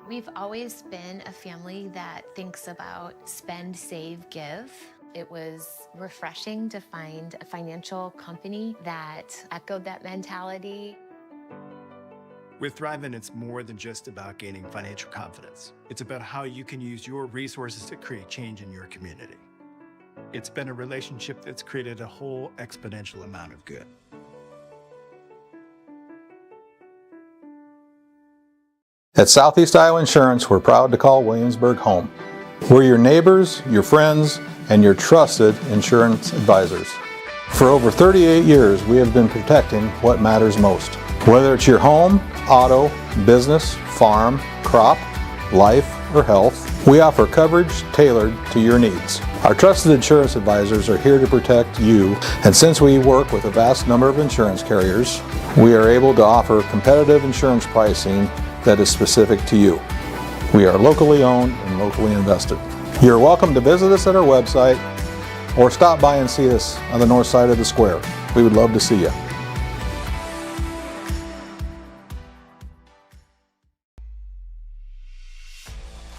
We've always been a family that thinks about spend, save, give. It was refreshing to find a financial company that echoed that mentality. With Thrivent, it's more than just about gaining financial confidence. It's about how you can use your resources to create change in your community. It's been a relationship that's created a whole exponential amount of good. At Southeast Iowa Insurance, we're proud to call Williamsburg home. We're your neighbors, your friends, and your trusted insurance advisors. For over 38 years, we have been protecting what matters most. Whether it's your home, auto, business, farm, crop, life, or health, we offer coverage tailored to your needs. Our trusted insurance advisors are here to protect you, and since we work with a vast number of insurance carriers, we are able to offer competitive insurance pricing that is specific to you. We are locally owned and locally invested. You're welcome to visit us at our website or stop by and see us on the north side of the square. We would love to see you.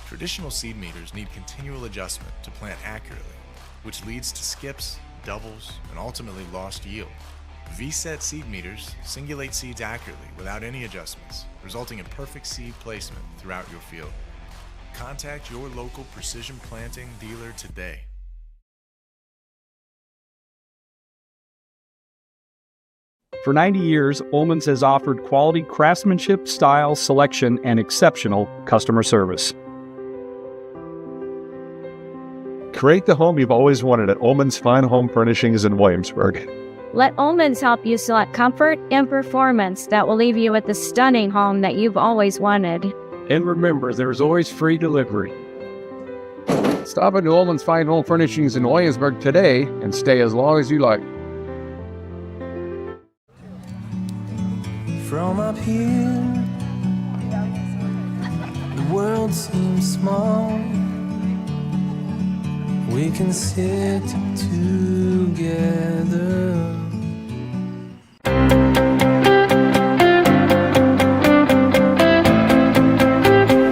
Traditional seed meters need continual adjustment to plant accurately, which leads to skips, doubles, and ultimately lost yield. V-set seed meters singulate seeds accurately without any adjustments, resulting in perfect seed placement throughout your field. Contact your local precision planting dealer today. For 90 years, Ullman's has offered quality craftsmanship, style, selection, and exceptional customer service. Create the home you've always wanted at Ullman's Fine Home Furnishings in Williamsburg. Let Ullman's help you select comfort and performance that will leave you with the stunning home that you've always wanted. And remember, there's always free delivery. Stop into Ullman's Fine Home Furnishings in Williamsburg today and stay as long as you like. From up here, the world seems small. We can sit together.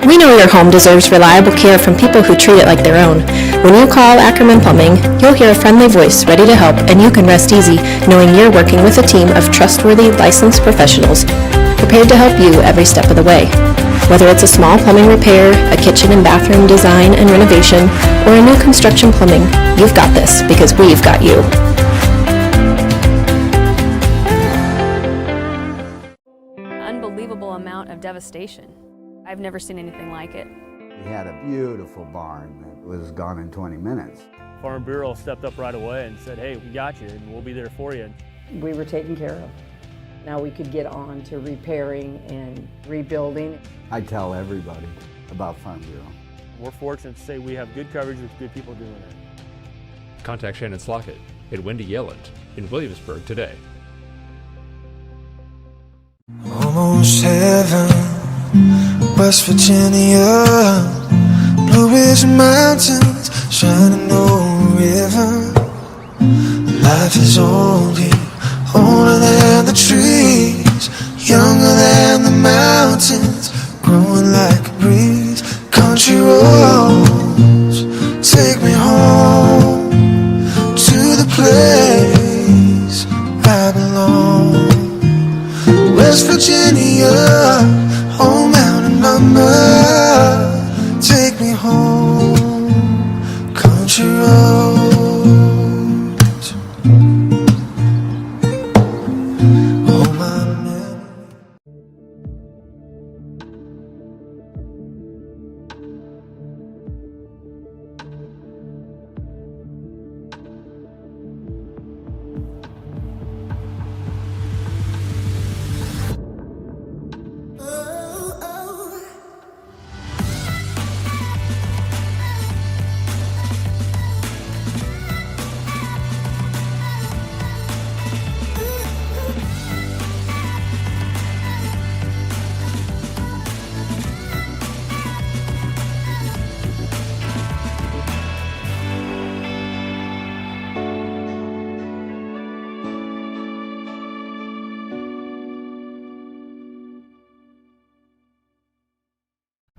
We know your home deserves reliable care from people who treat it like their own. When you call Ackerman Plumbing, you'll hear a friendly voice ready to help, and you can rest easy knowing you're working with a team of trustworthy, licensed professionals prepared to help you every step of the way. Whether it's a small plumbing repair, a kitchen and bathroom design and renovation, or a new construction plumbing, you've got this because we've got you. Unbelievable amount of devastation. I've never seen anything like it. We had a beautiful barn that was gone in 20 minutes. Farm Bureau stepped up right away and said, hey, we got you and we'll be there for you. We were taken care of. Now we could get on to repairing and rebuilding. I tell everybody about Farm Bureau. We're fortunate to say we have good coverage with good people doing it. Contact Shannon Slockett and Wendy Yelland in Williamsburg today. Almost heaven, West Virginia, Blue Ridge Mountains, shining over river. Life is old here, older than the trees, younger than the mountains, growing like a breeze. Country roads, take me home to the place I belong. West Virginia, old mountain mama, take me home, country roads. Oh, my man.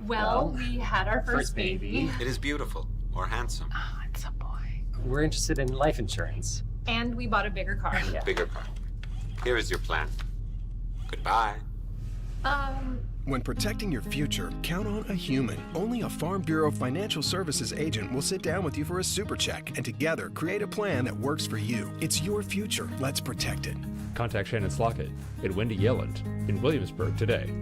Well, we had our first baby. It is beautiful or handsome. Oh, it's a boy. We're interested in life insurance. And we bought a bigger car. Yeah. Bigger car. Here is your plan. Goodbye. When protecting your future, count on a human. Only a Farm Bureau Financial Services agent will sit down with you for a super check and together create a plan that works for you. It's your future. Let's protect it. Contact Shannon Slockett and Wendy Yelland in Williamsburg today.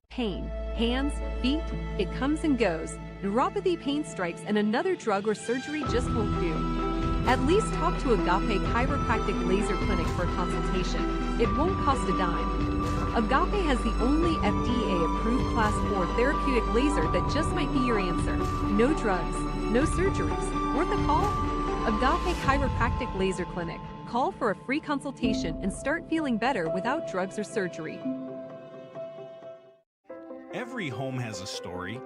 Pain, hands, feet, it comes and goes. Neuropathy, pain strikes, and another drug or surgery just won't do. At least talk to Agape Chiropractic Laser Clinic for a consultation. It won't cost a dime. Agape has the only FDA-approved Class 4 therapeutic laser that just might be your answer. No drugs, no surgeries. Worth a call? Agape Chiropractic Laser Clinic. Call for a free consultation and start feeling better without drugs or surgery. Every home has a story,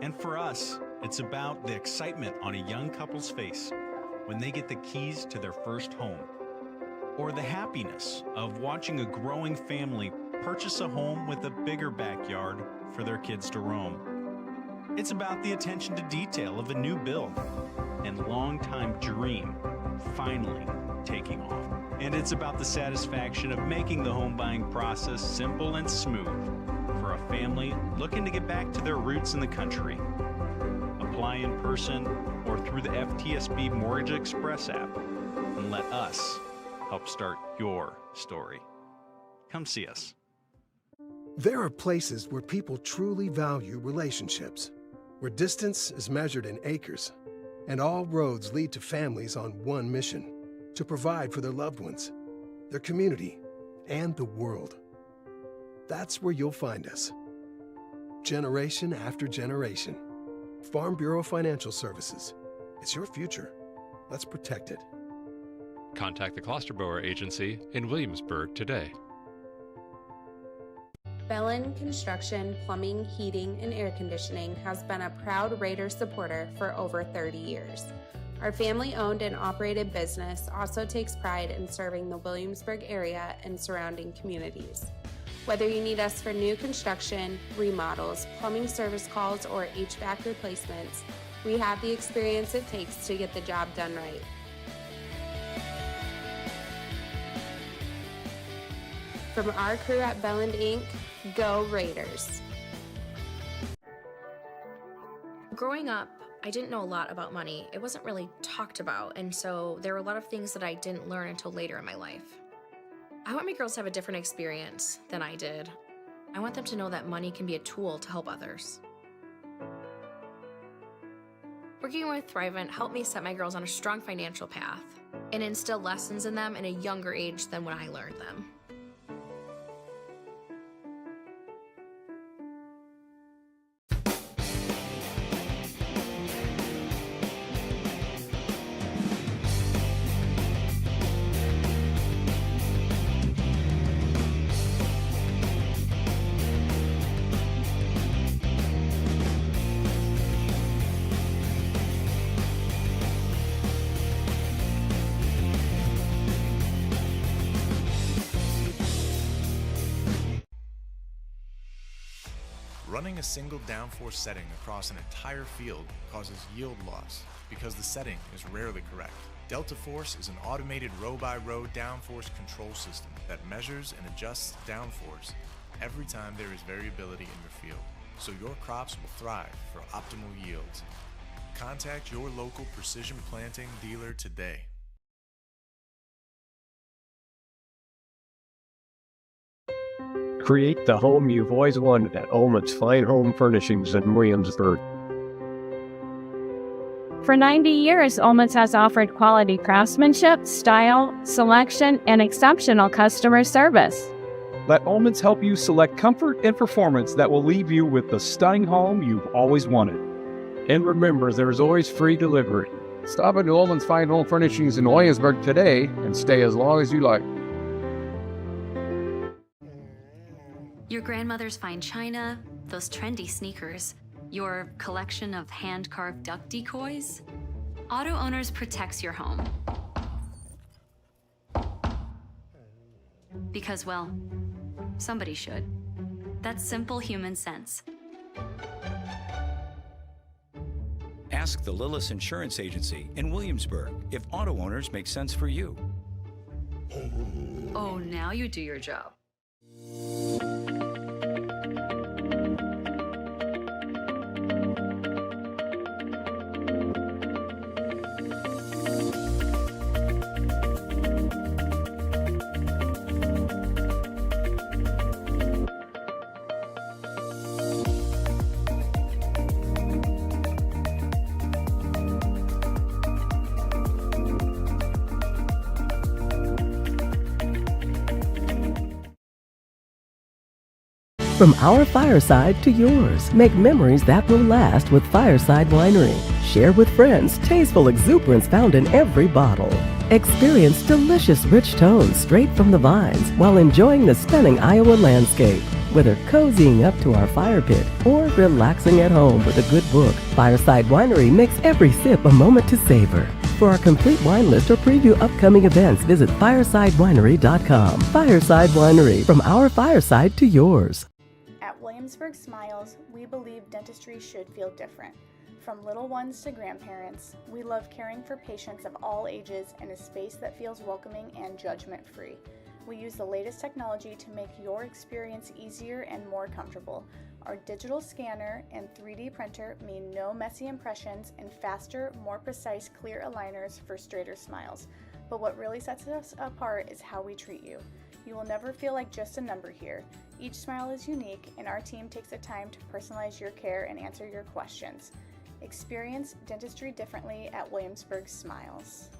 and for us, it's about the excitement on a young couple's face when they get the keys to their first home, or the happiness of watching a growing family purchase a home with a bigger backyard for their kids to roam. It's about the attention to detail of a new build and long-time dream finally taking off. And it's about the satisfaction of making the home buying process simple and smooth for a family looking to get back to their roots in the country. Apply in person or through the FTSB Mortgage Express app and let us help start your story. Come see us. There are places where people truly value relationships, where distance is measured in acres, and all roads lead to families on one mission: to provide for their loved ones, their community, and the world. That's where you'll find us. Generation after generation. Farm Bureau Financial Services. It's your future. Let's protect it. Contact the Klosterbauer Agency in Williamsburg today. Bellin Construction, Plumbing, Heating, and Air Conditioning has been a proud Raider supporter for over 30 years. Our family-owned and operated business also takes pride in serving the Williamsburg area and surrounding communities. Whether you need us for new construction, remodels, plumbing service calls, or HVAC replacements, we have the experience it takes to get the job done right. From our crew at Belland Inc., go Raiders! Growing up, I didn't know a lot about money. It wasn't really talked about, and so there were a lot of things that I didn't learn until later in my life. I want my girls to have a different experience than I did. I want them to know that money can be a tool to help others. Working with Thrivent helped me set my girls on a strong financial path and instill lessons in them at a younger age than when I learned them. Running a single downforce setting across an entire field causes yield loss because the setting is rarely correct. Delta Force is an automated row-by-row downforce control system that measures and adjusts downforce every time there is variability in your field, so your crops will thrive for optimal yields. Contact your local Precision Planting dealer today. Create the home you've always wanted at Ullman's Fine Home Furnishings in Williamsburg. For 90 years, Ullman's has offered quality craftsmanship, style, selection, and exceptional customer service. Let Ullman's help you select comfort and performance that will leave you with the stunning home you've always wanted. And remember, there's always free delivery. Stop at Ullman's Fine Home Furnishings in Williamsburg today and stay as long as you like. Your grandmother's fine china, those trendy sneakers, your collection of hand-carved duck decoys. Auto Owners protects your home. Because, well, somebody should. That's simple human sense. Ask the Lillis Insurance Agency in Williamsburg if auto owners make sense for you. Oh, now you do your job. From our fireside to yours, make memories that will last with Fireside Winery. Share with friends tasteful exuberance found in every bottle. Experience delicious rich tones straight from the vines while enjoying the stunning Iowa landscape. Whether cozying up to our fire pit or relaxing at home with a good book, Fireside Winery makes every sip a moment to savor. For our complete wine list or preview upcoming events, visit firesidewinery.com. Fireside Winery, from our fireside to yours. At Williamsburg Smiles, we believe dentistry should feel different. From little ones to grandparents, we love caring for patients of all ages in a space that feels welcoming and judgment-free. We use the latest technology to make your experience easier and more comfortable. Our digital scanner and 3D printer mean no messy impressions and faster, more precise, clear aligners for straighter smiles. But what really sets us apart is how we treat you. You will never feel like just a number here. Each smile is unique, and our team takes the time to personalize your care and answer your questions. Experience dentistry differently at Williamsburg Smiles.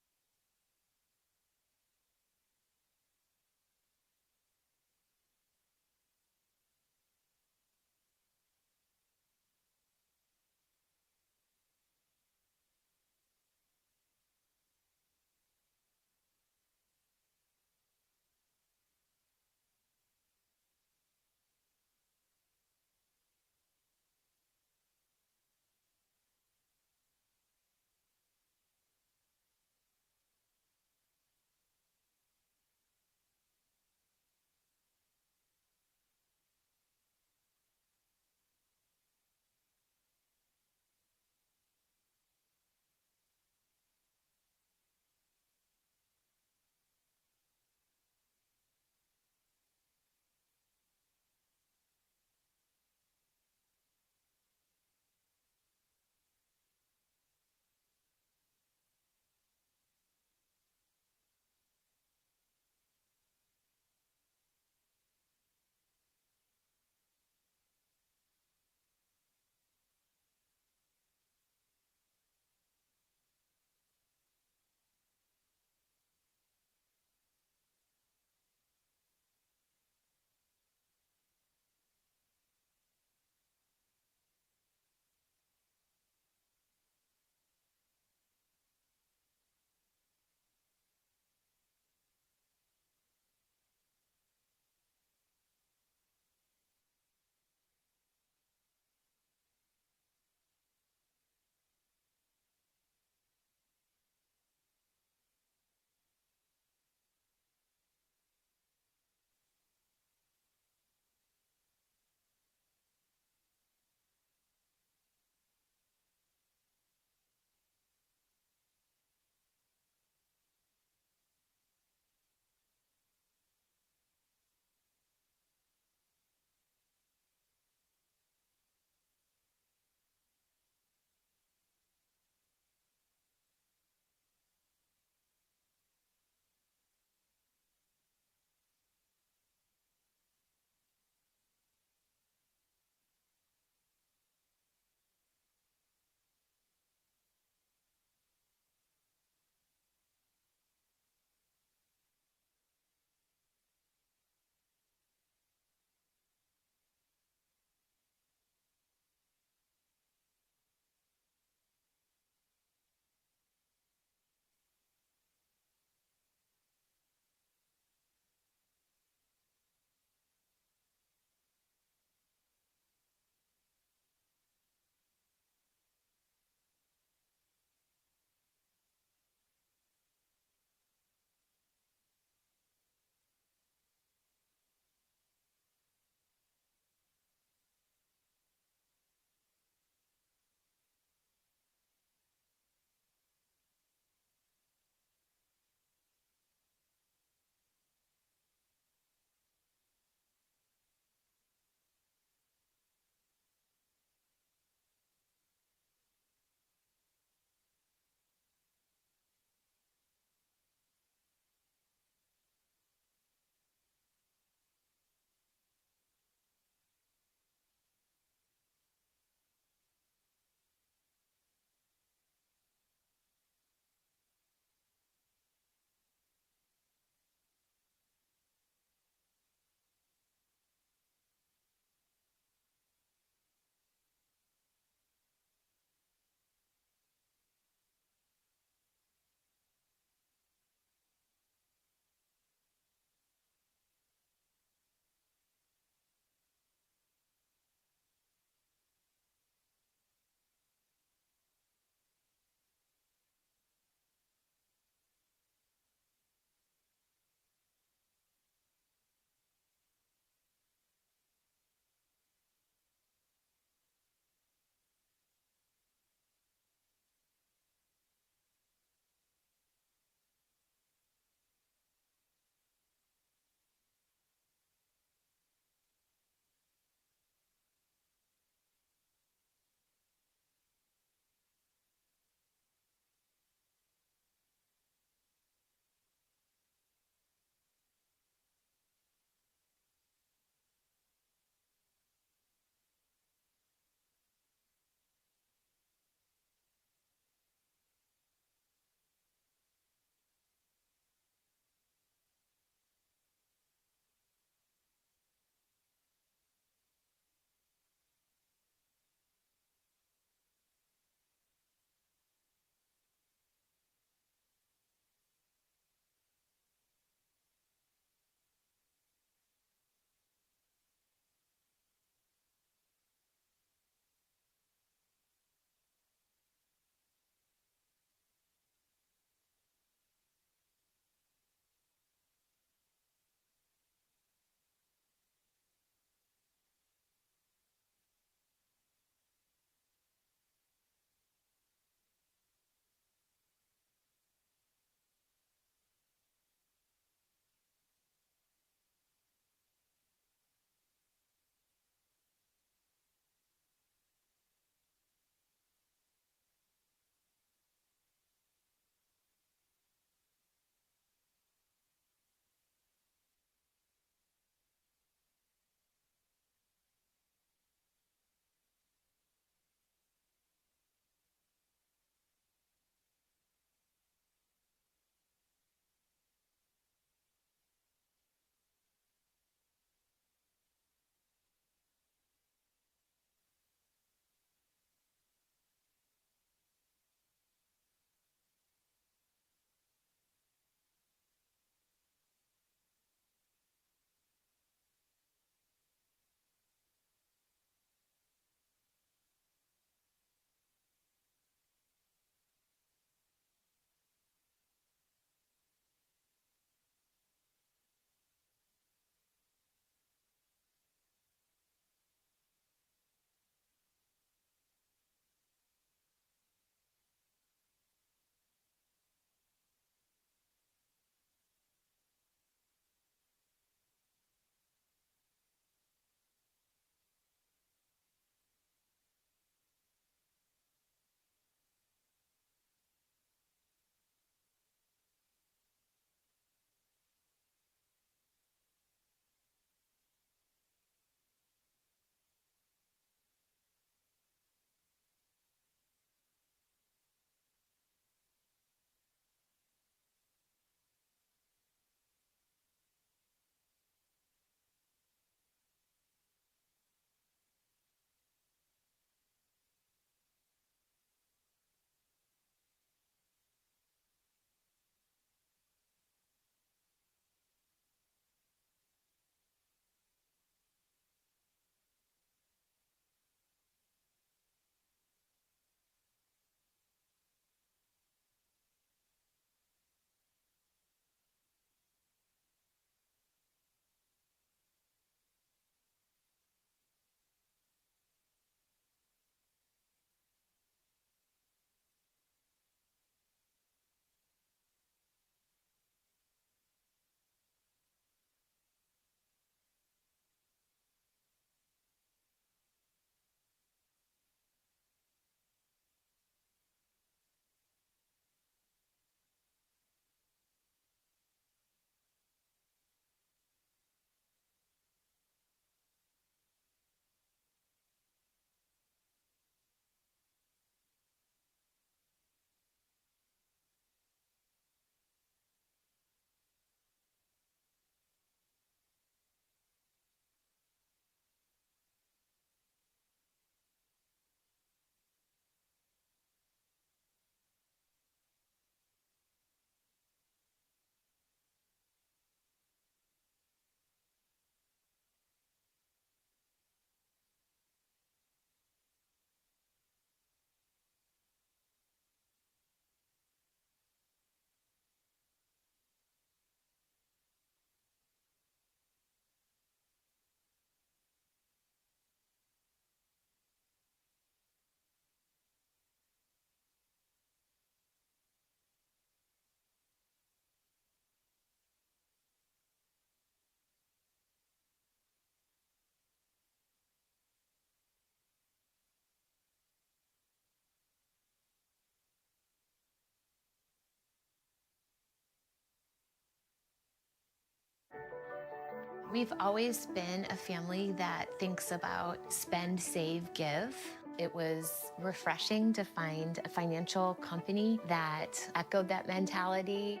We've always been a family that thinks about spend, save, give. It was refreshing to find a financial company that echoed that mentality.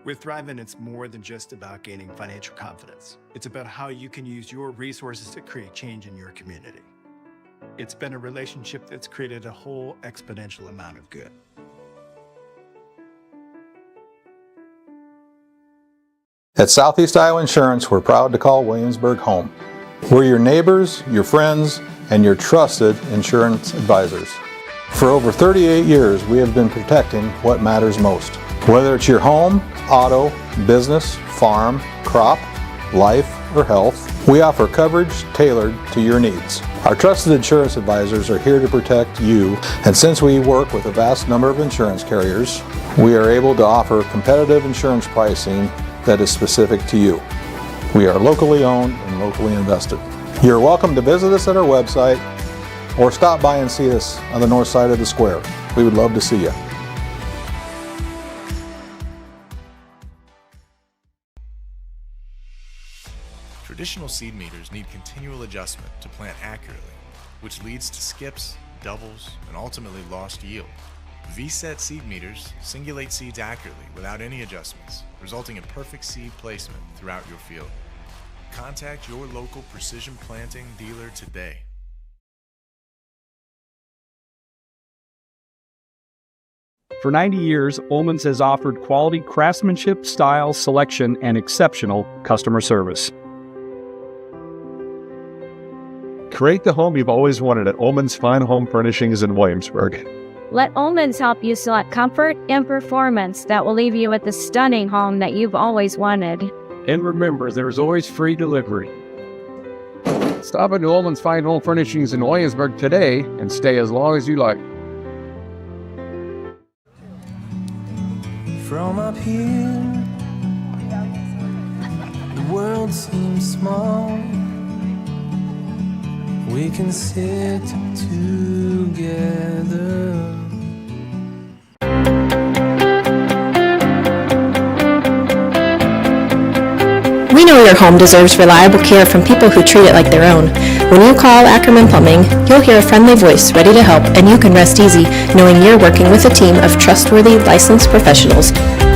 With Thrivent, it's more than just about gaining financial confidence. It's about how you can use your resources to create change in your community. It's been a relationship that's created a whole exponential amount of good. At Southeast Iowa Insurance, we're proud to call Williamsburg home. We're your neighbors, your friends, and your trusted insurance advisors. For over 38 years, we have been protecting what matters most. Whether it's your home, auto, business, farm, crop, life, or health, we offer coverage tailored to your needs. Our trusted insurance advisors are here to protect you, and since we work with a vast number of insurance carriers, we are able to offer competitive insurance pricing that is specific to you. We are locally owned and locally invested. You're welcome to visit us at our website or stop by and see us on the north side of the square. We would love to see you. Traditional seed meters need continual adjustment to plant accurately, which leads to skips, doubles, and ultimately lost yield. V-set seed meters singulate seeds accurately without any adjustments, resulting in perfect seed placement throughout your field. Contact your local precision planting dealer today. For 90 years, Ullman's has offered quality craftsmanship, style, selection, and exceptional customer service. Create the home you've always wanted at Ullman's Fine Home Furnishings in Williamsburg. Let Ullman's help you select comfort and performance that will leave you with the stunning home that you've always wanted. And remember, there's always free delivery. Stop into Ullman's Fine Home Furnishings in Williamsburg today and stay as long as you like. From up here, the world seems small. We can sit together. We know your home deserves reliable care from people who treat it like their own. When you call Ackerman Plumbing, you'll hear a friendly voice ready to help, and you can rest easy knowing you're working with a team of trustworthy, licensed professionals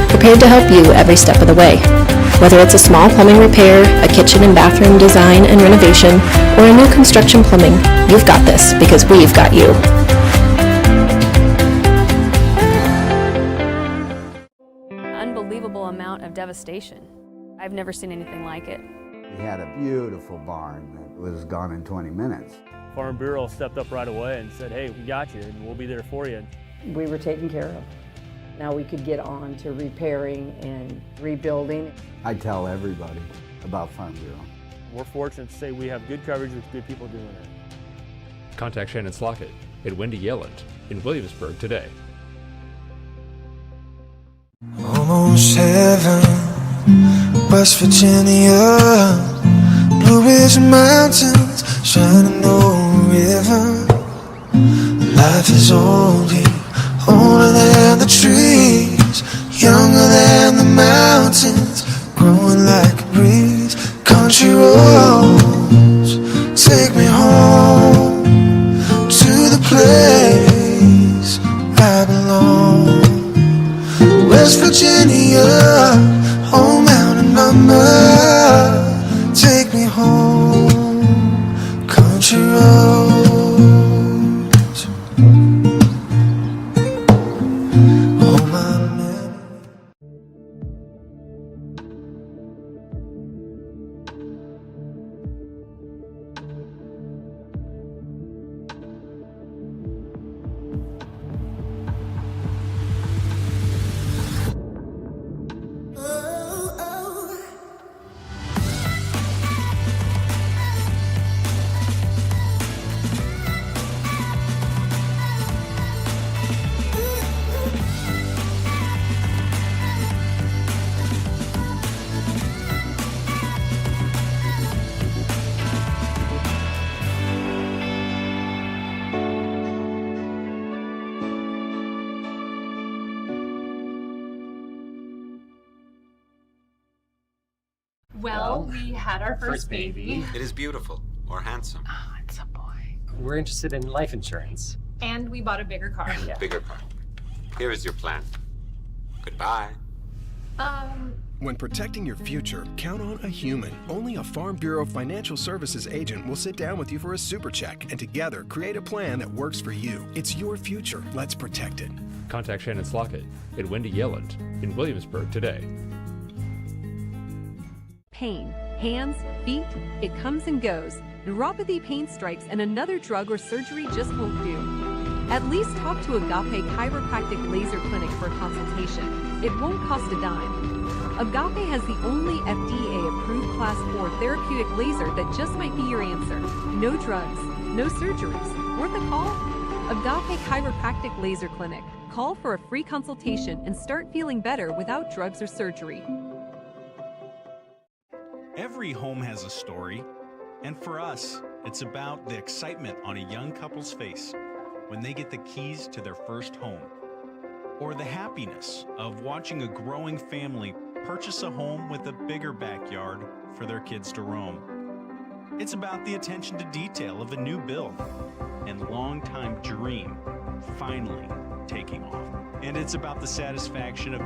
prepared to help you every step of the way. Whether it's a small plumbing repair, a kitchen and bathroom design and renovation, or a new construction plumbing, you've got this because we've got you. Unbelievable amount of devastation. I've never seen anything like it. We had a beautiful barn that was gone in 20 minutes. Farm Bureau stepped up right away and said, hey, we got you and we'll be there for you. We were taken care of. Now we could get on to repairing and rebuilding. I tell everybody about Farm Bureau. We're fortunate to say we have good coverage with good people doing it. Contact Shannon Slockett at Wendy Yelland in Williamsburg today. Almost heaven, West Virginia, Blue Ridge Mountains, shining over river. Life is older than the trees, younger than the mountains, growing like a breeze. Country roads take me home to the place I belong. West Virginia, oh mountain mama, take me home. Country roads. Well, we had our first baby. It is beautiful or handsome. Oh, it's a boy. We're interested in life insurance. And we bought a bigger car. Bigger car. Here is your plan. Goodbye. When protecting your future, count on a human. Only a Farm Bureau Financial Services agent will sit down with you for a super check and together create a plan that works for you. It's your future. Let's protect it. Contact Shannon Slockett and Wendy Yelland in Williamsburg today. Pain, hands, feet, it comes and goes. Neuropathy pain strikes and another drug or surgery just won't do. At least talk to Agape Chiropractic Laser Clinic for a consultation. It won't cost a dime. Agape has the only FDA-approved Class 4 therapeutic laser that just might be your answer. No drugs, no surgeries. Worth a call? Agape Chiropractic Laser Clinic. Call for a free consultation and start feeling better without drugs or surgery. Every home has a story, and for us, it's about the excitement on a young couple's face when they get the keys to their first home, or the happiness of watching a growing family purchase a home with a bigger backyard for their kids to roam. It's about the attention to detail of a new build and long-time dream finally taking off. And it's about the satisfaction of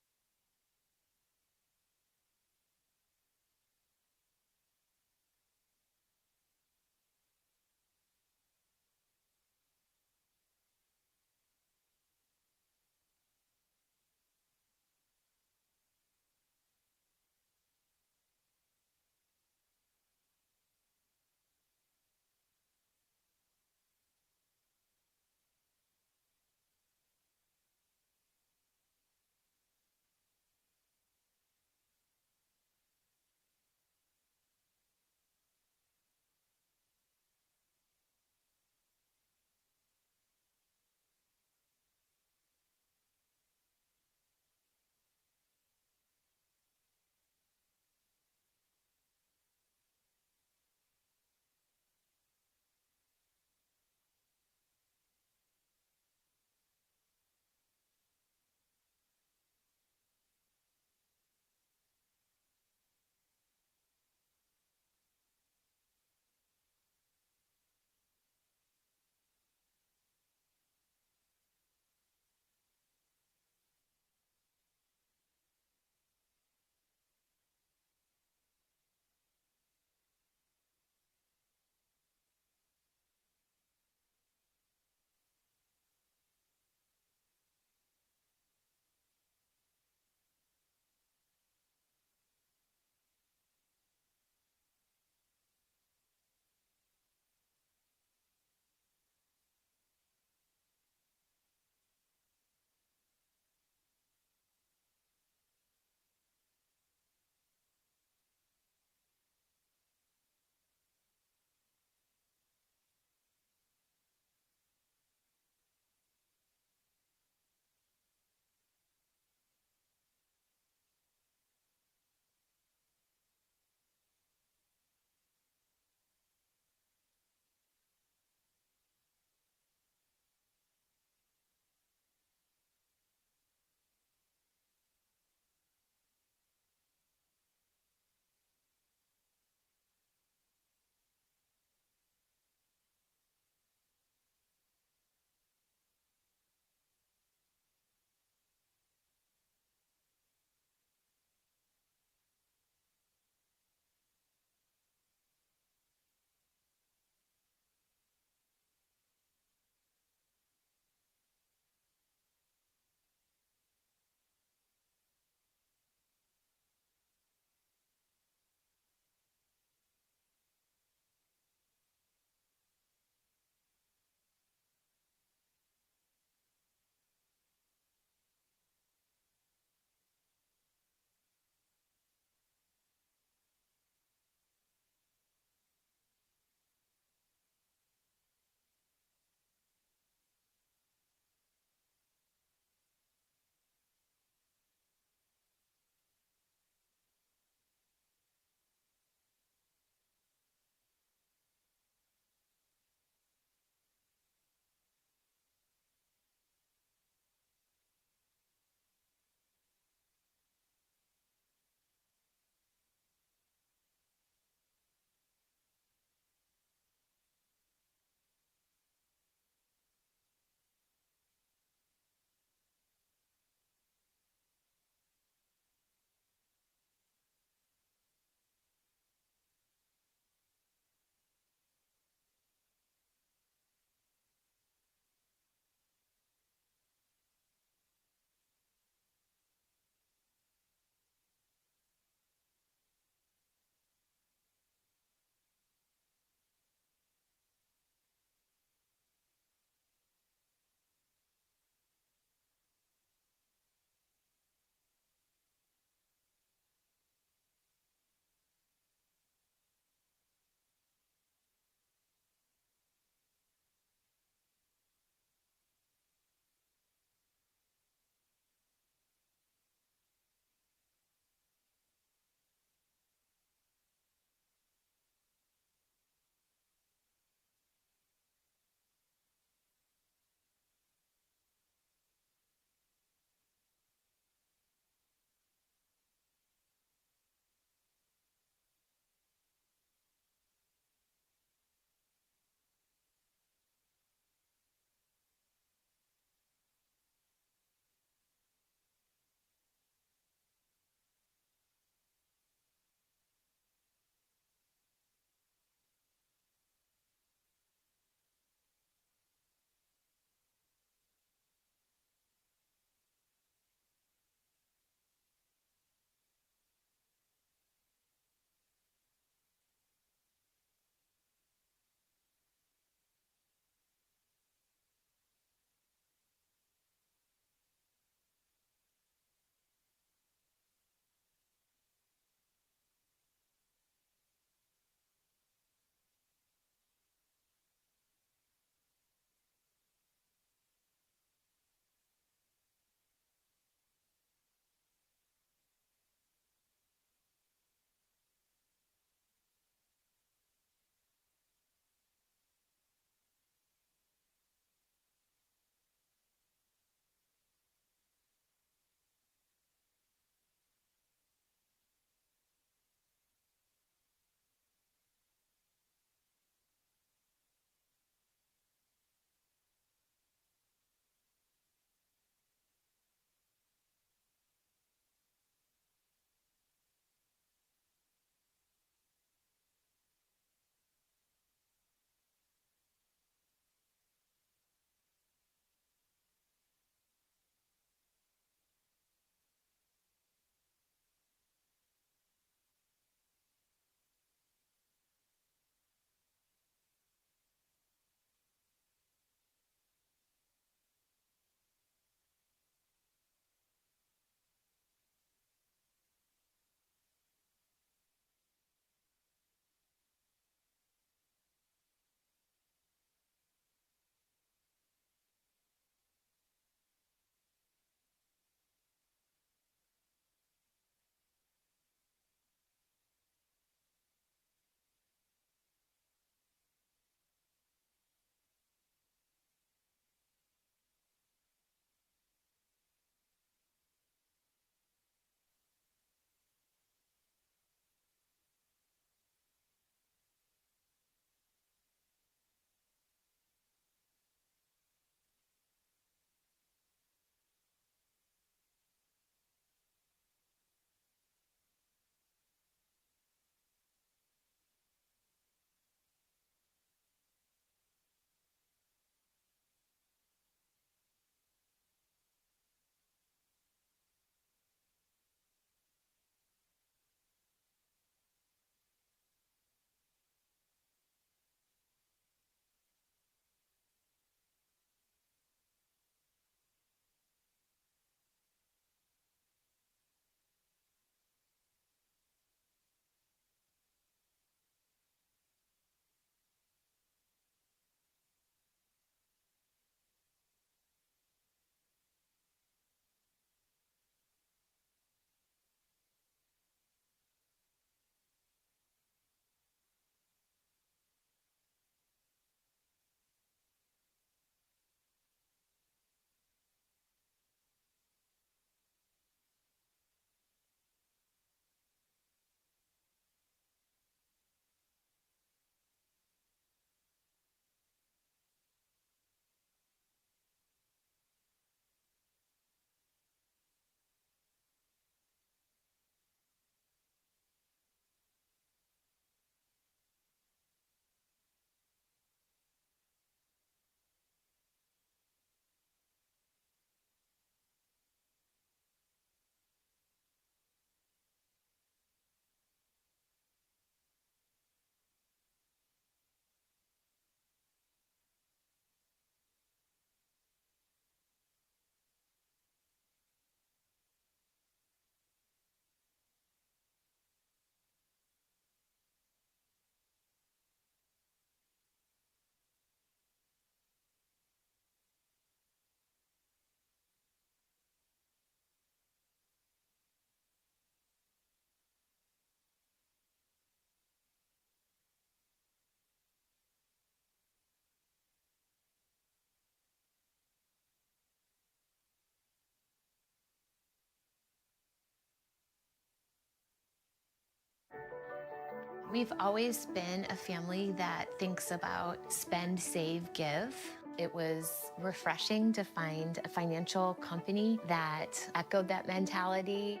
We've always been a family that thinks about spend, save, give. It was refreshing to find a financial company that echoed that mentality.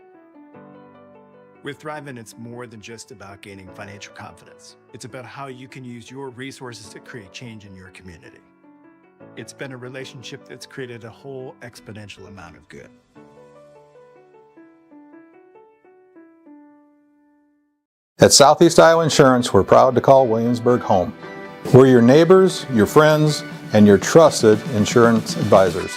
With Thrivent, it's more than just about gaining financial confidence. It's about how you can use your resources to create change in your community. It's been a relationship that's created a whole exponential amount of good. At Southeast Iowa Insurance, we're proud to call Williamsburg home. We're your neighbors, your friends, and your trusted insurance advisors.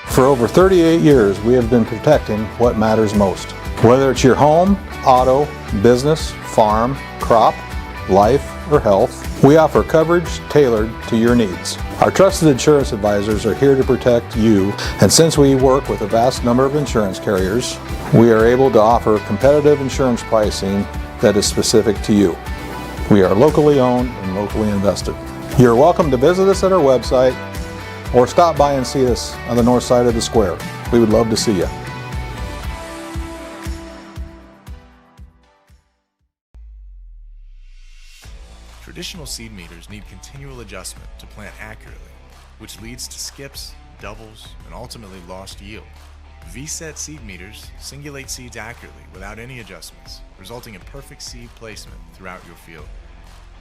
For over 38 years, we have been protecting what matters most. Whether it's your home, auto, business, farm, crop, life, or health, we offer coverage tailored to your needs. Our trusted insurance advisors are here to protect you, and since we work with a vast number of insurance carriers, we are able to offer competitive insurance pricing that is specific to you. We are locally owned and locally invested. You're welcome to visit us at our website or stop by and see us on the north side of the square. We would love to see you. Traditional seed meters need continual adjustment to plant accurately, which leads to skips, doubles, and ultimately lost yield. V-set seed meters singulate seeds accurately without any adjustments, resulting in perfect seed placement throughout your field.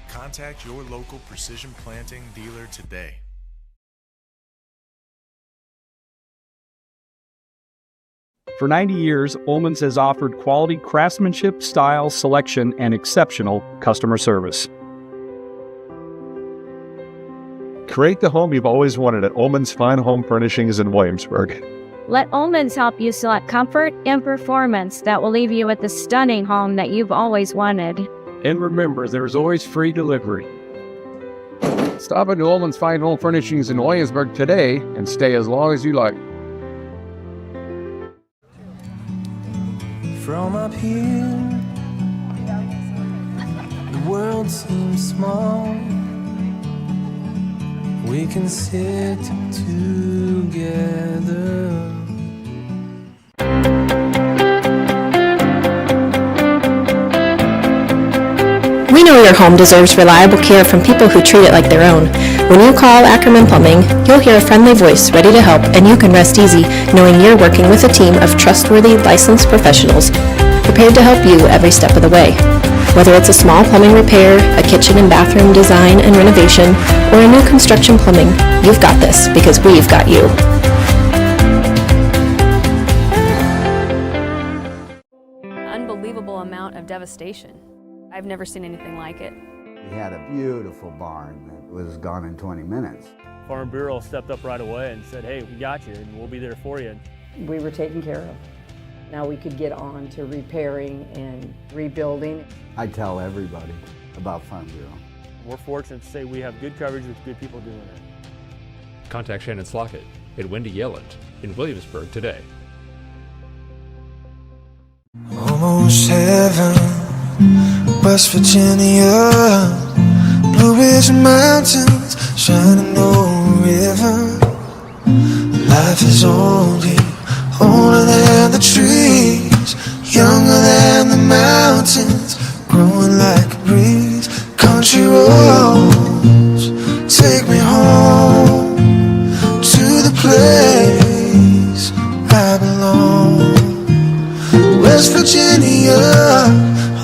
Contact your local precision planting dealer today. For 90 years, Ullman's has offered quality craftsmanship, style, selection, and exceptional customer service. Create the home you've always wanted at Ullman's Fine Home Furnishings in Williamsburg. Let Ullman's help you select comfort and performance that will leave you with the stunning home that you've always wanted. And remember, there's always free delivery. Stop into Ullman's Fine Home Furnishings in Williamsburg today and stay as long as you like. From up here, the world seems small. We can sit together. We know your home deserves reliable care from people who treat it like their own. When you call Ackerman Plumbing, you'll hear a friendly voice ready to help, and you can rest easy knowing you're working with a team of trustworthy, licensed professionals prepared to help you every step of the way. Whether it's a small plumbing repair, a kitchen and bathroom design and renovation, or a new construction plumbing, you've got this because we've got you. Unbelievable amount of devastation. I've never seen anything like it. We had a beautiful barn that was gone in 20 minutes. Farm Bureau stepped up right away and said, hey, we got you and we'll be there for you. We were taken care of. Now we could get on to repairing and rebuilding. I tell everybody about Farm Bureau. We're fortunate to say we have good coverage with good people doing it. Contact Shannon Slockett and Wendy Yelland in Williamsburg today. Almost heaven, West Virginia, Blue Ridge Mountains, Shenandoah River. Life is old here, older than the trees, younger than the mountains, growing like a breeze. Country roads take me home to the place I belong. West Virginia,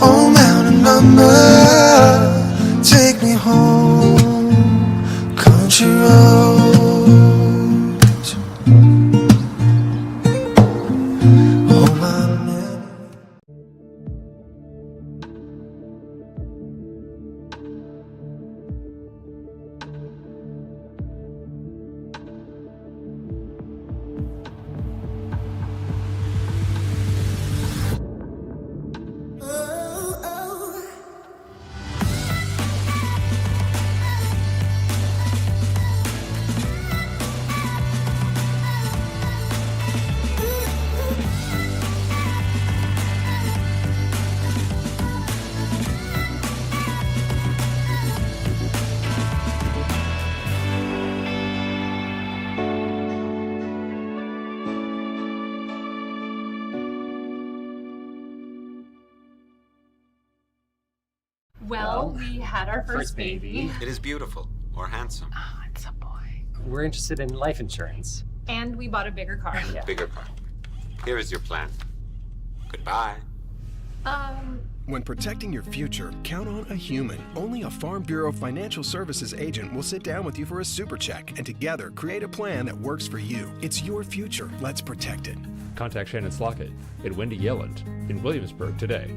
old mountain mama, take me home, country roads. Oh, my man. had our first baby. It is beautiful or handsome. Oh, it's a boy. We're interested in life insurance. And we bought a bigger car. Bigger car. Here is your plan. Goodbye. When protecting your future, count on a human. Only a Farm Bureau Financial Services agent will sit down with you for a super check and together create a plan that works for you. It's your future. Let's protect it. Contact Shannon Slockett and Wendy Yelland in Williamsburg today.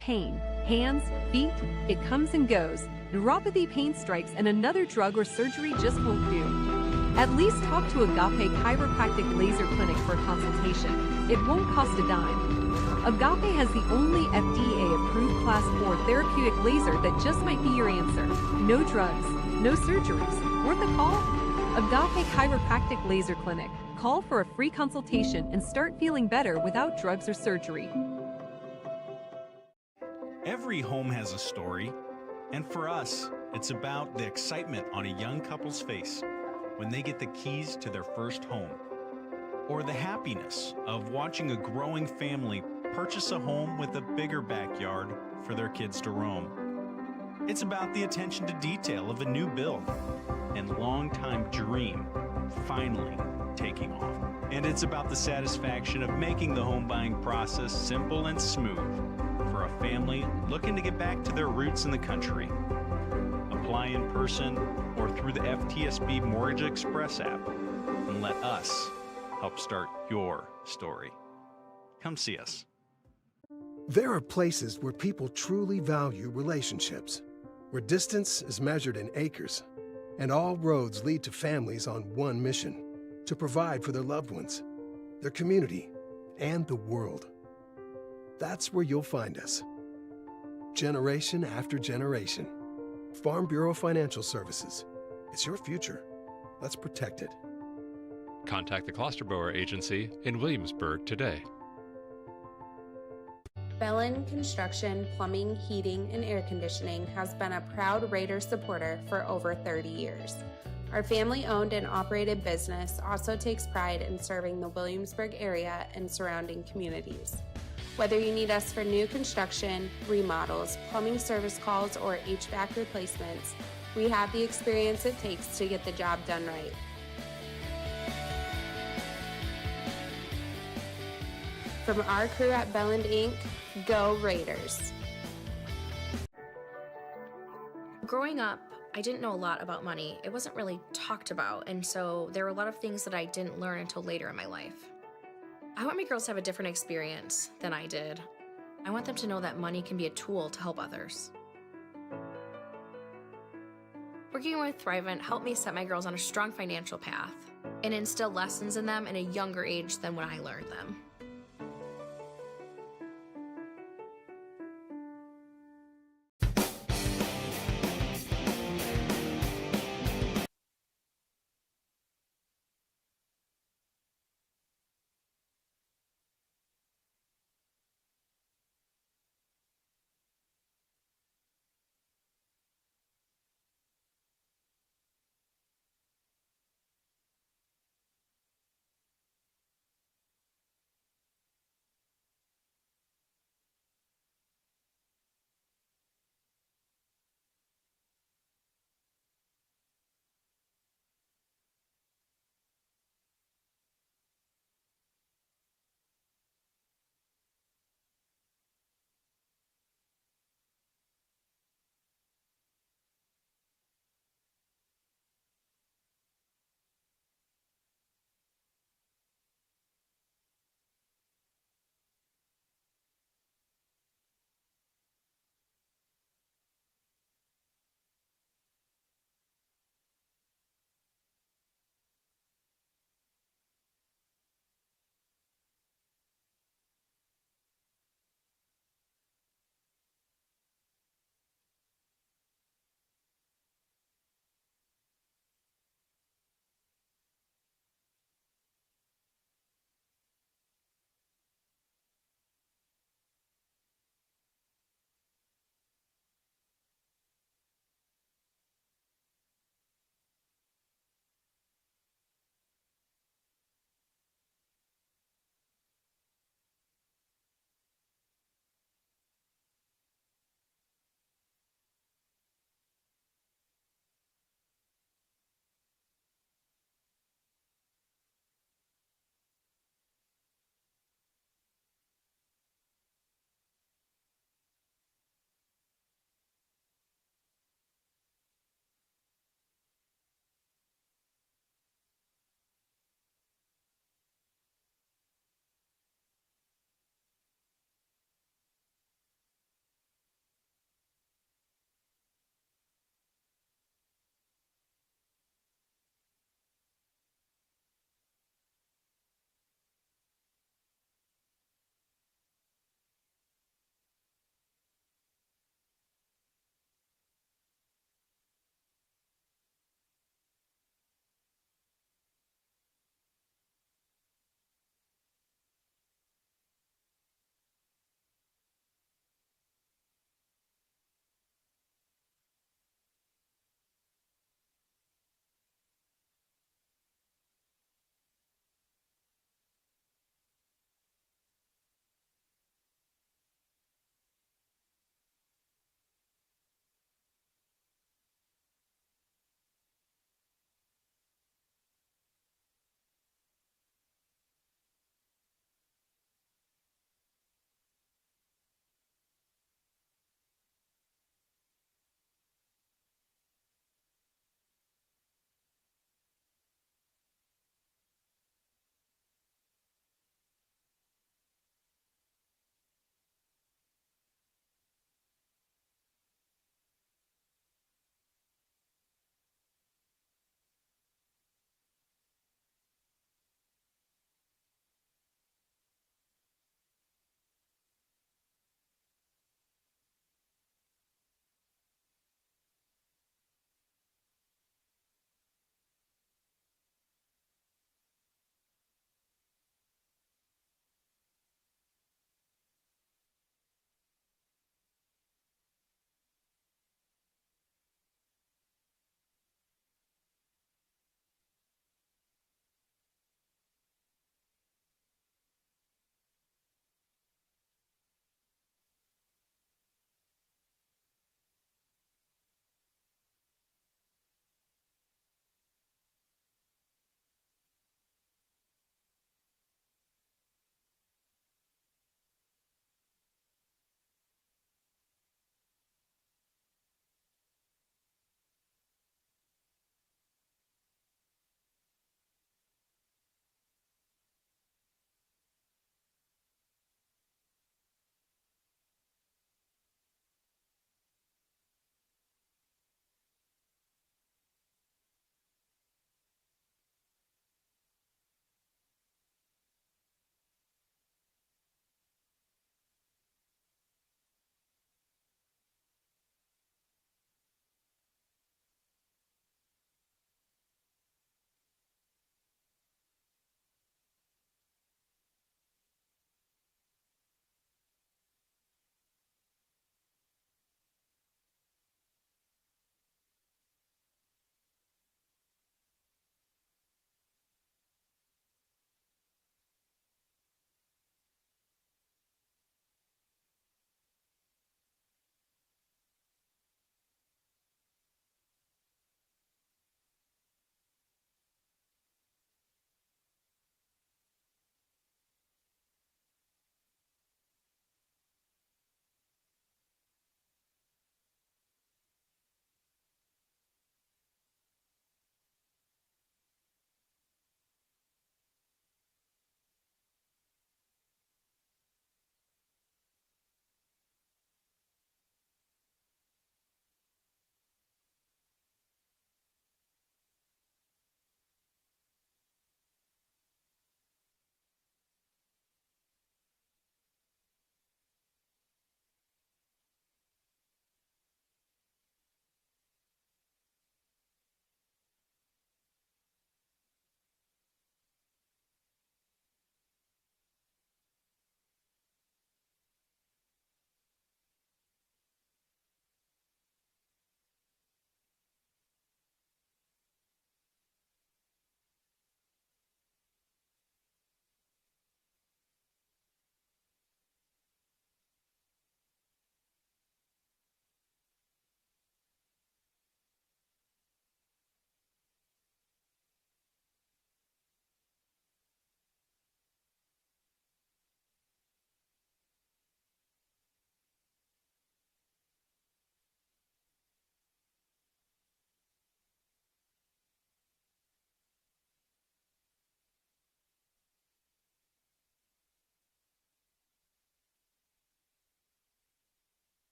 Pain, hands, feet, it comes and goes. Neuropathy pain strikes and another drug or surgery just won't do. At least talk to Agape Chiropractic Laser Clinic for a consultation. It won't cost a dime. Agape has the only FDA-approved Class 4 therapeutic laser that just might be your answer. No drugs, no surgeries. Worth a call? Agape Chiropractic Laser Clinic. Call for a free consultation and start feeling better without drugs or surgery. Every home has a story, and for us, it's about the excitement on a young couple's face when they get the keys to their first home, or the happiness of watching a growing family purchase a home with a bigger backyard for their kids to roam. It's about the attention to detail of a new build and long-time dream finally taking off. And it's about the satisfaction of making the home buying process simple and smooth for a family looking to get back to their roots in the country. Apply in person or through the FTSB Mortgage Express app and let us help start your story. Come see us. There are places where people truly value relationships, where distance is measured in acres, and all roads lead to families on one mission: to provide for their loved ones, their community, and the world. That's where you'll find us. Generation after generation. Farm Bureau Financial Services. It's your future. Let's protect it. Contact the Klosterboer Agency in Williamsburg today. Bellin Construction, Plumbing, Heating, and Air Conditioning has been a proud Raider supporter for over 30 years. Our family-owned and operated business also takes pride in serving the Williamsburg area and surrounding communities. Whether you need us for new construction, remodels, plumbing service calls, or HVAC replacements, we have the experience it takes to get the job done right. From our crew at Belland Inc., go Raiders! Growing up, I didn't know a lot about money. It wasn't really talked about, and so there were a lot of things that I didn't learn until later in my life. I want my girls to have a different experience than I did. I want them to know that money can be a tool to help others. Working with Thrivent helped me set my girls on a strong financial path and instill lessons in them at a younger age than when I learned them.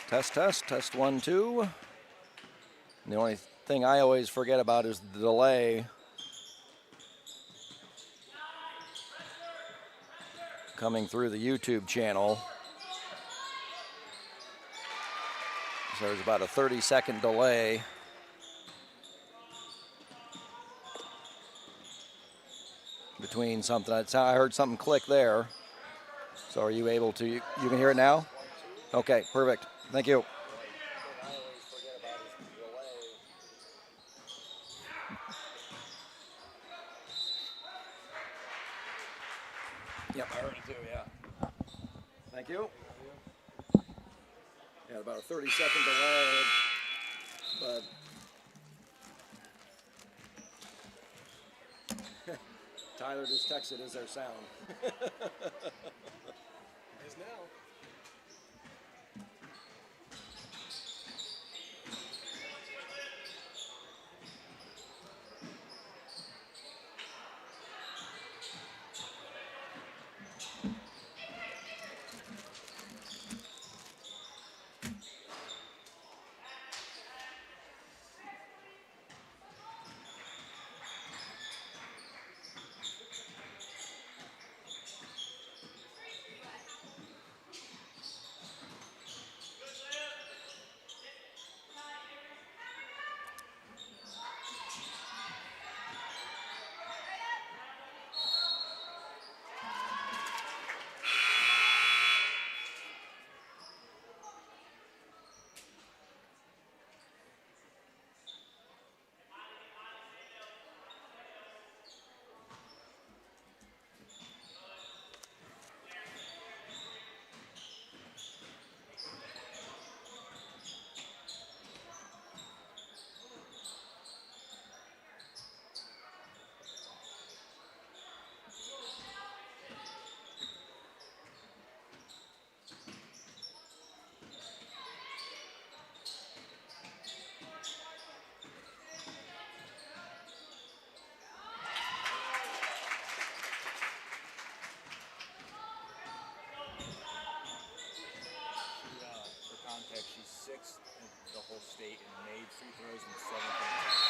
Test, test, test 1, 2. And the only thing I always forget about is the delay. Coming through the YouTube channel. So there's about a 30-second delay. Between something, I heard something click there. So are you able to, you can hear it now? Okay, perfect. Thank you. Yep, I heard it too, yeah. Thank you. Yeah, about a 30-second delay, but Tyler just texted, is there sound? Is now. She's sixth in the whole state and made free throws in 7 games.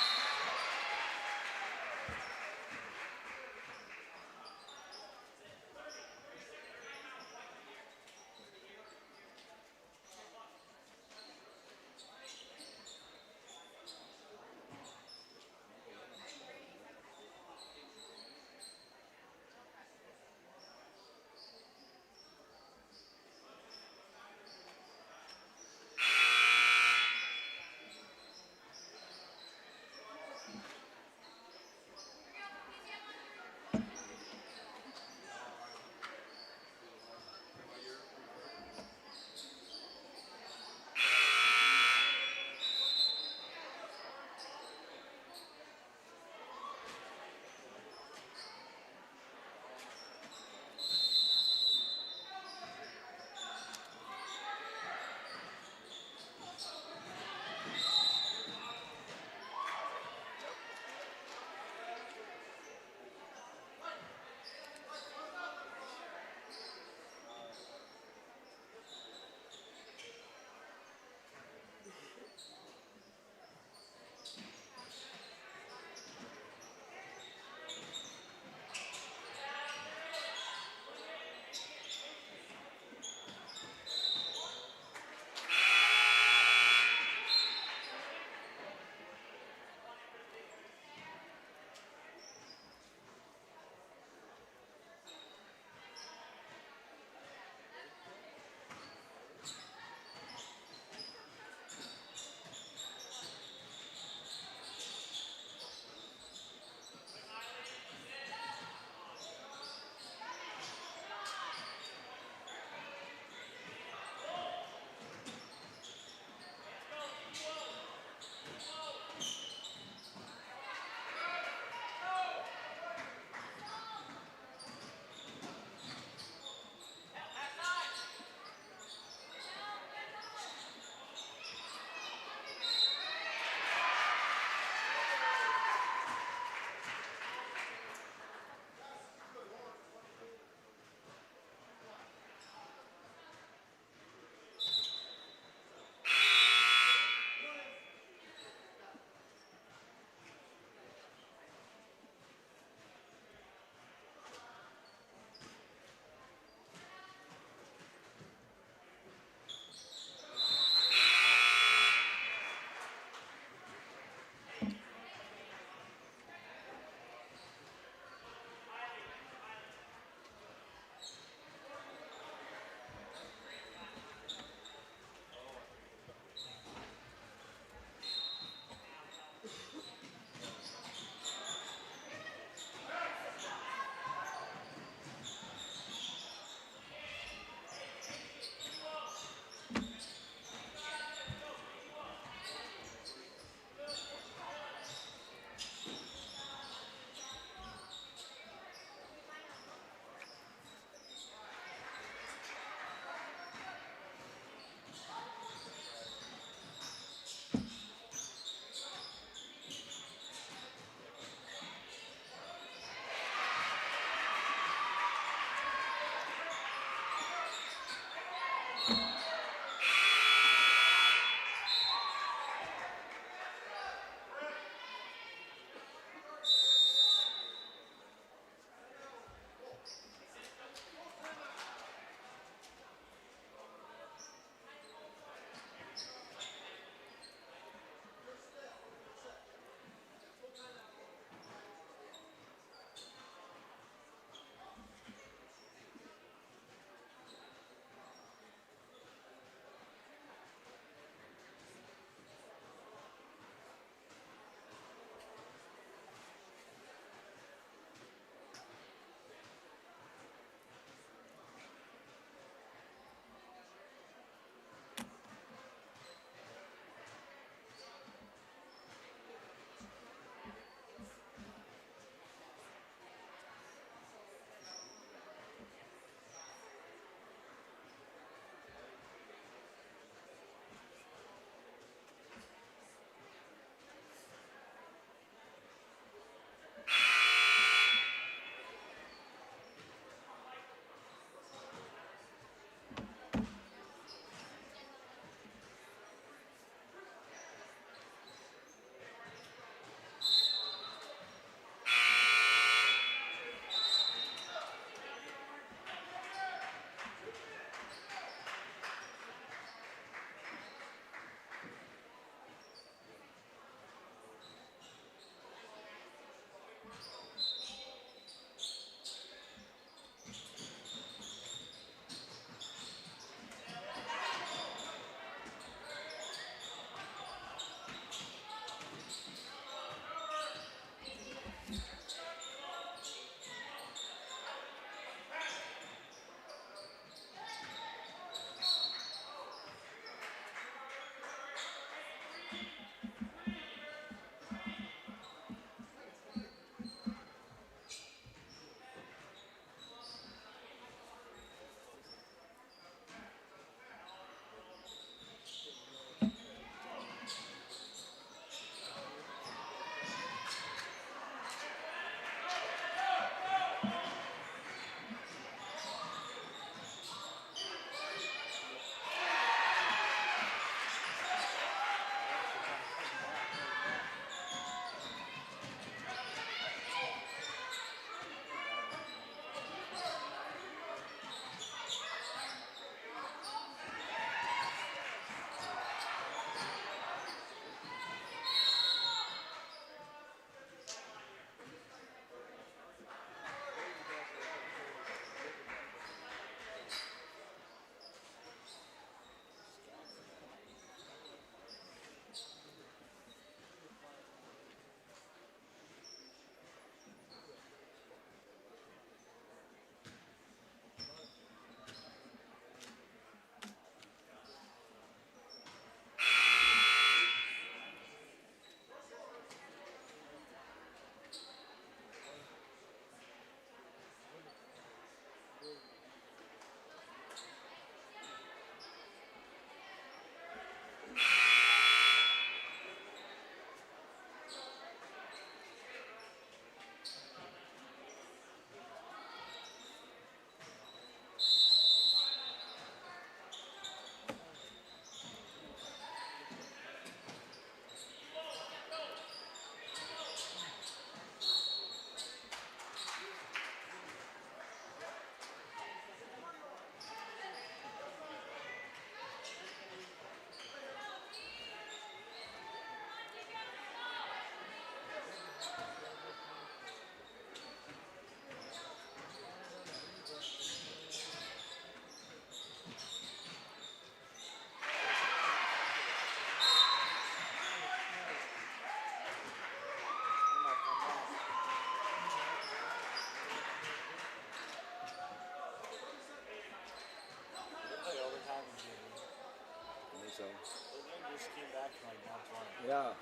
Yeah.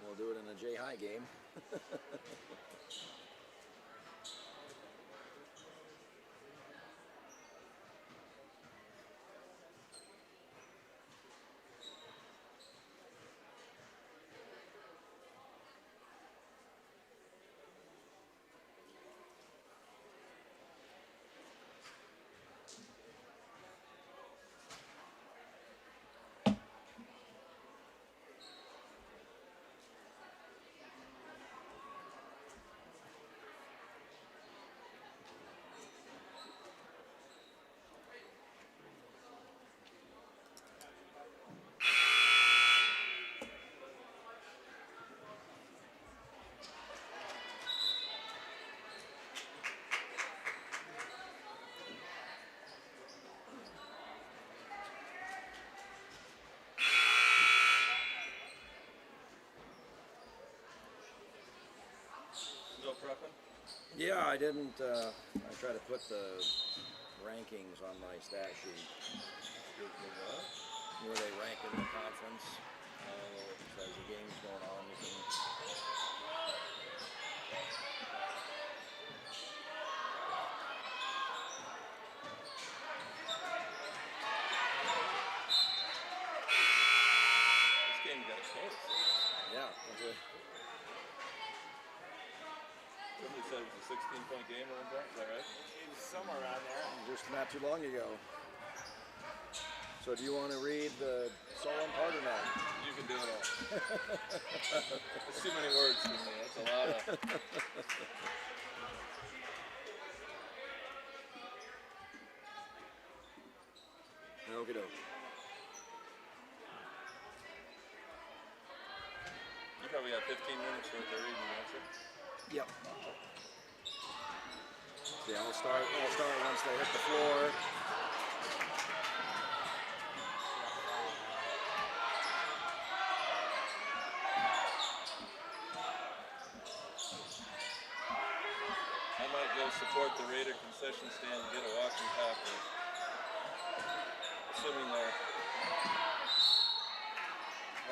We'll do it in a J-High game. Yeah, I didn't. I try to put the rankings on my stat sheet. Where they rank in the conference. So as the game's going on, you can. This game got close. Yeah, that's it. Somebody said it was a 16-point game around that, is that right? It was somewhere around there. Just not too long ago. So do you want to read the Solon part or not? You can do it all. That's too many words for me. That's a lot of... Okie doke. You probably got 15 minutes worth of reading, don't you? Yep. Yeah, I'll start once they hit the floor. I might go support the Raider concession stand and get a walking copy. Assuming they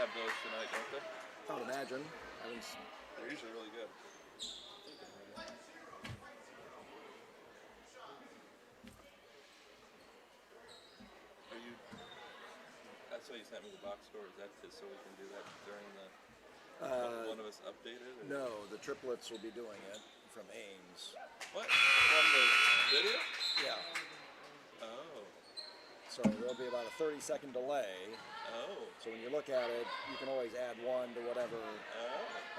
have those tonight, don't they? I would imagine. They're usually really good. Are you? That's why you sent me the box score. Is that just so we can do that during the? One of us updated? Or? No, the triplets will be doing it from Ames. What? From the video? Yeah. Oh. So there'll be about a 30-second delay. Oh. So when you look at it, you can always add one to whatever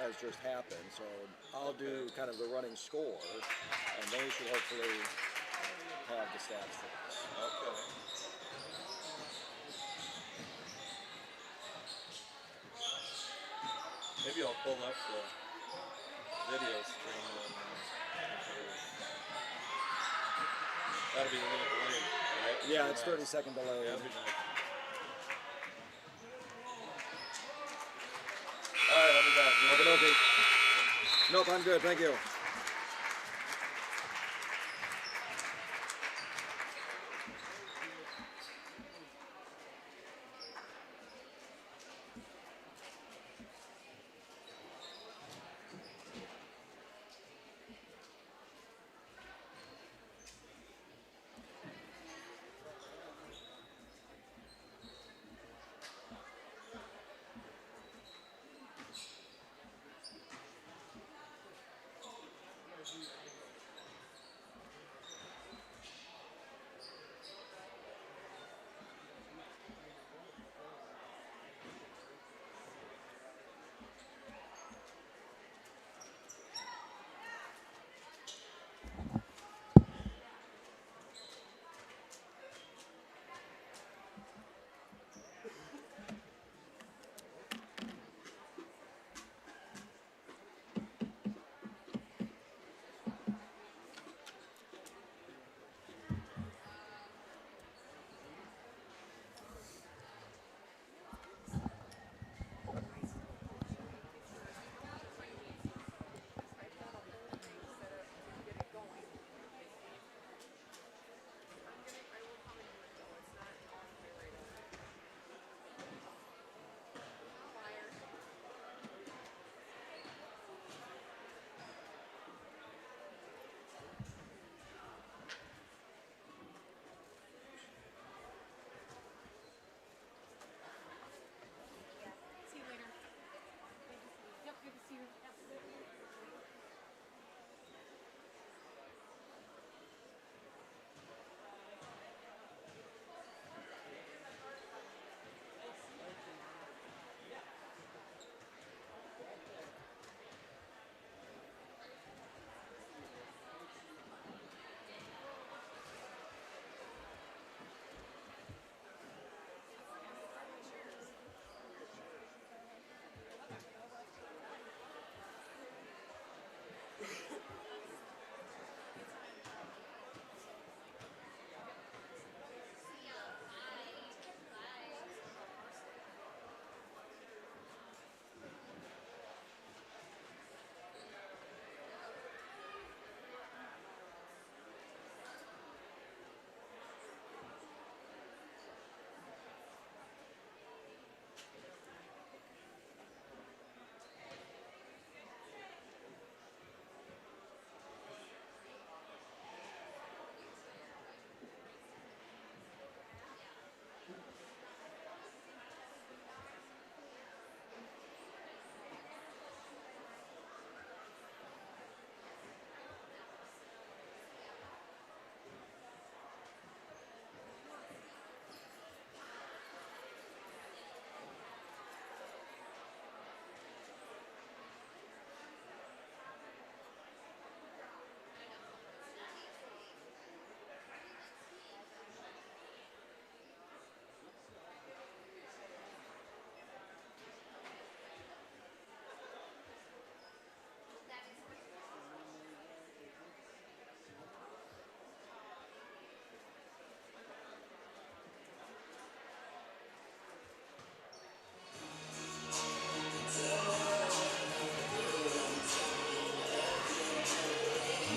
has just happened. So I'll do kind of the running score, and they should hopefully have the stats for us. Okay. Maybe I'll pull up the video stream on that'll be a little delayed, right? Yeah, it's 30-second delay. Yeah, that'd be nice. Alright, I'll be back. Okay. Nope, I'm good, thank you.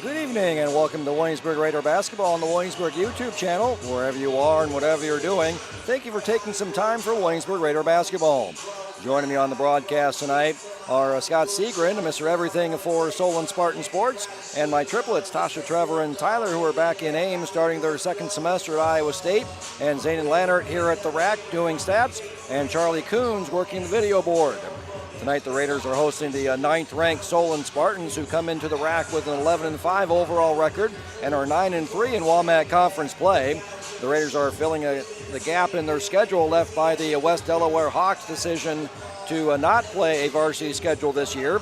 Good evening and welcome to Williamsburg Raider Basketball on the Williamsburg YouTube channel. Wherever you are and whatever you're doing, thank you for taking some time for Williamsburg Raider Basketball. Joining me on the broadcast tonight are Scott Seagren, Mr. Everything for Solon Spartan Sports, and my triplets, Tasha, Trevor, and Tyler, who are back in Ames starting their second semester at Iowa State, and Zane and Lannert here at the rack doing stats, and Charlie Coons working the video board. Tonight the Raiders are hosting the 9th-ranked Solon Spartans, who come into the rack with an 11-5 overall record and are 9-3 in WAMAC conference play. The Raiders are filling the gap in their schedule left by the West Delaware Hawks' decision to not play a varsity schedule this year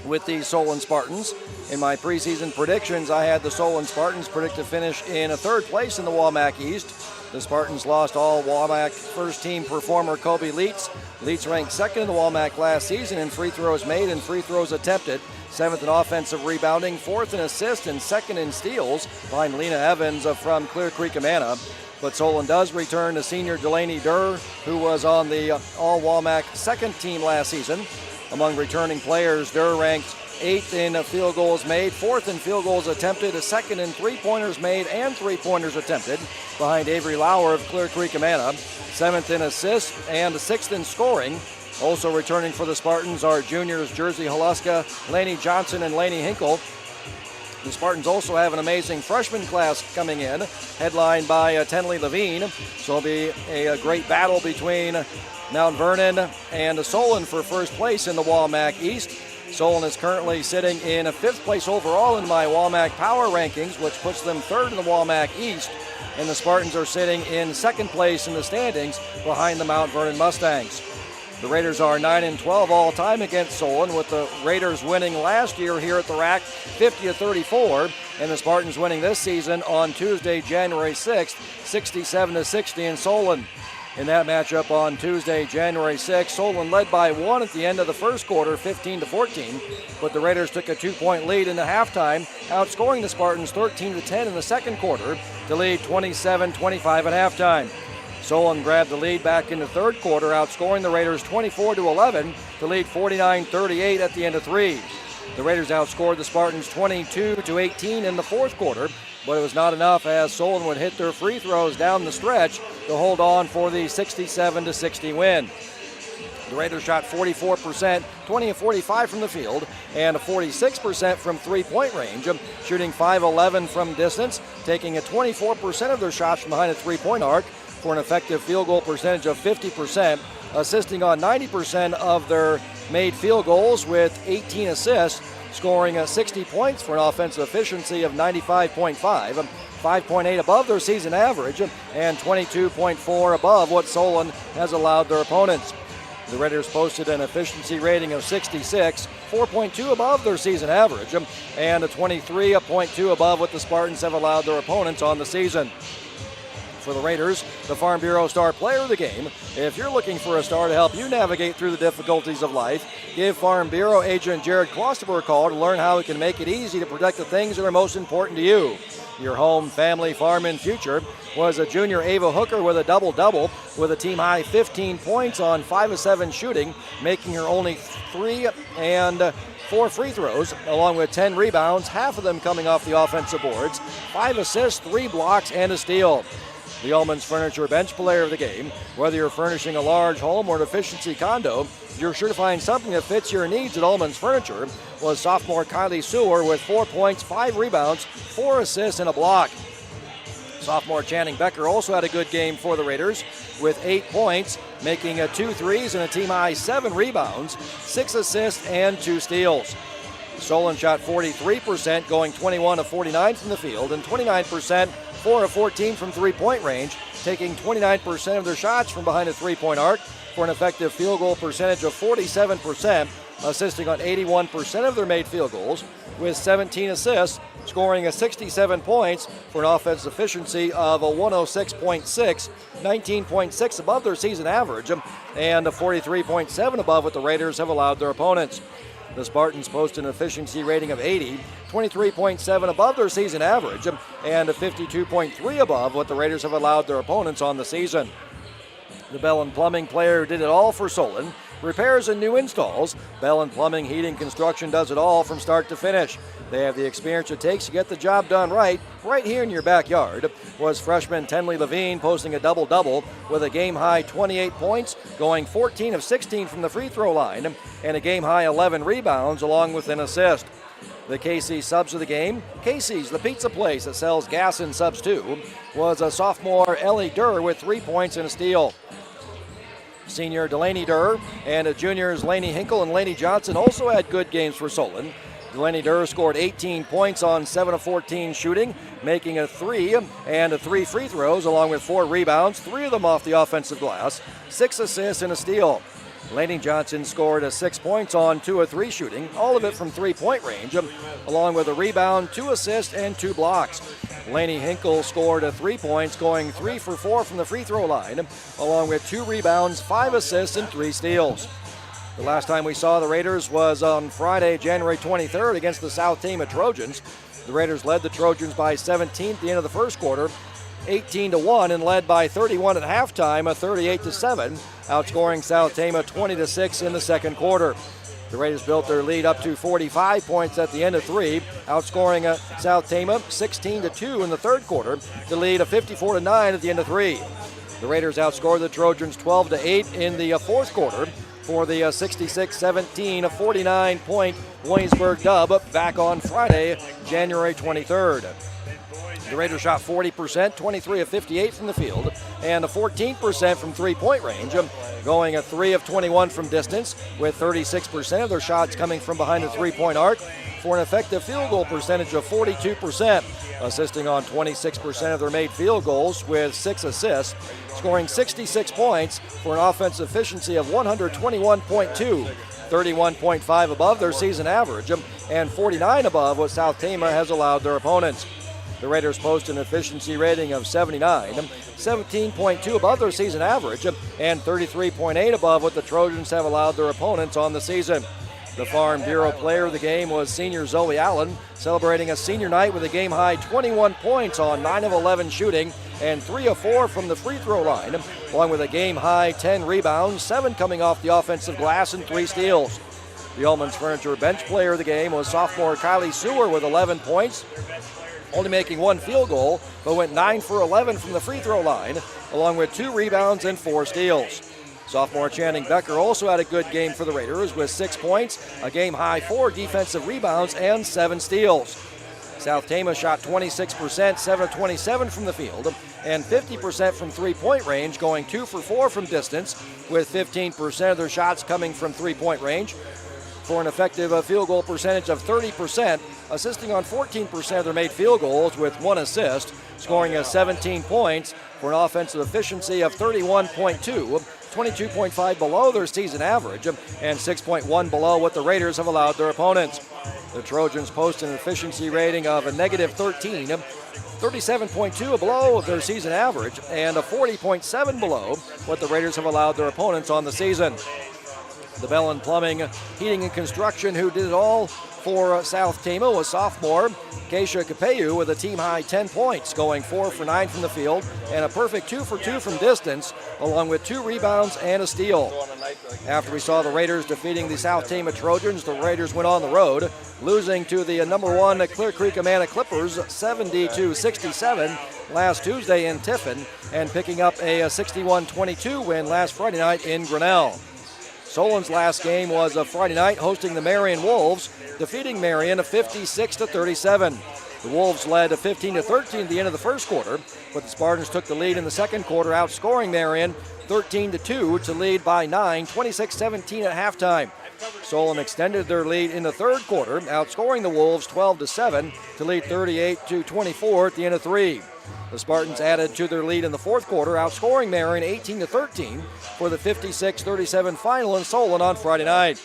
with the Solon Spartans. In my preseason predictions, I had the Solon Spartans predict to finish in 3rd place in the WAMAC East. The Spartans lost all WAMAC first-team performer Kobe Leitz. Leitz ranked 2nd in the WAMAC last season in free throws made and free throws attempted, 7th in offensive rebounding, 4th in assists, and 2nd in steals behind Lena Evans from Clear Creek, Amana. But Solon does return to senior Delaney Durr, who was on the All-WAMAC 2nd team last season. Among returning players, Durr ranked 8th in field goals made, 4th in field goals attempted, 2nd in three-pointers made and three-pointers attempted, behind Avery Lauer of Clear Creek, Amana, 7th in assists and 6th in scoring. Also returning for the Spartans are juniors Jersey Haluska, Laney Johnson, and Laney Hinkle. The Spartans also have an amazing freshman class coming in, headlined by Tenley Levine. So it'll be a great battle between Mount Vernon and Solon for first place in the WAMAC East. Solon is currently sitting in 5th place overall in my WAMAC Power Rankings, which puts them 3rd in the WAMAC East. And the Spartans are sitting in 2nd place in the standings behind the Mount Vernon Mustangs. The Raiders are 9-12 all time against Solon, with the Raiders winning last year here at the rack 50-34, and the Spartans winning this season on Tuesday, January 6th, 67-60 in Solon. In that matchup on Tuesday, January 6th, Solon led by 1 at the end of the first quarter, 15-14, but the Raiders took a 2-point lead in the halftime, outscoring the Spartans 13-10 in the second quarter to lead 27-25 at halftime. Solon grabbed the lead back in the third quarter, outscoring the Raiders 24-11 to lead 49-38 at the end of 3. The Raiders outscored the Spartans 22-18 in the fourth quarter, but it was not enough as Solon would hit their free throws down the stretch to hold on for the 67-60 win. The Raiders shot 44%, 20 of 45 from the field, and 46% from three-point range, shooting 5-11 from distance, taking 24% of their shots from behind the three-point arc for an effective field goal percentage of 50%, assisting on 90% of their made field goals with 18 assists, scoring 60 points for an offensive efficiency of 95.5, 5.8 above their season average, and 22.4 above what Solon has allowed their opponents. The Raiders posted an efficiency rating of 66, 4.2 above their season average, and 23.2 above what the Spartans have allowed their opponents on the season. For the Raiders, the Farm Bureau Star Player of the Game. If you're looking for a star to help you navigate through the difficulties of life, give Farm Bureau agent Jared Klosterberg a call to learn how he can make it easy to protect the things that are most important to you. Your home, family, farm, and future was a junior Ava Hooker with a double-double with a team-high 15 points on 5 of 7 shooting, making her only 3 and 4 free throws, along with 10 rebounds, half of them coming off the offensive boards, 5 assists, 3 blocks, and a steal. The Ullman's Furniture Bench Player of the Game. Whether you're furnishing a large home or an efficiency condo, you're sure to find something that fits your needs at Ullman's Furniture, was sophomore Kylie Sewer with 4 points, 5 rebounds, 4 assists, and a block. Sophomore Channing Becker also had a good game for the Raiders with 8 points, making 2 threes and a team-high 7 rebounds, 6 assists, and 2 steals. Solon shot 43%, going 21 of 49 from the field, and 29%, 4 of 14 from three-point range, taking 29% of their shots from behind the three-point arc for an effective field goal percentage of 47%, assisting on 81% of their made field goals, with 17 assists, scoring 67 points for an offensive efficiency of 106.6, 19.6 above their season average, and 43.7 above what the Raiders have allowed their opponents. The Spartans posted an efficiency rating of 80, 23.7 above their season average, and 52.3 above what the Raiders have allowed their opponents on the season. The Bell and Plumbing player who did it all for Solon repairs and new installs, Bell and Plumbing, Heating, Construction does it all from start to finish. They have the experience it takes to get the job done right here in your backyard. Was freshman Tenley Levine posting a double-double with a game-high 28 points, going 14 of 16 from the free throw line, and a game-high 11 rebounds along with an assist. The KC subs of the game, Casey's, the pizza place that sells gas and subs too, was a sophomore Ellie Durr with 3 points and a steal. Senior Delaney Durr and juniors Laney Hinkle and Laney Johnson also had good games for Solon. Delaney Durr scored 18 points on 7 of 14 shooting, making a 3 and 3 free throws along with 4 rebounds, 3 of them off the offensive glass, 6 assists and a steal. Laney Johnson scored 6 points on 2 of 3 shooting, all of it from 3-point range, along with a rebound, 2 assists, and 2 blocks. Laney Hinkle scored 3 points, going 3 for 4 from the free throw line, along with 2 rebounds, 5 assists, and 3 steals. The last time we saw the Raiders was on Friday, January 23rd against the South Tama Trojans. The Raiders led the Trojans by 17 at the end of the first quarter, 18-1, and led by 31 at halftime, 38-7, outscoring South Tama 20-6 in the second quarter. The Raiders built their lead up to 45 points at the end of 3, outscoring South Tama 16-2 in the third quarter to lead 54-9 at the end of 3. The Raiders outscored the Trojans 12-8 in the fourth quarter for the 66-17 49-point Williamsburg dub back on Friday, January 23rd. The Raiders shot 40%, 23 of 58 from the field, and 14% from three-point range, going 3 of 21 from distance, with 36% of their shots coming from behind the three-point arc, for an effective field goal percentage of 42%, assisting on 26% of their made field goals with 6 assists, scoring 66 points for an offensive efficiency of 121.2, 31.5 above their season average, and 49 above what South Tama has allowed their opponents. The Raiders post an efficiency rating of 79, 17.2 above their season average, and 33.8 above what the Trojans have allowed their opponents on the season. The Farm Bureau player of the game was senior Zoe Allen, celebrating a senior night with a game-high 21 points on 9 of 11 shooting and 3 of 4 from the free throw line, along with a game-high 10 rebounds, 7 coming off the offensive glass and 3 steals. The Ullman's Furniture bench player of the game was sophomore Kylie Sewer with 11 points, only making 1 field goal, but went 9 for 11 from the free throw line, along with 2 rebounds and 4 steals. Sophomore Channing Becker also had a good game for the Raiders with 6 points, a game-high 4 defensive rebounds, and 7 steals. South Tama shot 26%, 7 of 27 from the field, and 50% from three-point range, going 2 for 4 from distance, with 15% of their shots coming from three-point range, for an effective field goal percentage of 30%, assisting on 14% of their made field goals with 1 assist, scoring 17 points for an offensive efficiency of 31.2, 22.5 below their season average, and 6.1 below what the Raiders have allowed their opponents. The Trojans post an efficiency rating of a negative 13, 37.2 below their season average, and a 40.7 below what the Raiders have allowed their opponents on the season. The Bell and Plumbing, Heating and Construction, who did it all for South Tama, was sophomore Keisha Capeu with a team-high 10 points, going 4 for 9 from the field and a perfect 2 for 2 from distance, along with 2 rebounds and a steal. After we saw the Raiders defeating the South Tama Trojans, the Raiders went on the road, losing to the number 1 Clear Creek Amana Clippers 70-67 last Tuesday in Tiffin, and picking up a 61-22 win last Friday night in Grinnell. Solon's last game was a Friday night, hosting the Marion Wolves, defeating Marion 56-37. The Wolves led 15-13 at the end of the first quarter, but the Spartans took the lead in the second quarter, outscoring Marion 13-2 to lead by 9, 26-17 at halftime. Solon extended their lead in the third quarter, outscoring the Wolves 12-7 to lead 38-24 at the end of 3. The Spartans added to their lead in the fourth quarter, outscoring Marion 18-13 for the 56-37 final in Solon on Friday night.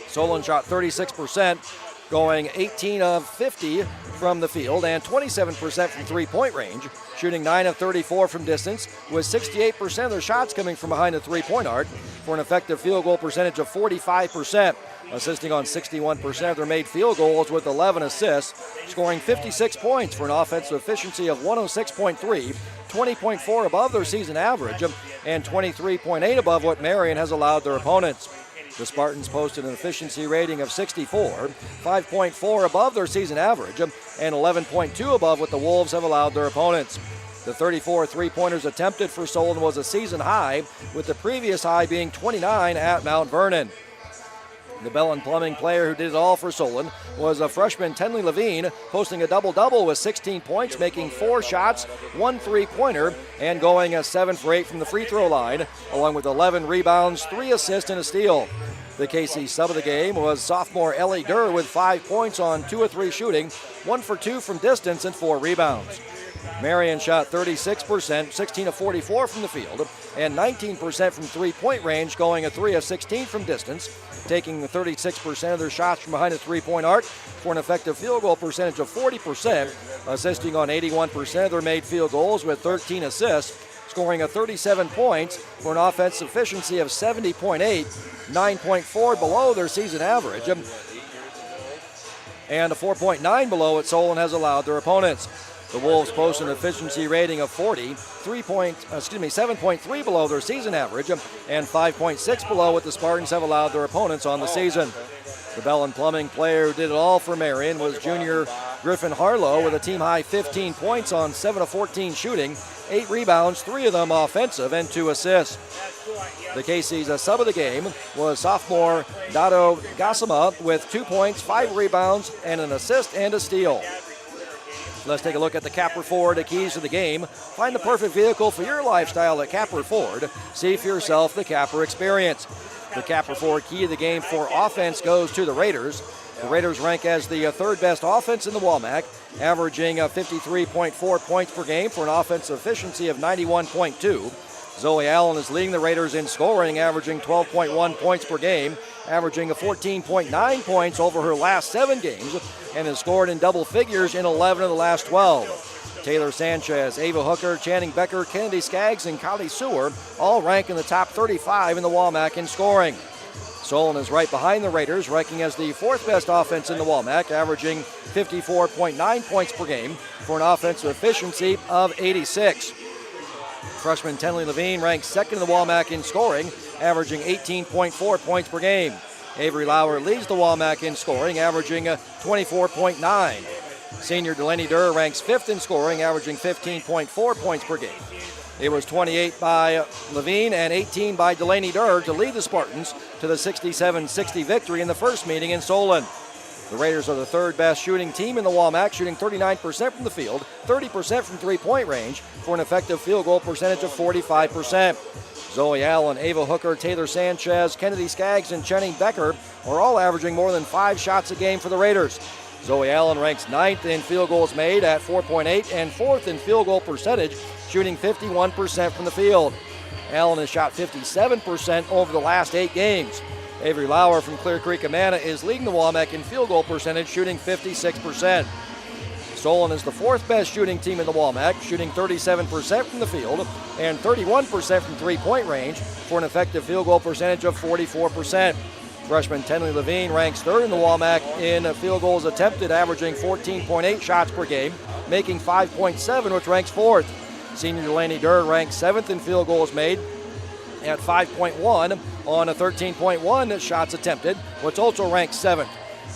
Solon shot 36%, going 18 of 50 from the field and 27% from three-point range, shooting 9 of 34 from distance, with 68% of their shots coming from behind the three-point arc for an effective field goal percentage of 45%. assisting on 61% of their made field goals with 11 assists, scoring 56 points for an offensive efficiency of 106.3, 20.4 above their season average, and 23.8 above what Marion has allowed their opponents. The Spartans posted an efficiency rating of 64, 5.4 above their season average, and 11.2 above what the Wolves have allowed their opponents. The 34 three-pointers attempted for Solon was a season high, with the previous high being 29 at Mount Vernon. The Bell and Plumbing player who did it all for Solon was a freshman Tenley Levine, posting a double-double with 16 points, making 4 shots, 1 three-pointer, and going 7 for 8 from the free throw line, along with 11 rebounds, 3 assists, and a steal. The KC sub of the game was sophomore Ellie Durr with 5 points on 2 of 3 shooting, 1 for 2 from distance, and 4 rebounds. Marion shot 36%, 16 of 44 from the field, and 19% from three-point range, going 3 of 16 from distance, taking 36% of their shots from behind the three-point arc for an effective field goal percentage of 40%, assisting on 81% of their made field goals with 13 assists, scoring 37 points for an offensive efficiency of 70.8, 9.4 below their season average, and 4.9 below what Solon has allowed their opponents. The Wolves post an efficiency rating of 40, 7.3 below their season average, and 5.6 below what the Spartans have allowed their opponents on the season. The Bell and Plumbing player who did it all for Marion was junior Griffin Harlow with a team-high 15 points on 7 of 14 shooting, 8 rebounds, 3 of them offensive, and 2 assists. The KC's sub of the game was sophomore Dado Gassama with 2 points, 5 rebounds, and an assist and a steal. Let's take a look at the Capper Ford keys to the game. Find the perfect vehicle for your lifestyle at Capper Ford. See for yourself the Capper experience. The Capper Ford key of the game for offense goes to the Raiders. The Raiders rank as the third best offense in the WAMAC, averaging 53.4 points per game for an offensive efficiency of 91.2. Zoe Allen is leading the Raiders in scoring, averaging 12.1 points per game, averaging 14.9 points over her last 7 games, and has scored in double figures in 11 of the last 12. Taylor Sanchez, Ava Hooker, Channing Becker, Kennedy Skaggs, and Kylie Sewer all rank in the top 35 in the WAMAC in scoring. Solon is right behind the Raiders, ranking as the 4th best offense in the WAMAC, averaging 54.9 points per game for an offensive efficiency of 86. Freshman Tenley Levine ranks 2nd in the WAMAC in scoring, averaging 18.4 points per game. Avery Lauer leads the WAMAC in scoring, averaging 24.9. Senior Delaney Durr ranks 5th in scoring, averaging 15.4 points per game. It was 28 by Levine and 18 by Delaney Durr to lead the Spartans to the 67-60 victory in the first meeting in Solon. The Raiders are the 3rd best shooting team in the WAMAC, shooting 39% from the field, 30% from three-point range for an effective field goal percentage of 45%. Zoe Allen, Ava Hooker, Taylor Sanchez, Kennedy Skaggs, and Channing Becker are all averaging more than 5 shots a game for the Raiders. Zoe Allen ranks 9th in field goals made at 4.8 and 4th in field goal percentage, shooting 51% from the field. Allen has shot 57% over the last 8 games. Avery Lauer from Clear Creek Amana is leading the WAMAC in field goal percentage, shooting 56%. Solon is the 4th best shooting team in the WAMAC, shooting 37% from the field and 31% from three-point range for an effective field goal percentage of 44%. Freshman Tenley Levine ranks 3rd in the WAMAC in field goals attempted, averaging 14.8 shots per game, making 5.7, which ranks 4th. Senior Delaney Durr ranks 7th in field goals made at 5.1 on a 13.1 shots attempted, which also ranks 7th.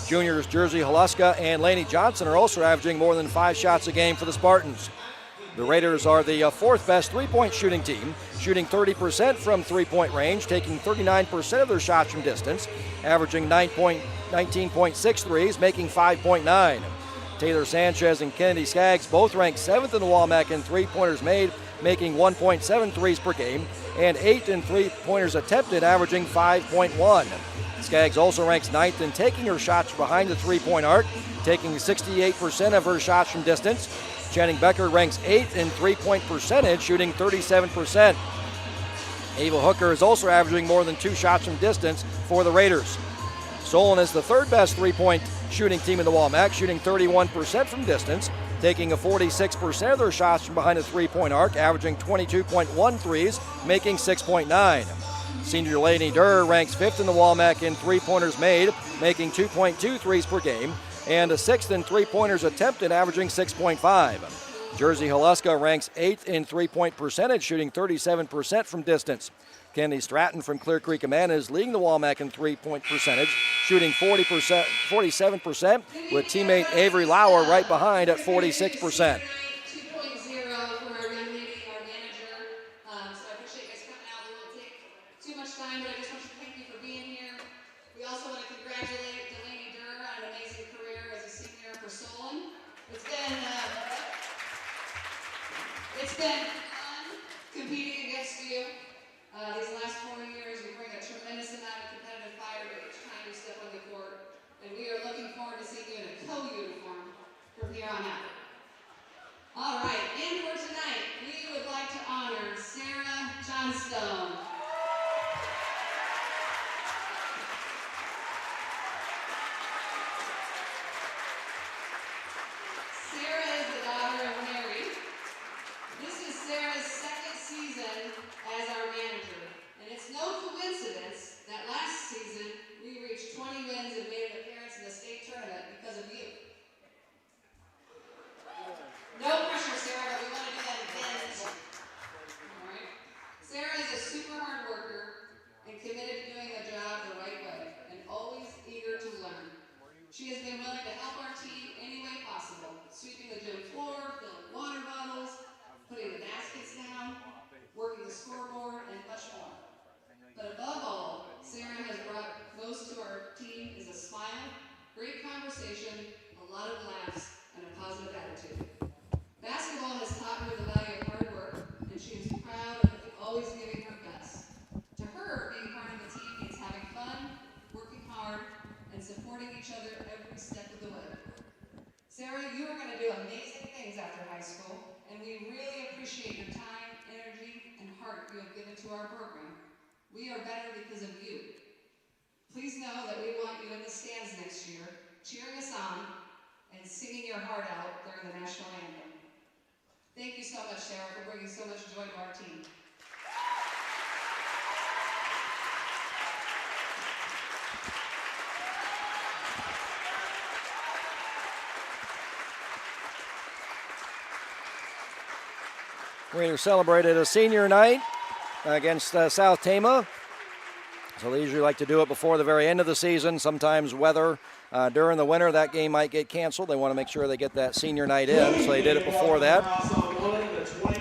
Juniors Jersey Haluska and Laney Johnson are also averaging more than 5 shots a game for the Spartans. The Raiders are the 4th best three-point shooting team, shooting 30% from three-point range, taking 39% of their shots from distance, averaging 19.6 threes, making 5.9. Taylor Sanchez and Kennedy Skaggs both rank 7th in the WAMAC in three-pointers made, making 1.7 threes per game, and 8th in three-pointers attempted, averaging 5.1. Skaggs also ranks 9th in taking her shots behind the three-point arc, taking 68% of her shots from distance. Channing Becker ranks 8th in three-point percentage, shooting 37%. Ava Hooker is also averaging more than 2 shots from distance for the Raiders. Solon is the 3rd best three-point shooting team in the WAMAC, shooting 31% from distance, taking 46% of their shots from behind the three-point arc, averaging 22.1 threes, making 6.9. Senior Delaney Durr ranks 5th in the WAMAC in three-pointers made, making 2.2 threes per game, and 6th in three-pointers attempted, averaging 6.5. Jersey Haluska ranks 8th in three-point percentage, shooting 37% from distance. Kennedy Stratton from Clear Creek Amana is leading the WAMAC in three-point percentage, shooting 47%, with teammate Avery Lauer right behind at 46%. But I just want to thank you for being here. We also want to congratulate Delaney Durr on an amazing career as a senior for Solon. It's been fun competing against you. These last 4 years, you bring a tremendous amount of competitive fire to each time you step on the court, and we are looking forward to seeing you in a co-uniform from here on out. All right, and for tonight, we would like to honor Sarah Johnstone. Sarah is the daughter of Mary. This is Sarah's second season as our manager, and it's no coincidence that last season we reached 20 wins and made an appearance in the state tournament because of you. No pressure, Sarah, but we want to do that again this year. All right? Sarah is a super hard worker and committed to doing the job the right way, and always eager to learn. She has been willing to help our team any way possible, sweeping the gym floor, filling water bottles, putting the baskets down, working the scoreboard, and much more. But above all, Sarah has brought most to our team is a smile, great conversation, a lot of laughs, and a positive attitude. Basketball has taught her the value of hard work, and she is proud of always giving her best. To her, being part of the team means having fun, working hard, and supporting each other every step of the way. Sarah, you are going to do amazing things after high school, and we really appreciate your time, energy, and heart you have given to our program. We are better because of you. Please know that we want you in the stands next year, cheering us on, and singing your heart out during the national anthem. Thank you so much, Sarah, for bringing so much joy to our team. We celebrated a senior night against South Tama. So they usually like to do it before the very end of the season. Sometimes weather during the winter, that game might get canceled. They want to make sure they get that senior night in, so they did it before that.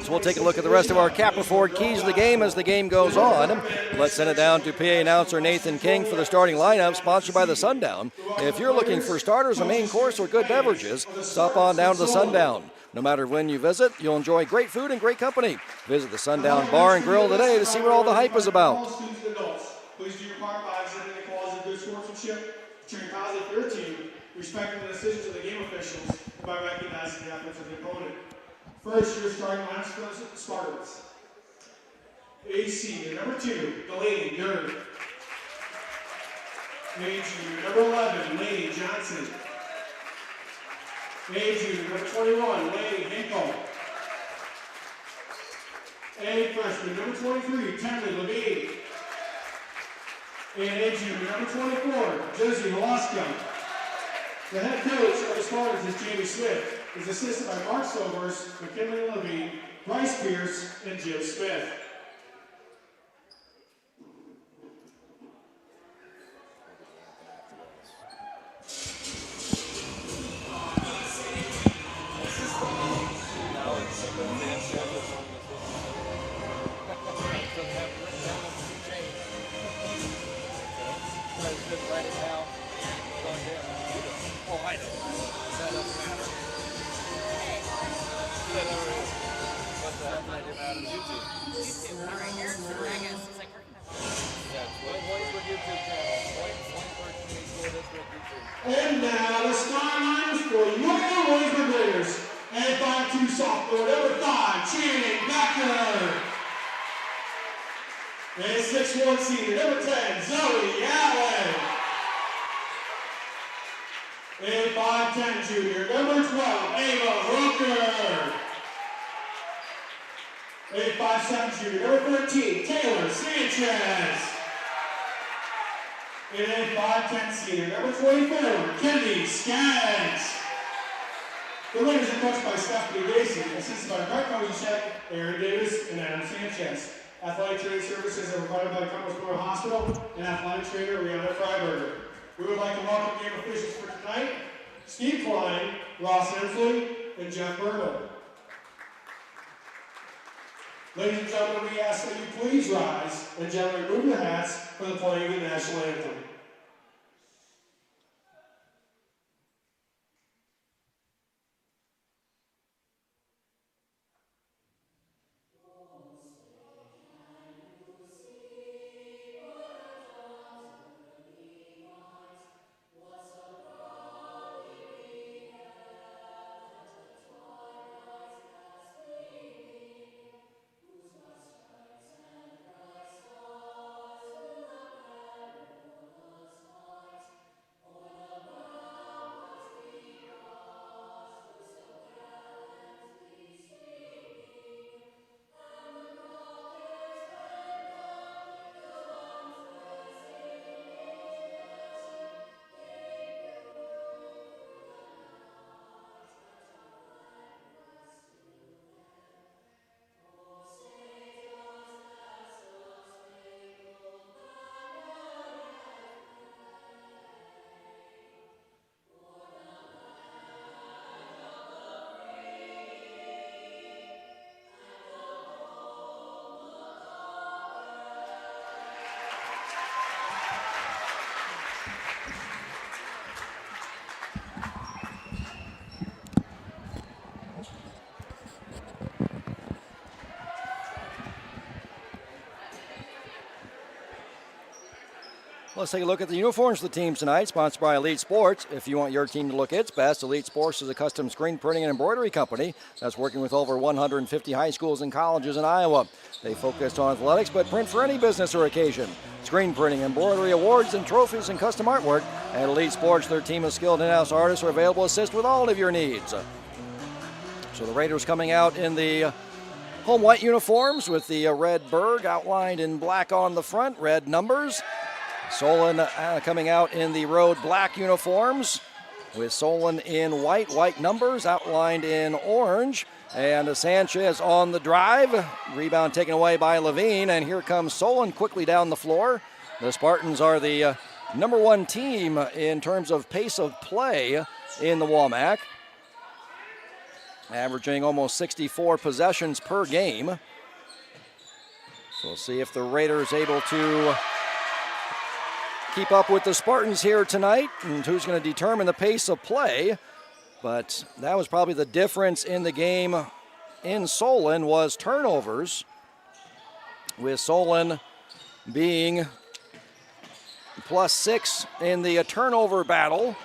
So we'll take a look at the rest of our Capra Ford keys of the game as the game goes on. Let's send it down to PA announcer Nathan King for the starting lineup, sponsored by the Sundown. If you're looking for starters, a main course, or good beverages, stop on down to the Sundown. No matter when you visit, you'll enjoy great food and great company. Visit the Sundown Bar and Grill today to see what all the hype is about. Please do your part by exhibiting the qualities of good sportsmanship, turning positive for your team, respecting the decisions of the game officials, and by recognizing the efforts of the opponent. First, your starting lineup for the Spartans. AC, number 2, Delaney Durr. A junior, number 11, Lady Johnson. A junior, number 21, Lady Hinkle. A freshman, number 23, Temley Levine. And A junior, number 24, Jersey Haluska. The head coach of the Spartans is Jamie Smith. He's assisted by Mark Sobers, McKinley Levine, Bryce Pierce, and Jim Smith. And now the starting liners for your Williamsburg Raiders. And 5'2" sophomore, number 5, Channing Becker. And 6'1" senior, number 10, Zoe Allen. And 5'10" junior, number 12, Ava Hooker. And 5'7" junior, number 13, Taylor Sanchez. And then 5'10" senior, number 24, Kennedy Skaggs. The Raiders are coached by Stephanie Gacy, assisted by Brett Kozichek, Aaron Davis, and Adam Sanchez. Athletic training services are provided by Compass Memorial Hospital and athletic trainer Rihanna Freiberger. We would like to welcome game officials for tonight, Steve Klein, Ross Hensley, and Jeff Burnell. Ladies and gentlemen, we ask that you please rise and gently remove your hats for the playing of the national anthem. Let's take a look at the uniforms for the teams tonight, sponsored by Elite Sports. If you want your team to look its best, Elite Sports is a custom screen printing and embroidery company that's working with over 150 high schools and colleges in Iowa. They focus on athletics, but print for any business or occasion. Screen printing, embroidery, awards, and trophies, and custom artwork. At Elite Sports, their team of skilled in-house artists are available to assist with all of your needs. So the Raiders coming out in the home white uniforms with the red Berg outlined in black on the front, red numbers. Solon coming out in the road black uniforms with Solon in white numbers outlined in orange. And Sanchez on the drive. Rebound taken away by Levine. And here comes Solon quickly down the floor. The Spartans are the number one team in terms of pace of play in the WAMAC, averaging almost 64 possessions per game. So we'll see if the Raiders able to keep up with the Spartans here tonight and who's going to determine the pace of play. But that was probably the difference in the game in Solon was turnovers, with Solon being +6 in the turnover battle.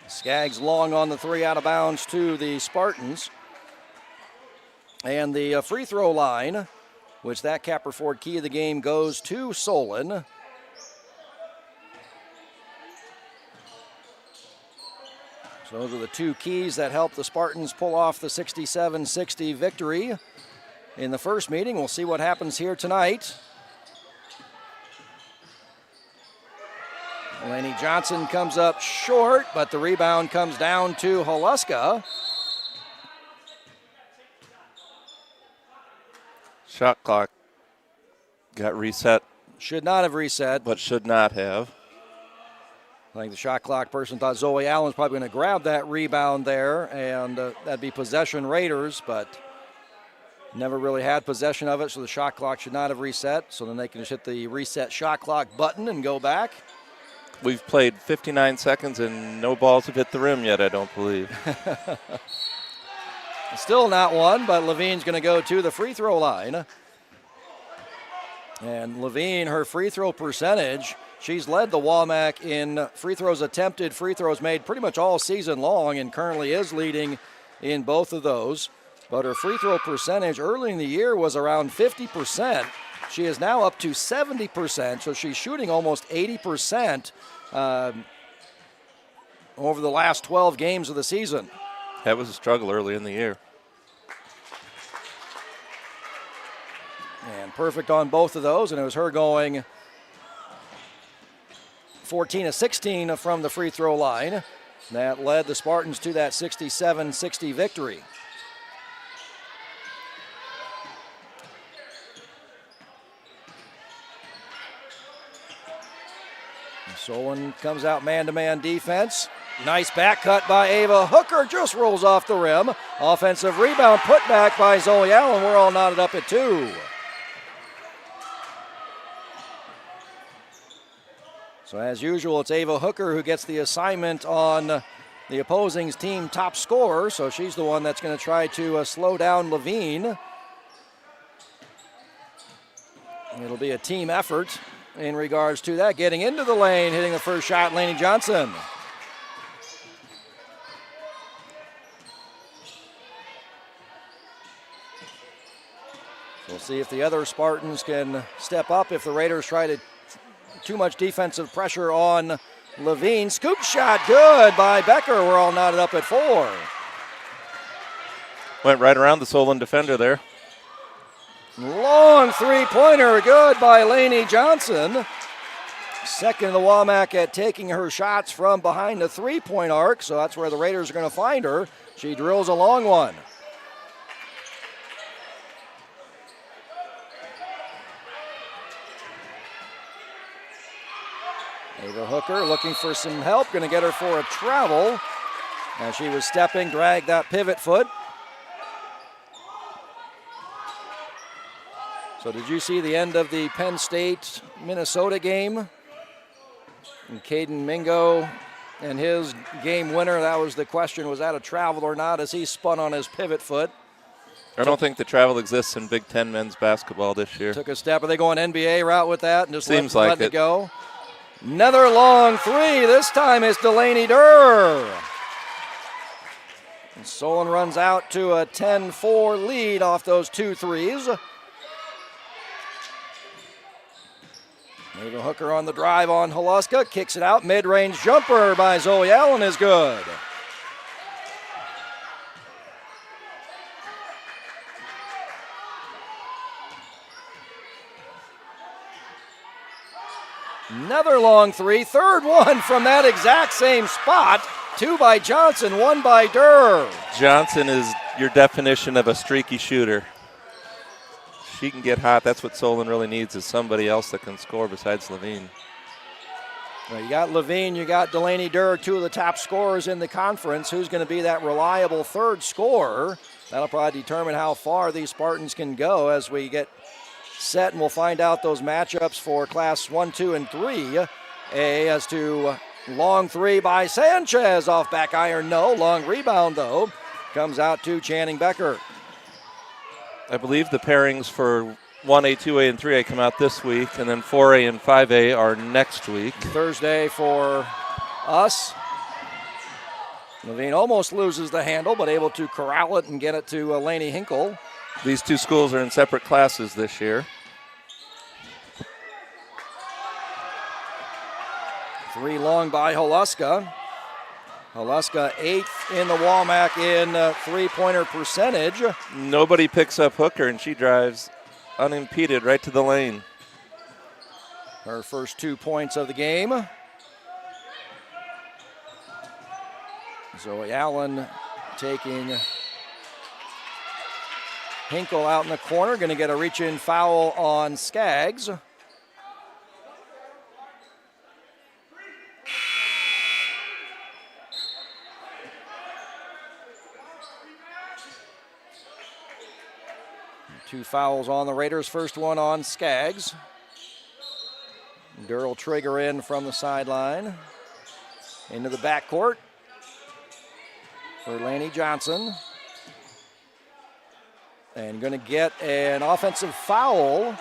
Skaggs long on the three out of bounds to the Spartans. And the free throw line, which that Capper Ford key of the game goes to Solon. So those are the two keys that helped the Spartans pull off the 67-60 victory in the first meeting. We'll see what happens here tonight. Laney Johnson comes up short, but the rebound comes down to Holuska. Shot clock got reset. Should not have reset. But should not have. I think the shot clock person thought Zoe Allen's probably going to grab that rebound there, and that'd be possession Raiders, but never really had possession of it, so the shot clock should not have reset. So then they can just hit the reset shot clock button and go back. We've played 59 seconds and no balls have hit the rim yet, I don't believe. Still not one, but Levine's going to go to the free throw line. And Levine, her free throw percentage, she's led the WAMAC in free throws attempted, free throws made pretty much all season long, and currently is leading in both of those. But her free throw percentage early in the year was around 50%. She is now up to 70%, so she's shooting almost 80% over the last 12 games of the season. That was a struggle early in the year. And perfect on both of those, and it was her going 14 of 16 from the free throw line. That led the Spartans to that 67-60 victory. Solon comes out man-to-man defense. Nice back cut by Ava Hooker, just rolls off the rim. Offensive rebound put back by Zoe Allen. We're all knotted up at 2. So as usual, it's Ava Hooker who gets the assignment on the opposing team top scorer. So she's the one that's going to try to slow down Levine. It'll be a team effort in regards to that. Getting into the lane, hitting the first shot, Lainey Johnson. We'll see if the other Spartans can step up if the Raiders try to too much defensive pressure on Levine. Scoop shot, good by Becker. We're all knotted up at 4. Went right around the Solon defender there. Long three-pointer, good by Lainey Johnson. Second of the Womack at taking her shots from behind the three-point arc, so that's where the Raiders are going to find her. She drills a long one. Ava Hooker looking for some help, going to get her for a travel. As she was stepping, dragged that pivot foot. So did you see the end of the Penn State-Minnesota game? And Caden Mingo and his game winner, that was the question, was that a travel or not, as he spun on his pivot foot. I don't think the travel exists in Big Ten men's basketball this year. Took a step. Are they going NBA route with that and just Seems let like it go? Another long three. This time it's Delaney Durr. And Solon runs out to a 10-4 lead off those 2 threes. Ava Hooker on the drive on Holuska. Kicks it out. Mid-range jumper by Zoe Allen is good. Another long three, third one from that exact same spot. 2 by Johnson, 1 by Durr. Johnson is your definition of a streaky shooter. She can get hot. That's what Solon really needs, is somebody else that can score besides Levine. Well, you got Levine, you got Delaney Durr, 2 of the top scorers in the conference. Who's going to be that reliable third scorer? That'll probably determine how far these Spartans can go as we get set, and we'll find out those matchups for class 1, 2, and 3. As to long three by Sanchez, off back iron, no. Long rebound, though, comes out to Channing Becker. I believe the pairings for 1A, 2A, and 3A come out this week, and then 4A and 5A are next week. Thursday for us. Levine almost loses the handle, but able to corral it and get it to Lainey Hinkle. These 2 schools are in separate classes this year. 3 long by Holuska. Holuska 8th in the Womack in three-pointer percentage. Nobody picks up Hooker, and she drives unimpeded right to the lane. Her first 2 points of the game. Zoe Allen taking Hinkle out in the corner, going to get a reach-in foul on Skaggs. Two fouls on the Raiders, first one on Skaggs. Durr will trigger in from the sideline. Into the backcourt for Lainey Johnson. And going to get an offensive foul.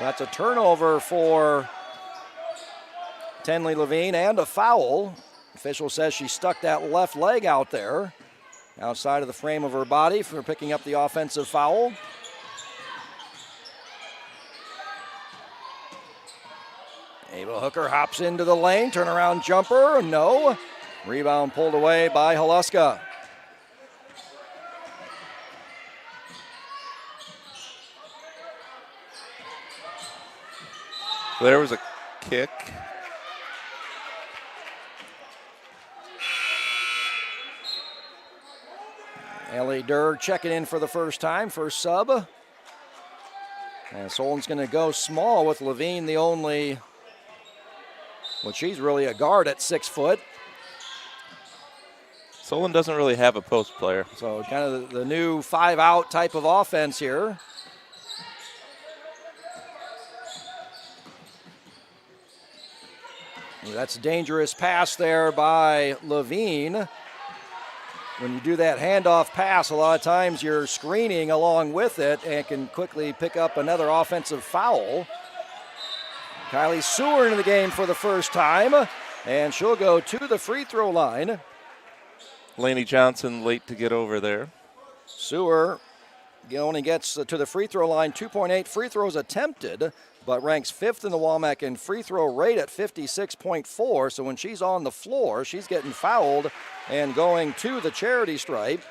That's a turnover for Tenley Levine and a foul. Official says she stuck that left leg out there, outside of the frame of her body, for picking up the offensive foul. Ava Hooker hops into the lane, turnaround jumper, no. Rebound pulled away by Holuska. There was a kick. Ellie Durr checking in for the first time, first sub. And Solon's going to go small with Levine the only, well, she's really a guard at 6 foot. Solon doesn't really have a post player. So kind of the new 5-out type of offense here. That's a dangerous pass there by Levine. When you do that handoff pass, a lot of times you're screening along with it and can quickly pick up another offensive foul. Kylie Seward in the game for the first time, and she'll go to the free throw line. Lainey Johnson late to get over there. Seward only gets to the free throw line 2.8 free throws attempted, but ranks 5th in the WAMAC in free throw rate at 56.4. So when she's on the floor, she's getting fouled and going to the charity stripe.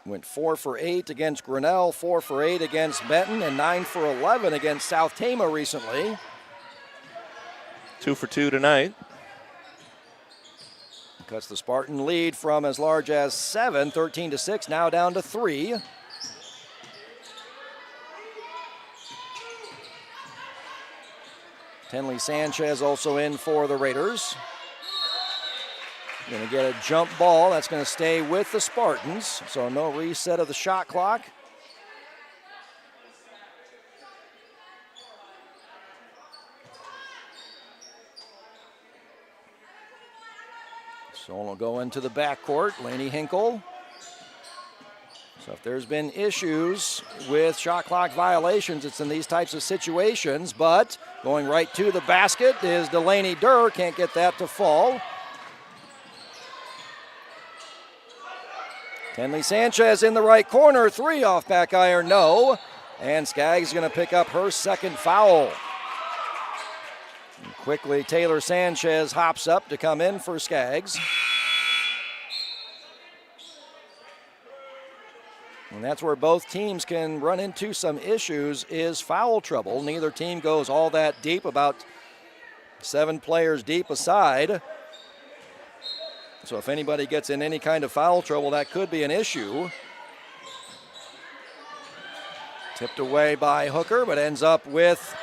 Went 4 for 8 against Grinnell, 4 for 8 against Benton, and 9 for 11 against South Tama recently. 2 for 2 tonight. Cuts the Spartan lead from as large as 7, 13-6, now down to 3. Tenley Sanchez also in for the Raiders. Going to get a jump ball. That's going to stay with the Spartans, so no reset of the shot clock. Solon will go into the backcourt. Lainey Hinkle. So if there's been issues with shot clock violations, it's in these types of situations. But going right to the basket is Delaney Durr. Can't get that to fall. Tenley Sanchez in the right corner. 3 off back iron, no. And Skaggs going to pick up her second foul. And quickly, Taylor Sanchez hops up to come in for Skaggs. And that's where both teams can run into some issues, is foul trouble. Neither team goes all that deep, about 7 players deep aside. So if anybody gets in any kind of foul trouble, that could be an issue. Tipped away by Hooker, but ends up with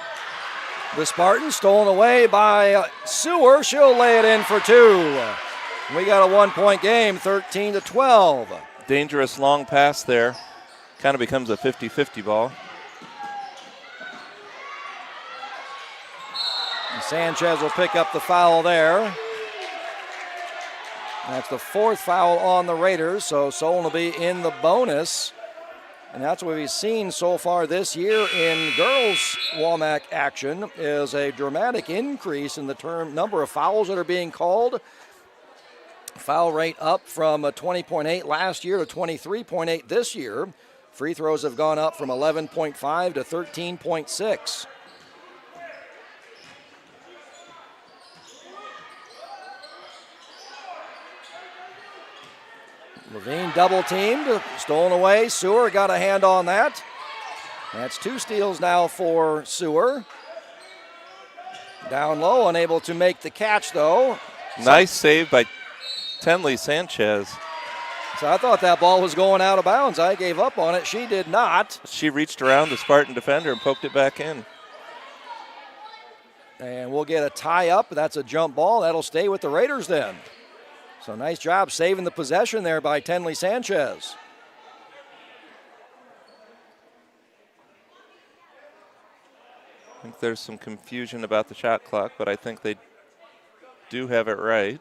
the Spartans. Stolen away by Seward. She'll lay it in for 2. We got a 1-point game, 13-12. Dangerous long pass there. Kind of becomes a 50-50 ball. And Sanchez will pick up the foul there. That's the 4th foul on the Raiders, so Solon will be in the bonus. And that's what we've seen so far this year in girls WAMAC action, is a dramatic increase in the number of fouls that are being called. Foul rate up from 20.8 last year to 23.8 this year. Free throws have gone up from 11.5 to 13.6. Levine double teamed, stolen away. Seward got a hand on that. That's 2 steals now for Seward. Down low, unable to make the catch though. Nice save by Tenley Sanchez. So I thought that ball was going out of bounds. I gave up on it. She did not. She reached around the Spartan defender and poked it back in. And we'll get a tie up. That's a jump ball. That'll stay with the Raiders then. So nice job saving the possession there by Tenley Sanchez. I think there's some confusion about the shot clock, but I think they do have it right.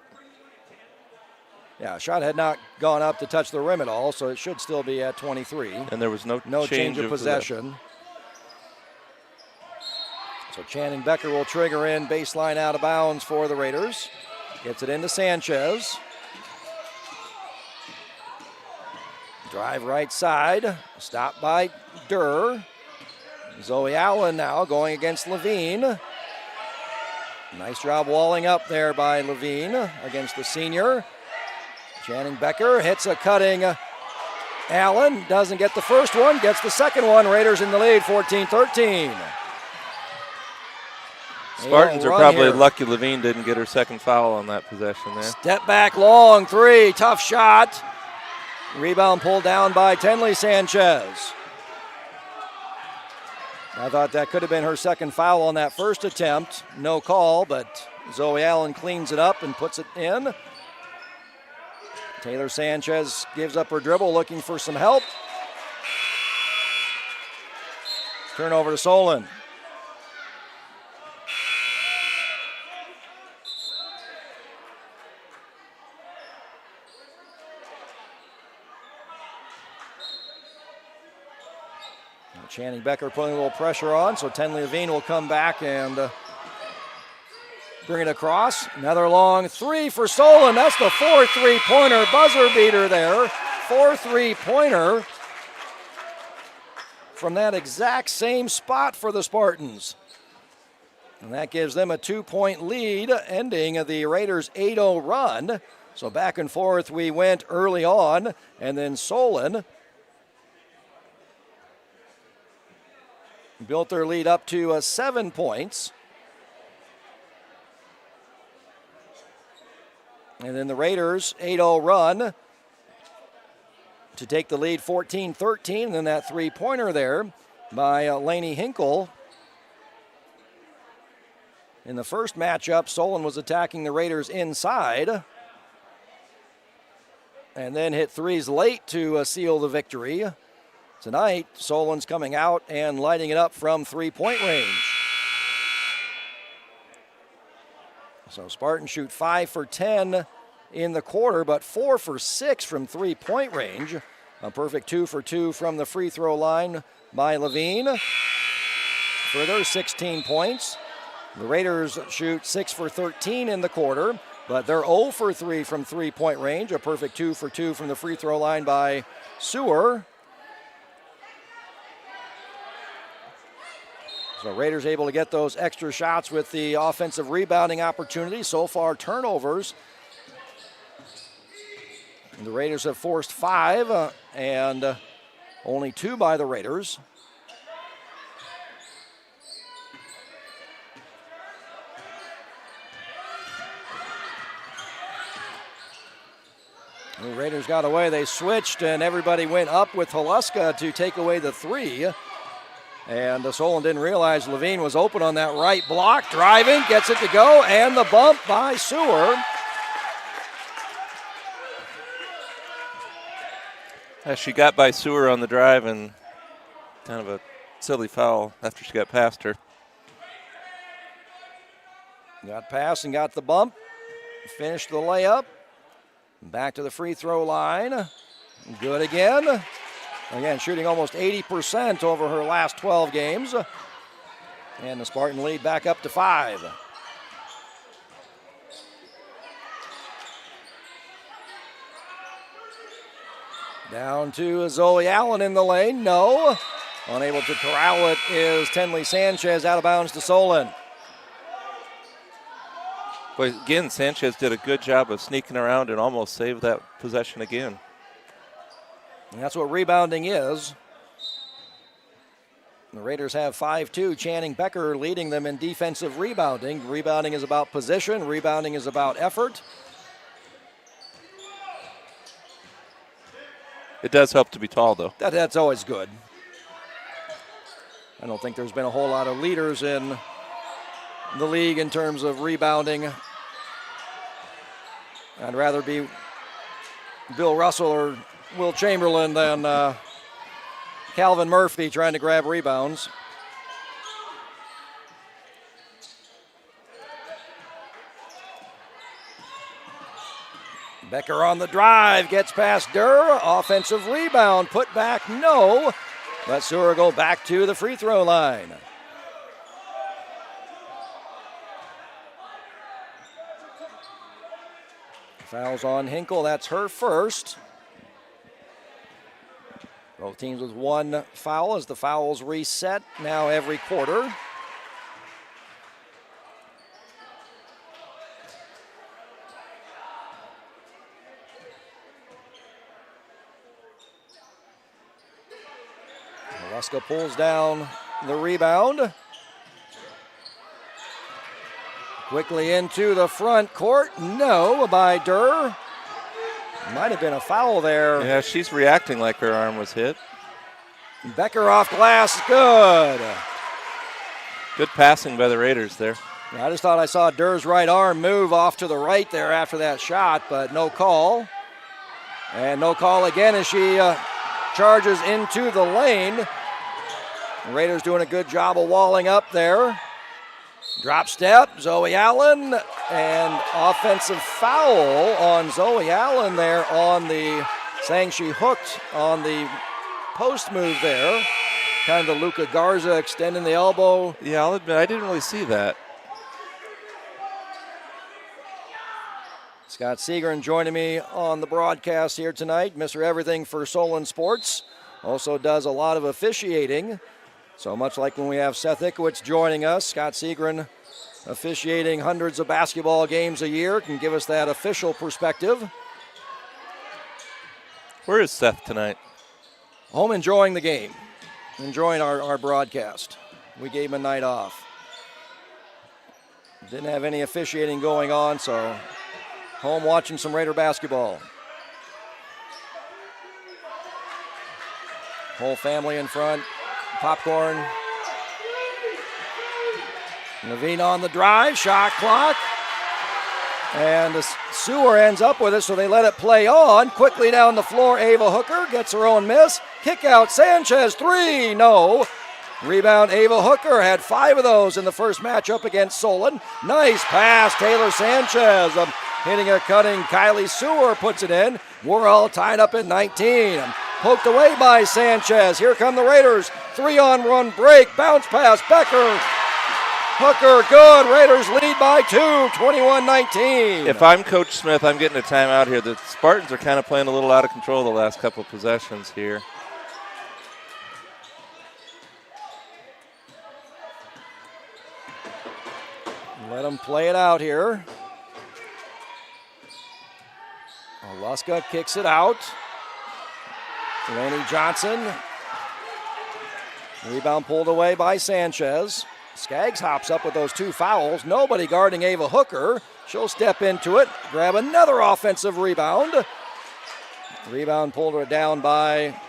Yeah, shot had not gone up to touch the rim at all, so it should still be at 23. And there was no change of possession. So Channing Becker will trigger in, baseline out of bounds for the Raiders. Gets it into Sanchez. Drive right side, stopped by Durr. Zoe Allen now going against Levine. Nice job walling up there by Levine against the senior. Channing Becker hits a cutting Allen, doesn't get the first one, gets the second one. Raiders in the lead, 14-13. Spartans are run probably here. lucky Levine didn't get her second foul on that possession there. Step back long three, tough shot. Rebound pulled down by Tenley Sanchez. I thought that could have been her second foul on that first attempt. No call, but Zoe Allen cleans it up and puts it in. Taylor Sanchez gives up her dribble, looking for some help. Turnover to Solon. Channing Becker putting a little pressure on, so Tenley Levine will come back and bring it across. Another long three for Solon. That's the 4 3-pointer buzzer beater there. 4 3-pointer from that exact same spot for the Spartans. And that gives them a 2-point lead, ending the Raiders' 8-0 run. So back and forth we went early on, and then Solon built their lead up to 7 points. And then the Raiders' 8-0 run to take the lead 14-13. And then that three-pointer there by Lainey Hinkle. In the first matchup, Solon was attacking the Raiders inside and then hit threes late to seal the victory. Tonight, Solon's coming out and lighting it up from three-point range. So Spartans shoot 5 for 10 in the quarter, but 4 for 6 from three-point range. A perfect 2 for 2 from the free throw line by Levine for their 16 points. The Raiders shoot 6 for 13 in the quarter, but they're 0 for 3 from three-point range. A perfect 2 for 2 from the free throw line by Sewer. So Raiders able to get those extra shots with the offensive rebounding opportunities. So far, turnovers. The Raiders have forced 5 and only 2 by the Raiders. The Raiders got away. They switched and everybody went up with Haluska to take away the 3. And Solon didn't realize Levine was open on that right block. Driving, gets it to go, and the bump by Sewer. She got by Sewer on the drive and kind of a silly foul after she got past her. Got past and got the bump. Finished the layup. Back to the free throw line. Good again. Again, shooting almost 80% over her last 12 games. And the Spartan lead back up to 5. Down to Zoe Allen in the lane. No. Unable to corral it is Tenley Sanchez, out of bounds to Solon. But again, Sanchez did a good job of sneaking around and almost saved that possession again. And that's what rebounding is. The Raiders have 5-2. Channing Becker leading them in defensive rebounding. Rebounding is about position. Rebounding is about effort. It does help to be tall, though. That's always good. I don't think there's been a whole lot of leaders in the league in terms of rebounding. I'd rather be Bill Russell or Will Chamberlain than Calvin Murphy trying to grab rebounds. Becker on the drive, gets past Durr. Offensive rebound, put back, no. Let Sewer go back to the free throw line. Fouls on Hinkle, that's her first. Both teams with 1 foul as the fouls reset now every quarter. Haluska pulls down the rebound. Quickly into the front court. No, by Durr. Might have been a foul there. Yeah, she's reacting like her arm was hit. Becker off glass. Good. Good passing by the Raiders there. I just thought I saw Durr's right arm move off to the right there after that shot, but no call. And no call again as she charges into the lane. The Raiders doing a good job of walling up there. Drop step, Zoe Allen, and offensive foul on Zoe Allen there on the, saying she hooked on the post move there. Kind of the Luca Garza extending the elbow. Yeah, I'll admit, I didn't really see that. Scott Seagren joining me on the broadcast here tonight. Mr. Everything for Solon Sports. Also does a lot of officiating. So much like when we have Seth Ikowitz joining us, Scott Seagren officiating hundreds of basketball games a year can give us that official perspective. Where is Seth tonight? Home enjoying the game, enjoying our broadcast. We gave him a night off. Didn't have any officiating going on, so home watching some Raider basketball. Whole family in front. Popcorn. Levine on the drive, shot clock. And the Sewer ends up with it, so they let it play on. Quickly down the floor, Ava Hooker gets her own miss. Kick out, Sanchez, three, no. Rebound, Ava Hooker had 5 of those in the first matchup against Solon. Nice pass, Taylor Sanchez. Hitting a cutting, Kylie Sewer puts it in. We're all tied up at 19. Poked away by Sanchez. Here come the Raiders. 3-on-1 break. Bounce pass. Becker. Hooker. Good. Raiders lead by 2. 21-19. If I'm Coach Smith, I'm getting a timeout here. The Spartans are kind of playing a little out of control the last couple of possessions here. Let them play it out here. Oluska kicks it out. Laney Johnson. Rebound pulled away by Sanchez. Skaggs hops up with those 2 fouls. Nobody guarding Ava Hooker. She'll step into it, grab another offensive rebound. Rebound pulled her down by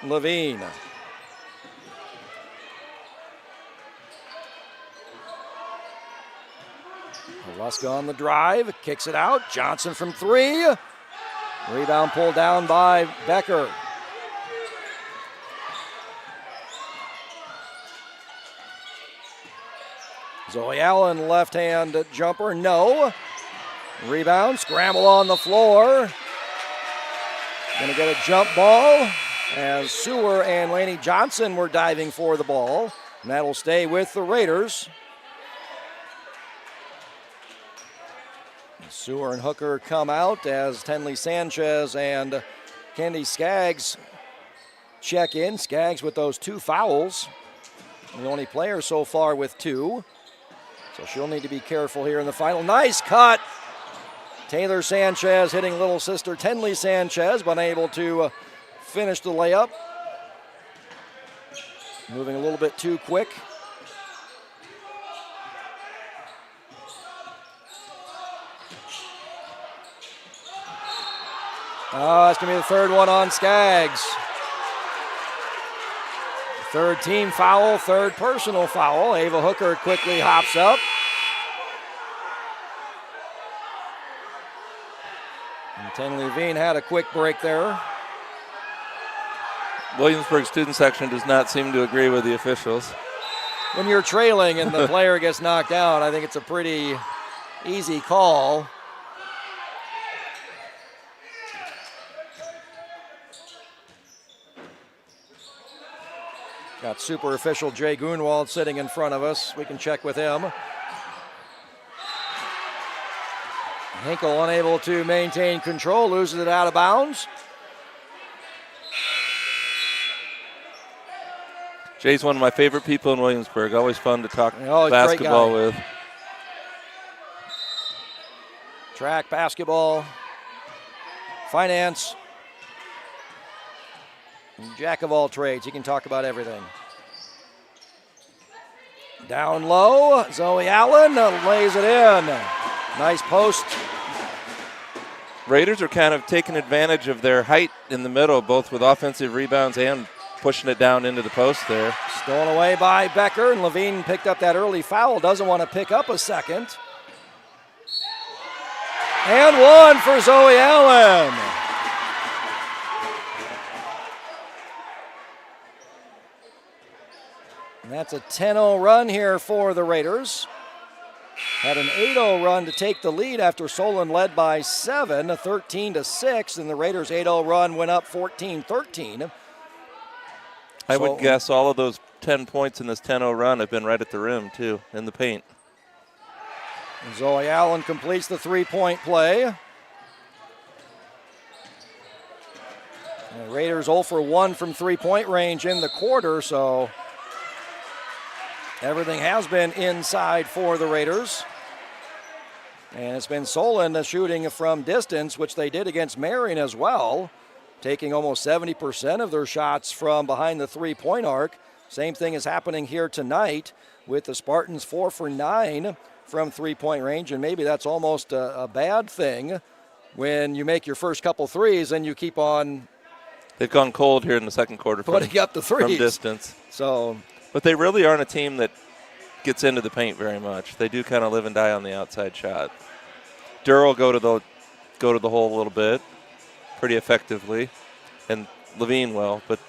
Levine. Oluska on the drive, kicks it out. Johnson from 3. Rebound pulled down by Becker. Zoe Allen, left-hand jumper, no. Rebound, scramble on the floor. Gonna get a jump ball as Sewer and Laney Johnson were diving for the ball. And that'll stay with the Raiders. Sewer and Hooker come out as Tenley Sanchez and Kendi Skaggs check in. Skaggs with those 2 fouls. The only player so far with 2. So she'll need to be careful here in the final. Nice cut. Taylor Sanchez hitting little sister Tenley Sanchez, but unable to finish the layup. Moving a little bit too quick. Oh, that's going to be the 3rd one on Skaggs. 3rd team foul, 3rd personal foul. Ava Hooker quickly hops up. And Tenley Levine had a quick break there. Williamsburg student section does not seem to agree with the officials. When you're trailing and the player gets knocked out, I think it's a pretty easy call. Got super official Jay Grunwald sitting in front of us. We can check with him. Hinkle unable to maintain control, loses it out of bounds. Jay's one of my favorite people in Williamsburg. Always fun to talk basketball with. Track, basketball, finance. Jack of all trades. He can talk about everything. Down low, Zoe Allen lays it in. Nice post. Raiders are kind of taking advantage of their height in the middle, both with offensive rebounds and pushing it down into the post there. Stolen away by Becker, and Levine picked up that early foul. Doesn't want to pick up a second. And one for Zoe Allen. And that's a 10-0 run here for the Raiders. Had an 8-0 run to take the lead after Solon led by 7, 13-6, and the Raiders' 8-0 run went up 14-13. I would guess all of those 10 points in this 10-0 run have been right at the rim, too, in the paint. Zoe Allen completes the three-point play. The Raiders 0 for 1 from three-point range in the quarter, so everything has been inside for the Raiders. And it's been Solon shooting from distance, which they did against Marion as well, taking almost 70% of their shots from behind the three-point arc. Same thing is happening here tonight with the Spartans 4 for 9 from three-point range, and maybe that's almost a bad thing when you make your first couple threes and you keep on. They've gone cold here in the second quarter putting up the threes from distance. So, but they really aren't a team that gets into the paint very much. They do kind of live and die on the outside shot. Durrell go to the hole a little bit, pretty effectively, and Levine will, but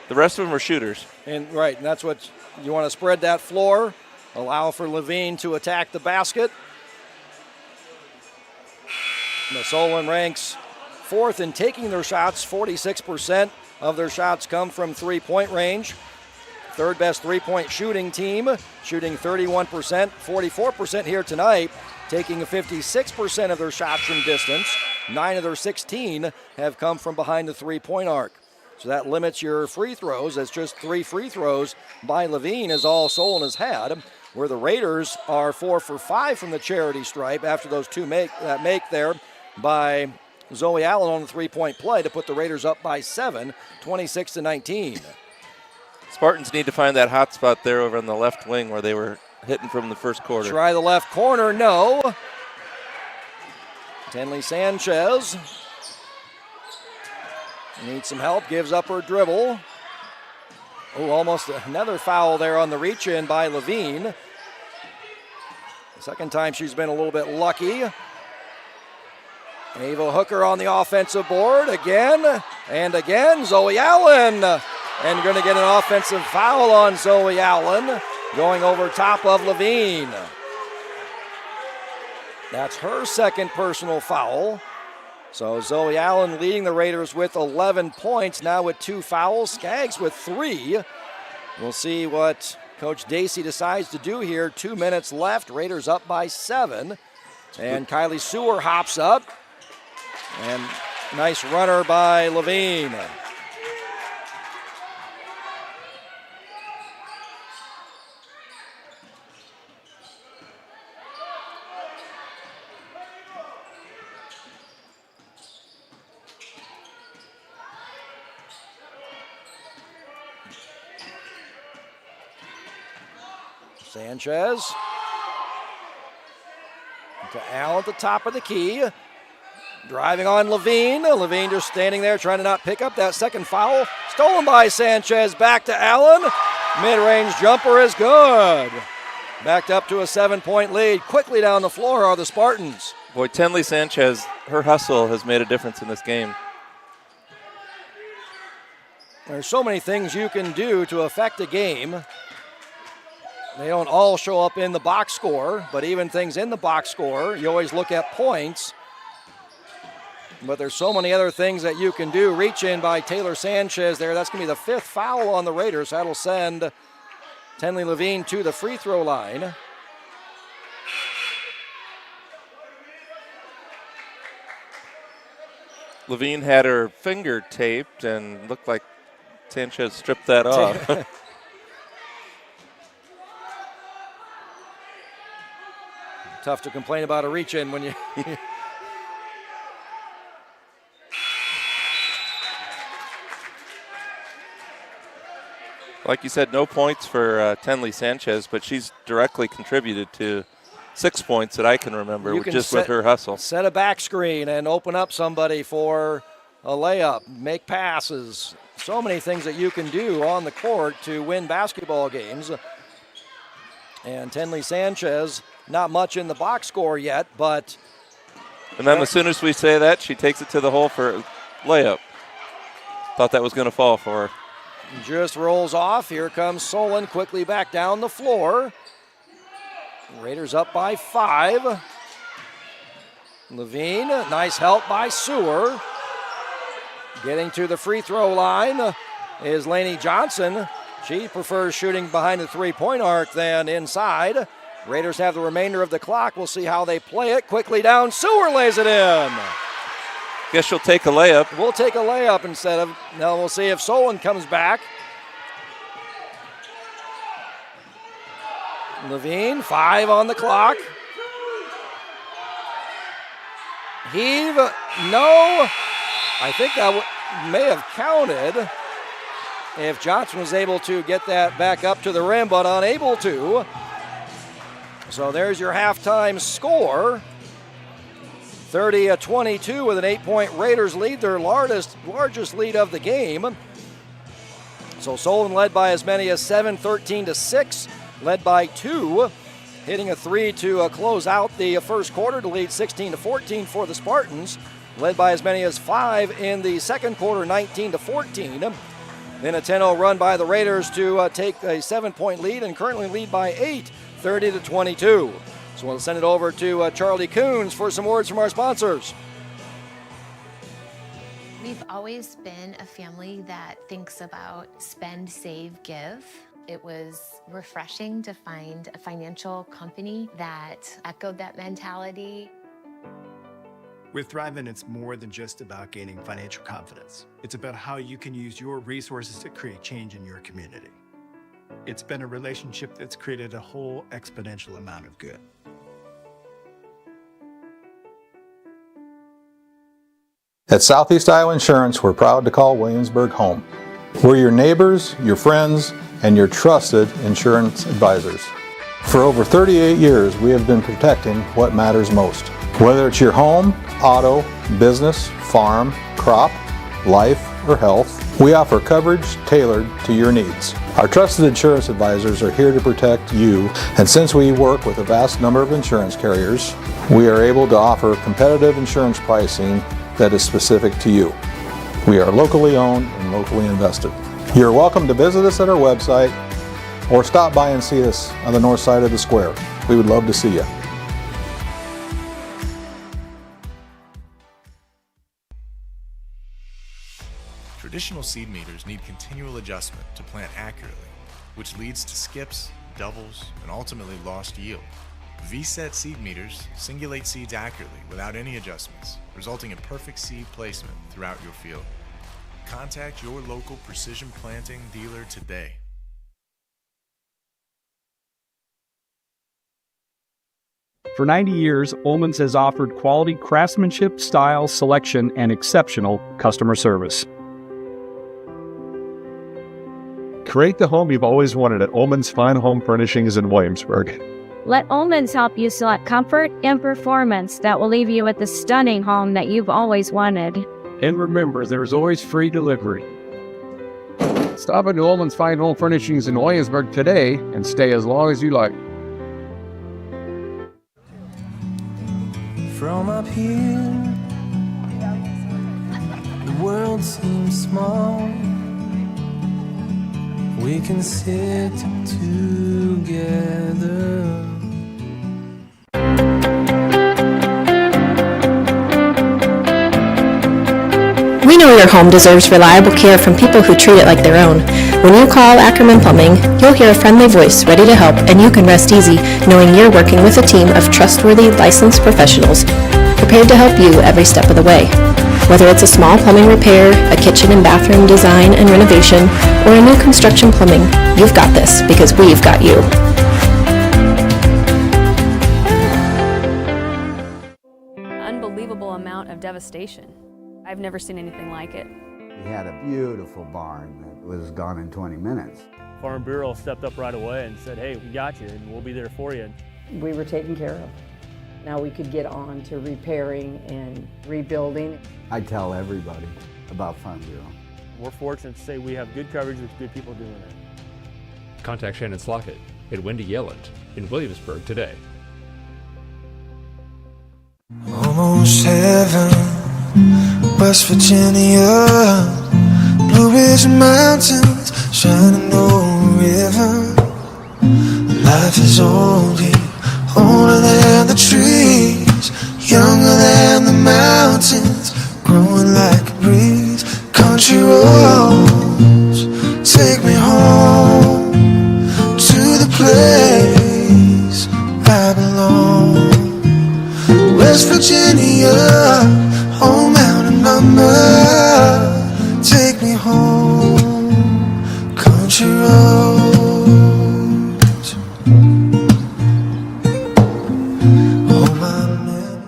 the rest of them are shooters. And right, and that's what you want to spread that floor, allow for Levine to attack the basket. The Solon ranks 4th in taking their shots. 46% of their shots come from three-point range. Third best three-point shooting team, shooting 31%, 44% here tonight, taking 56% of their shots from distance. 9 of their 16 have come from behind the three-point arc. So that limits your free throws. That's just 3 free throws by Levine is all Solon has had, where the Raiders are 4 for 5 from the charity stripe after those two make there by Zoe Allen on the three-point play to put the Raiders up by 7, 26-19. Spartans need to find that hot spot there over on the left wing where they were hitting from the first quarter. Try the left corner, no. Tenley Sanchez needs some help, gives up her dribble. Oh, almost another foul there on the reach-in by Levine. The second time she's been a little bit lucky. Ava Hooker on the offensive board again and again. Zoe Allen, and you're going to get an offensive foul on Zoe Allen going over top of Levine. That's her second personal foul. So Zoe Allen leading the Raiders with 11 points, now with 2 fouls. Skaggs with 3. We'll see what Coach Dacey decides to do here. 2 minutes left. Raiders up by 7. And Kylie Sewer hops up. And nice runner by Levine. Sanchez to Al at the top of the key. Driving on Levine. Levine just standing there trying to not pick up that second foul. Stolen by Sanchez. Back to Allen. Mid-range jumper is good. Backed up to a 7-point lead. Quickly down the floor are the Spartans. Boy, Tenley Sanchez, her hustle has made a difference in this game. There's so many things you can do to affect a game. They don't all show up in the box score, but even things in the box score, you always look at points. But there's so many other things that you can do. Reach in by Taylor Sanchez there. That's going to be the 5th foul on the Raiders. That'll send Tenley Levine to the free throw line. Levine had her finger taped and looked like Sanchez stripped that off. Tough to complain about a reach in when you. Like you said, no points for Tenley Sanchez, but she's directly contributed to 6 points that I can remember with her hustle. Set a back screen and open up somebody for a layup, make passes. So many things that you can do on the court to win basketball games. And Tenley Sanchez, not much in the box score yet, but... And then as soon as we say that, she takes it to the hole for layup. Thought that was going to fall for her. Just rolls off. Here comes Solon quickly back down the floor. Raiders up by 5. Levine, nice help by Sewer. Getting to the free throw line is Lainey Johnson. She prefers shooting behind the three-point arc than inside. Raiders have the remainder of the clock. We'll see how they play it. Quickly down, Sewer lays it in. Guess she'll take a layup. We'll take a layup instead of, now we'll see if Solon comes back. Levine, 5 on the clock. Heave, no. I think that may have counted if Johnson was able to get that back up to the rim, but unable to. So there's your halftime score. 30-22 with an 8-point Raiders lead, their largest lead of the game. So Solon led by as many as 7, 13-6, led by 2, hitting a 3 to close out the first quarter to lead 16-14 for the Spartans. Led by as many as 5 in the second quarter, 19-14. Then a 10-0 run by the Raiders to take a 7-point lead and currently lead by 8, 30-22. So we'll send it over to Charlie Coons for some words from our sponsors. We've always been a family that thinks about spend, save, give. It was refreshing to find a financial company that echoed that mentality. With Thrivent, it's more than just about gaining financial confidence. It's about how you can use your resources to create change in your community. It's been a relationship that's created a whole exponential amount of good. At Southeast Iowa Insurance, we're proud to call Williamsburg home. We're your neighbors, your friends, and your trusted insurance advisors. For over 38 years, we have been protecting what matters most. Whether it's your home, auto, business, farm, crop, life, or health, we offer coverage tailored to your needs. Our trusted insurance advisors are here to protect you, and since we work with a vast number of insurance carriers, we are able to offer competitive insurance pricing that is specific to you. We are locally owned and locally invested. You're welcome to visit us at our website or stop by and see us on the north side of the square. We would love to see you. Traditional seed meters need continual adjustment to plant accurately, which leads to skips, doubles, and ultimately lost yield. V-set seed meters singulate seeds accurately without any adjustments, resulting in perfect seed placement throughout your field. Contact your local precision planting dealer today. For 90 years, Ullman's has offered quality craftsmanship, style, selection, and exceptional customer service. Create the home you've always wanted at Ullman's Fine Home Furnishings in Williamsburg. Let Ullman's help you select comfort and performance that will leave you with the stunning home that you've always wanted. And remember, there's always free delivery. Stop into Ullman's Fine Home Furnishings in Williamsburg today and stay as long as you like. From up here, the world seems small. We can sit together. We know your home deserves reliable care from people who treat it like their own. When you call Ackerman Plumbing, you'll hear a friendly voice ready to help, and you can rest easy knowing you're working with a team of trustworthy, licensed professionals prepared to help you every step of the way. Whether it's a small plumbing repair, a kitchen and bathroom design and renovation, or a new construction plumbing, you've got this because we've got you. Unbelievable amount of devastation. I've never seen anything like it. We had a beautiful barn that was gone in 20 minutes. Farm Bureau stepped up right away and said, hey, we got you and we'll be there for you. We were taken care of. Now we could get on to repairing and rebuilding. I tell everybody about Farm Bureau. We're fortunate to say we have good coverage with good people doing it. Contact Shannon Slockett and Wendy Yelland in Williamsburg today. Almost heaven, West Virginia, Blue Ridge Mountains, Shenandoah River. Life is old here, older than the trees, younger than the mountains, growing like a breeze. Country roads take me home to the place I belong. West Virginia, old mountain mama, take me home, country roads. Oh, my man.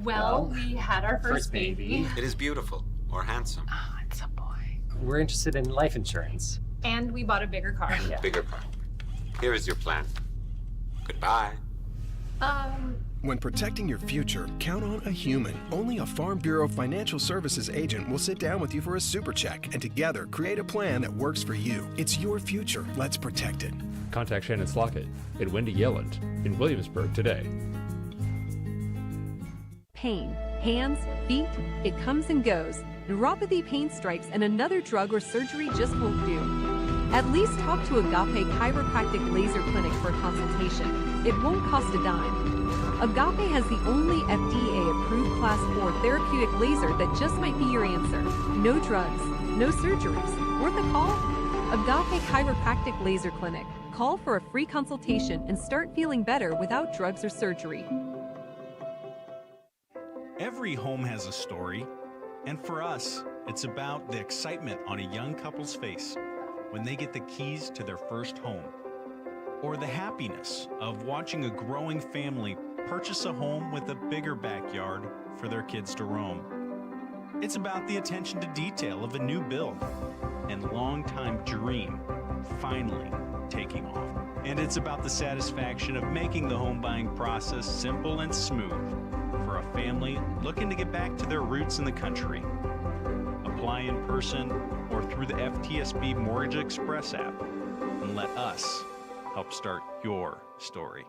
Well, we had our first baby. It is beautiful or handsome. Oh, it's a boy. We're interested in life insurance. And we bought a bigger car. Yeah. Bigger car. Here is your plan. Goodbye. When protecting your future, count on a human. Only a Farm Bureau Financial Services agent will sit down with you for a super check and together create a plan that works for you. It's your future. Let's protect it. Contact Shannon Slockett and Wendy Yelland in Williamsburg today. Pain, hands, feet, it comes and goes. Neuropathy, pain strikes, and another drug or surgery just won't do. At least talk to Agape Chiropractic Laser Clinic for a consultation. It won't cost a dime. Agape has the only FDA-approved Class 4 therapeutic laser that just might be your answer. No drugs, no surgeries. Worth a call? Agape Chiropractic Laser Clinic. Call for a free consultation and start feeling better without drugs or surgery. Every home has a story, and for us, it's about the excitement on a young couple's face when they get the keys to their first home, or the happiness of watching a growing family purchase a home with a bigger backyard for their kids to roam. It's about the attention to detail of a new build and long-time dream finally taking off. And it's about the satisfaction of making the home buying process simple and smooth for a family looking to get back to their roots in the country. Apply in person or through the FTSB Mortgage Express app and let us help start your story.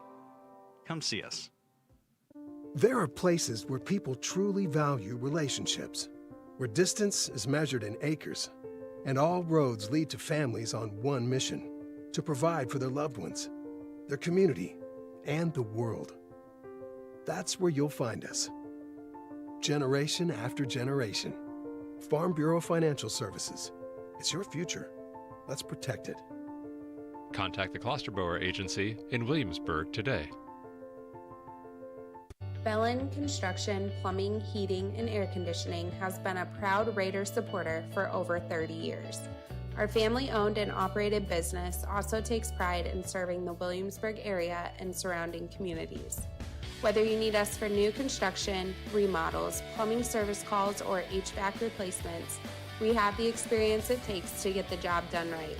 Come see us. There are places where people truly value relationships, where distance is measured in acres, and all roads lead to families on one mission: to provide for their loved ones, their community, and the world. That's where you'll find us. Generation after generation. Farm Bureau Financial Services. It's your future. Let's protect it. Contact the Klosterbauer Agency in Williamsburg today. Bellin Construction, Plumbing, Heating, and Air Conditioning has been a proud Raider supporter for over 30 years. Our family-owned and operated business also takes pride in serving the Williamsburg area and surrounding communities. Whether you need us for new construction, remodels, plumbing service calls, or HVAC replacements, we have the experience it takes to get the job done right.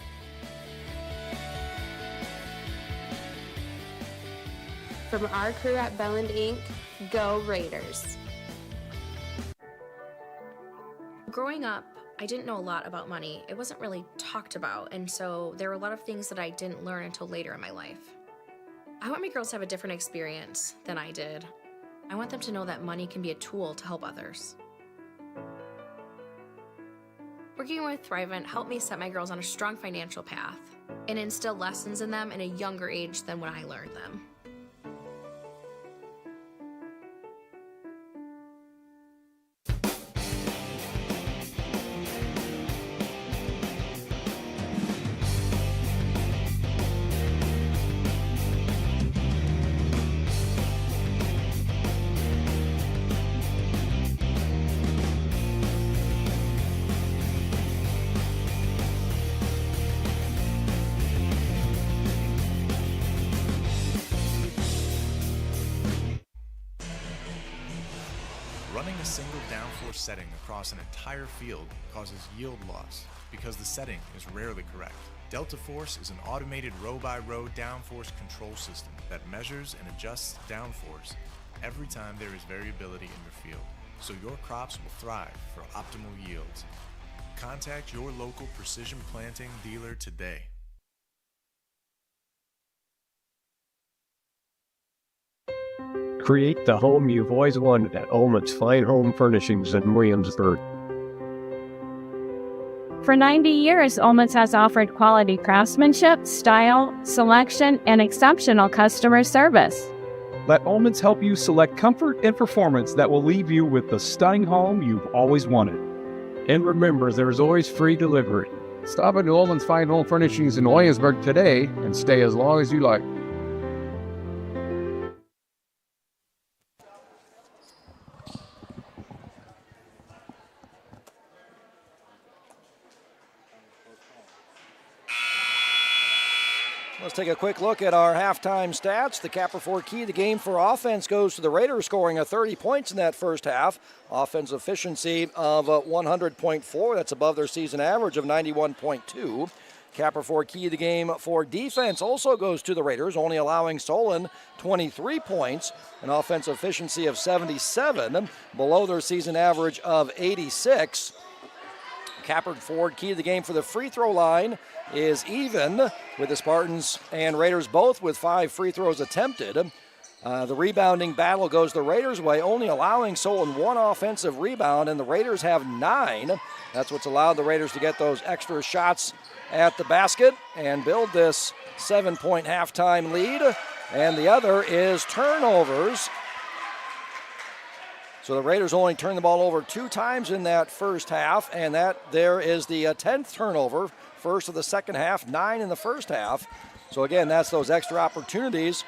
From our crew at Belland Inc., go Raiders! Growing up, I didn't know a lot about money. It wasn't really talked about, and so there were a lot of things that I didn't learn until later in my life. I want my girls to have a different experience than I did. I want them to know that money can be a tool to help others. We're Working with Thrivent helped me set my girls on a strong financial path and instill lessons in them at a younger age than when I learned them. Running a single downforce setting across an entire field causes yield loss because the setting is rarely correct. Delta Force is an automated row-by-row downforce control system that measures and adjusts downforce every time there is variability in your field, so your crops will thrive for optimal yields. Contact your local Precision Planting dealer today. Create the home you've always wanted at Ullman's Fine Home Furnishings in Williamsburg. For 90 years, Ullman's has offered quality craftsmanship, style, selection, and exceptional customer service. Let Ullman's help you select comfort and performance that will leave you with the stunning home you've always wanted. And remember, there's always free delivery. Stop into Ullman's Fine Home Furnishings in Williamsburg today and stay as long as you like. Let's take a quick look at our halftime stats. The Capper Ford key of the game for offense goes to the Raiders, scoring 30 points in that first half. Offensive efficiency of 100.4. That's above their season average of 91.2. Capper Ford key of the game for defense also goes to the Raiders, only allowing Solon 23 points, an offensive efficiency of 77, below their season average of 86. Capper Ford key of the game for the free throw line is even, with the Spartans and Raiders both with 5 free throws attempted. The rebounding battle goes the Raiders' way, only allowing Solon 1 offensive rebound, and the Raiders have 9. That's what's allowed the Raiders to get those extra shots at the basket and build this 7-point halftime lead. And the other is turnovers. So the Raiders only turned the ball over 2 times in that first half, and that there is the 10th turnover, first of the second half, 9 in the first half. So again, that's those extra opportunities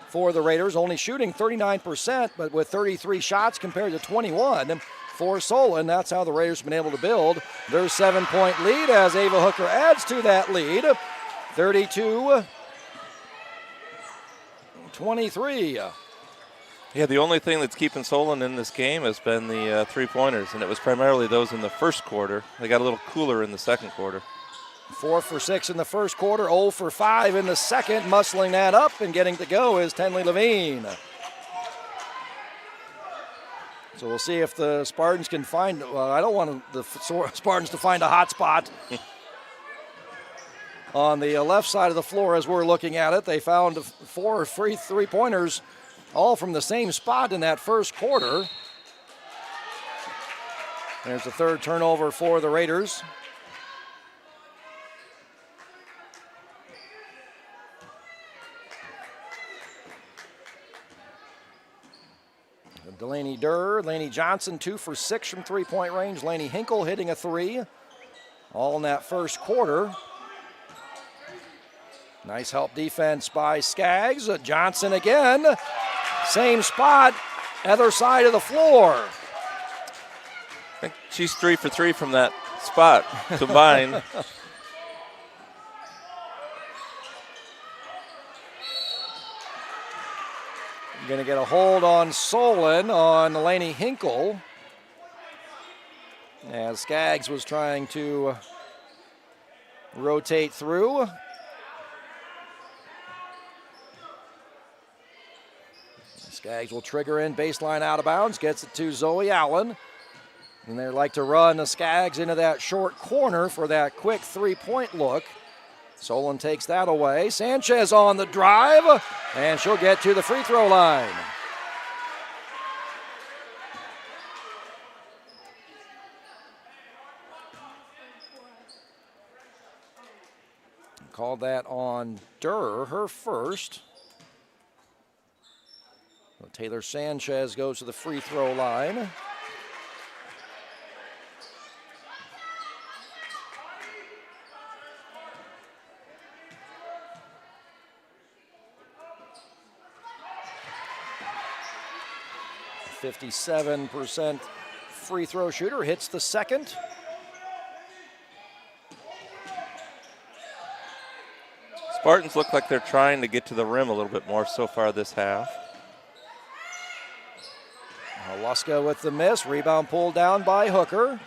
for the Raiders, only shooting 39%, but with 33 shots compared to 21 for Solon. That's how the Raiders have been able to build their 7-point lead as Ava Hooker adds to that lead, 32-23. Yeah, the only thing that's keeping Solon in this game has been the three-pointers, and it was primarily those in the first quarter. They got a little cooler in the second quarter. 4 for 6 in the first quarter, 0 for 5 in the second. Muscling that up and getting to go is Tenley Levine. So we'll see if the Spartans can find, I don't want the Spartans to find a hot spot on the left side of the floor as we're looking at it. They found 4 free three-pointers all from the same spot in that first quarter. There's the third turnover for the Raiders. Delaney Durr, Laney Johnson, 2 for 6 from three-point range. Laney Hinkle hitting a 3, all in that first quarter. Nice help defense by Skaggs. Johnson again, same spot, other side of the floor. I think she's 3 for 3 from that spot combined. Going to get a hold on Solon on Laney Hinkle, as Skaggs was trying to rotate through. Skaggs will trigger in, baseline out of bounds, gets it to Zoe Allen. And they like to run the Skaggs into that short corner for that quick three-point look. Solon takes that away. Sanchez on the drive, and she'll get to the free throw line. Called that on Durr, her first. So Taylor Sanchez goes to the free throw line. .57% free throw shooter, hits the second. Spartans look like they're trying to get to the rim a little bit more so far this half. Haluska with the miss, rebound pulled down by Hooker.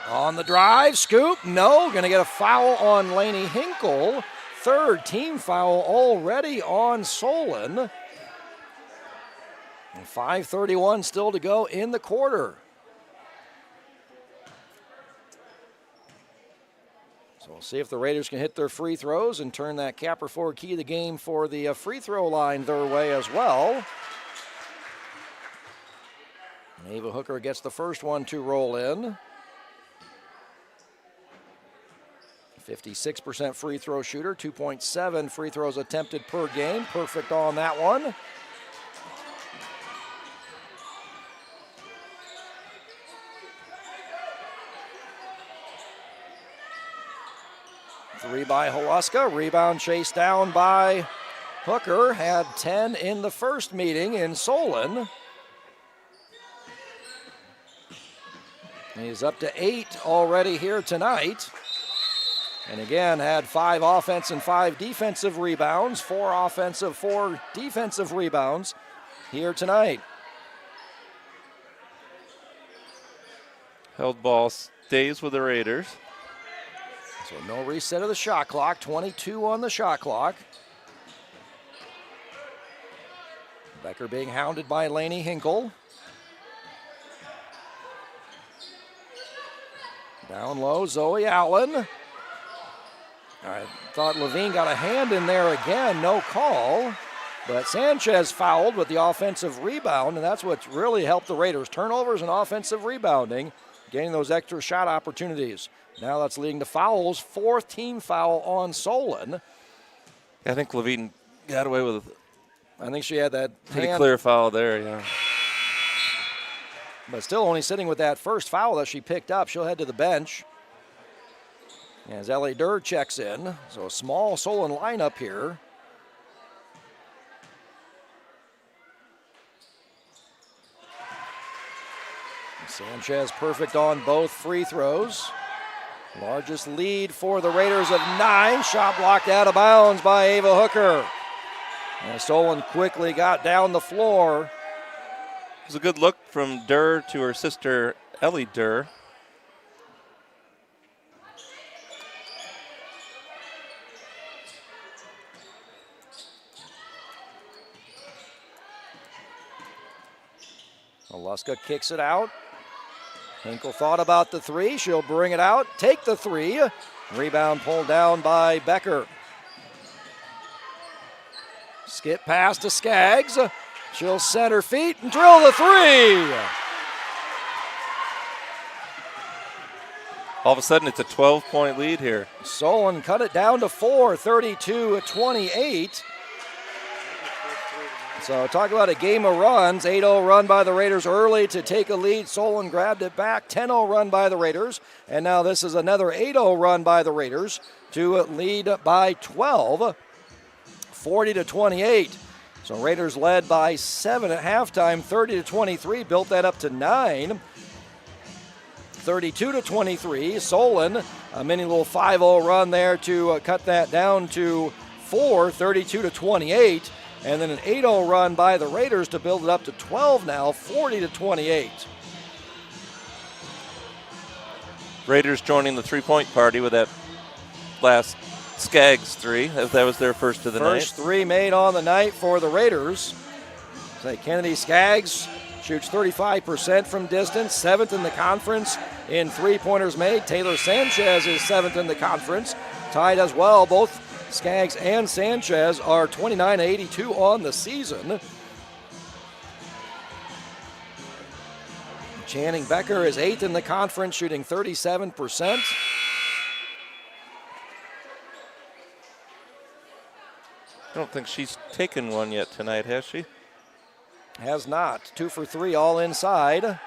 On the drive, scoop, no, gonna get a foul on Lainey Hinkle. Third team foul already on Solon. And 5:31 still to go in the quarter. So we'll see if the Raiders can hit their free throws and turn that Capper Ford key of the game for the free throw line their way as well. And Ava Hooker gets the first one to roll in. 56% free throw shooter, 2.7 free throws attempted per game. Perfect on that one. Three by Haluska, rebound chased down by Hooker, had 10 in the first meeting in Solon. He's up to 8 already here tonight. And again, had 5 offense and 5 defensive rebounds, 4 offensive, 4 defensive rebounds here tonight. Held ball stays with the Raiders. So no reset of the shot clock, 22 on the shot clock. Becker being hounded by Lainey Hinkle. Down low, Zoe Allen. I thought Levine got a hand in there again, no call. But Sanchez fouled with the offensive rebound, and that's what's really helped the Raiders. Turnovers and offensive rebounding, getting those extra shot opportunities. Now that's leading to fouls. 4th team foul on Solon. I think Levine got away with I think she had that pretty clear foul there, yeah. But still only sitting with that first foul that she picked up. She'll head to the bench as Ellie Durr checks in. So a small Solon lineup here. Sanchez perfect on both free throws. Largest lead for the Raiders of 9. Shot blocked out of bounds by Ava Hooker. And Solon quickly got down the floor. It was a good look from Durr to her sister, Ellie Durr. Haluska kicks it out. Hinkle thought about the 3. She'll bring it out, take the 3. Rebound pulled down by Becker. Skip pass to Skaggs. She'll set her feet and drill the 3. All of a sudden, it's a 12-point lead here. Solon cut it down to 4, 32-28. So talk about a game of runs. 8-0 run by the Raiders early to take a lead. Solon grabbed it back. 10-0 run by the Raiders. And now this is another 8-0 run by the Raiders to lead by 12, 40-28. So Raiders led by 7 at halftime, 30-23, built that up to 9. 32-23. Solon, a mini little 5-0 run there to cut that down to 4, 32-28. And then an 8-0 run by the Raiders to build it up to 12 now, 40-28. Raiders joining the three-point party with that last Skaggs 3. That was their first of the night. First 3 made on the night for the Raiders. Kennedy Skaggs shoots 35% from distance, 7th in the conference in three-pointers made. Taylor Sanchez is 7th in the conference, tied as well. Both Skaggs and Sanchez are 29-82 on the season. Channing Becker is 8th in the conference, shooting 37%. don't think she's taken one yet tonight, has she? Has not. 2 for 3 all inside.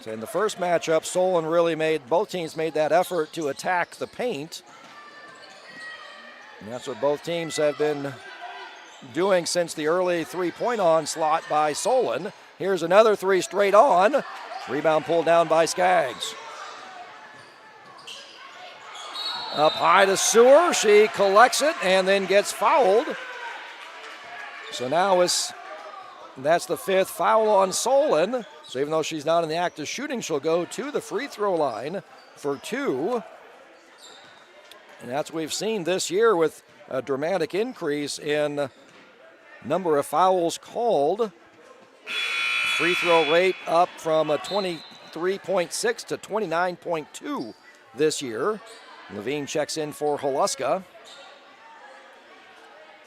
In the first matchup, Solon really both teams made that effort to attack the paint. And that's what both teams have been doing since the early three-point onslaught by Solon. Here's another three straight on. Rebound pulled down by Skaggs. Up high to Sewer. She collects it and then gets fouled. So now that's the 5th foul on Solon. So even though she's not in the act of shooting, she'll go to the free throw line for 2. And that's what we've seen this year with a dramatic increase in number of fouls called. Free throw rate up from a 23.6 to 29.2 this year. Levine checks in for Holuska.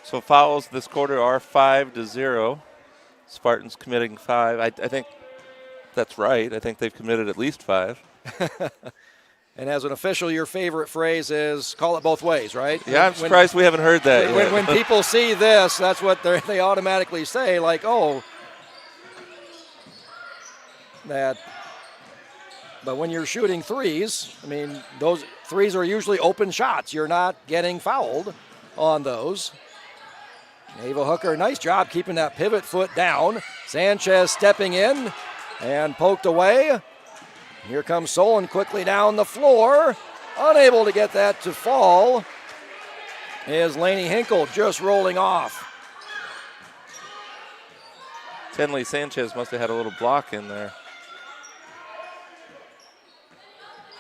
So fouls this quarter are 5-0. Spartans committing 5. I think that's right. I think they've committed at least 5. And as an official, your favorite phrase is call it both ways, right? Yeah, I'm surprised we haven't heard that yet. When people see this, that's what they automatically say, like, oh, that. But when you're shooting threes, I mean, those threes are usually open shots. You're not getting fouled on those. Ava Hooker, nice job keeping that pivot foot down. Sanchez stepping in and poked away. Here comes Solon quickly down the floor. Unable to get that to fall is Lainey Hinkle just rolling off. Tenley Sanchez must have had a little block in there.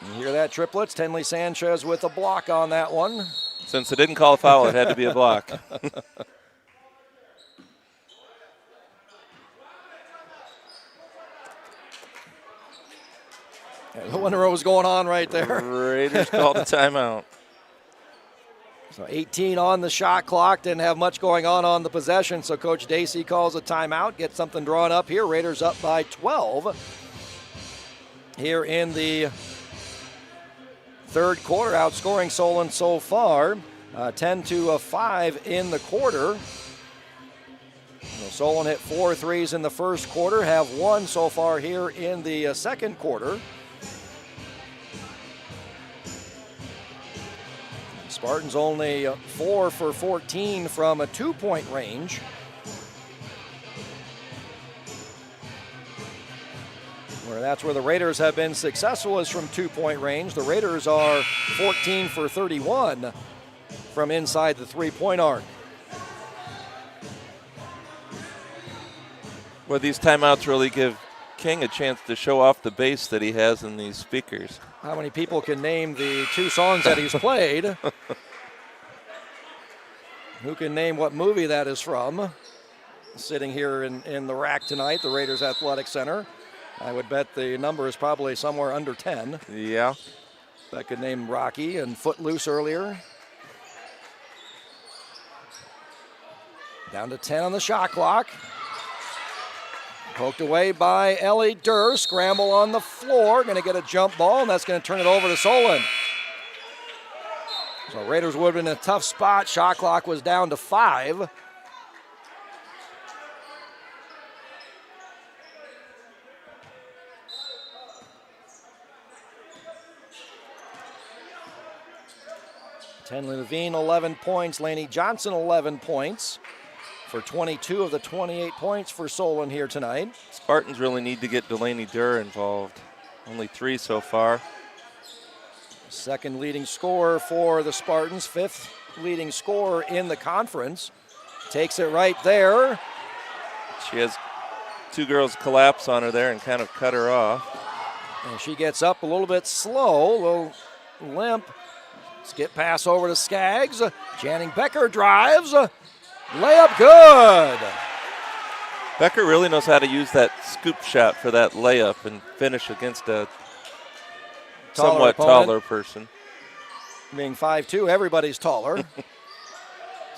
You hear that, triplets? Tenley Sanchez with a block on that one. Since it didn't call a foul, it had to be a block. I wonder what was going on right there. Raiders called a timeout. So 18 on the shot clock. Didn't have much going on the possession, so Coach Dacey calls a timeout. Gets something drawn up here. Raiders up by 12 here in the third quarter, outscoring Solon so far. 10-5 in the quarter. Solon hit 4 threes in the first quarter, have 1 so far here in the second quarter. Spartans only 4 for 14 from a 2-point range. Where that's where the Raiders have been successful, is from 2-point range. The Raiders are 14 for 31 from inside the 3-point arc. Well, these timeouts really give King a chance to show off the bass that he has in these speakers. How many people can name the 2 songs that he's played? Who can name what movie that is from? Sitting here in the rack tonight, the Raiders Athletic Center. I would bet the number is probably somewhere under 10. Yeah. That could name Rocky and Footloose earlier. Down to 10 on the shot clock. Poked away by Ellie Durr. Scramble on the floor. Going to get a jump ball, and that's going to turn it over to Solon. So Raiders would have been in a tough spot. Shot clock was down to 5. Tenley Levine, 11 points. Lainey Johnson, 11 points. For 22 of the 28 points for Solon here tonight. Spartans really need to get Delaney Durr involved. Only 3 so far. Second leading scorer for the Spartans, 5th leading scorer in the conference. Takes it right there. She has 2 girls collapse on her there and kind of cut her off. And she gets up a little bit slow, a little limp. Skip pass over to Skaggs. Channing Becker drives. Layup good. Becker really knows how to use that scoop shot for that layup and finish against a somewhat taller person. Being 5'2", everybody's taller.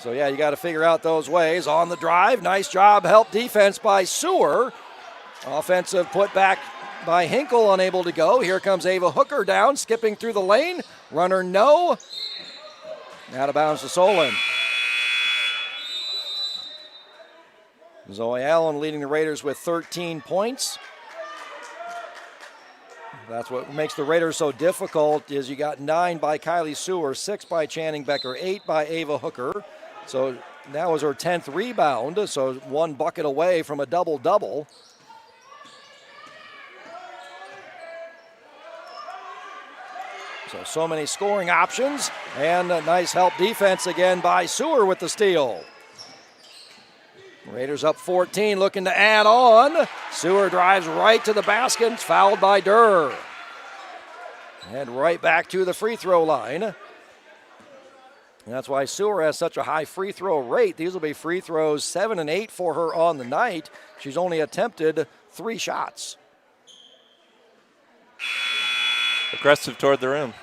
So, yeah, you got to figure out those ways. On the drive, nice job, help defense by Sewer. Offensive putback by Hinkle, unable to go. Here comes Ava Hooker down, skipping through the lane. Runner no. Out of bounds to Solon. Zoe Allen leading the Raiders with 13 points. That's what makes the Raiders so difficult is you got 9 by Kylie Sewer, 6 by Channing Becker, 8 by Ava Hooker. So that was her 10th rebound, so 1 bucket away from a double-double. So many scoring options, and a nice help defense again by Sewer with the steal. Raiders up 14, looking to add on. Sewer drives right to the basket, fouled by Durr. And right back to the free throw line. And that's why Sewer has such a high free throw rate. These will be free throws 7 and 8 for her on the night. She's only attempted 3 shots. Aggressive toward the rim.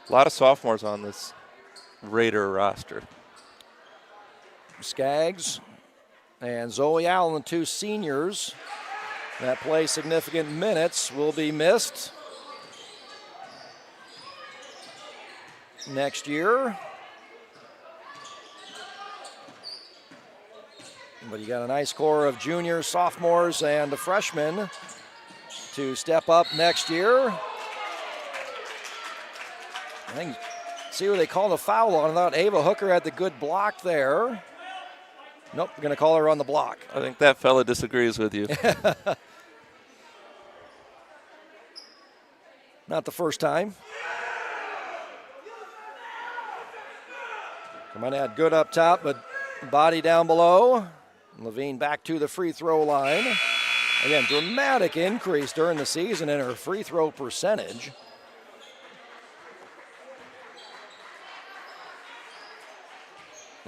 A lot of sophomores on this Raider roster. Skaggs and Zoe Allen, the 2 seniors that play significant minutes, will be missed next year. But you got a nice core of juniors, sophomores, and the freshmen to step up next year. I think, see what they call the foul on. I thought Ava Hooker had the good block there. Nope, we're going to call her on the block. I think that fella disagrees with you. Not the first time. Might have good up top, but body down below. Levine back to the free throw line. Again, dramatic increase during the season in her free throw percentage.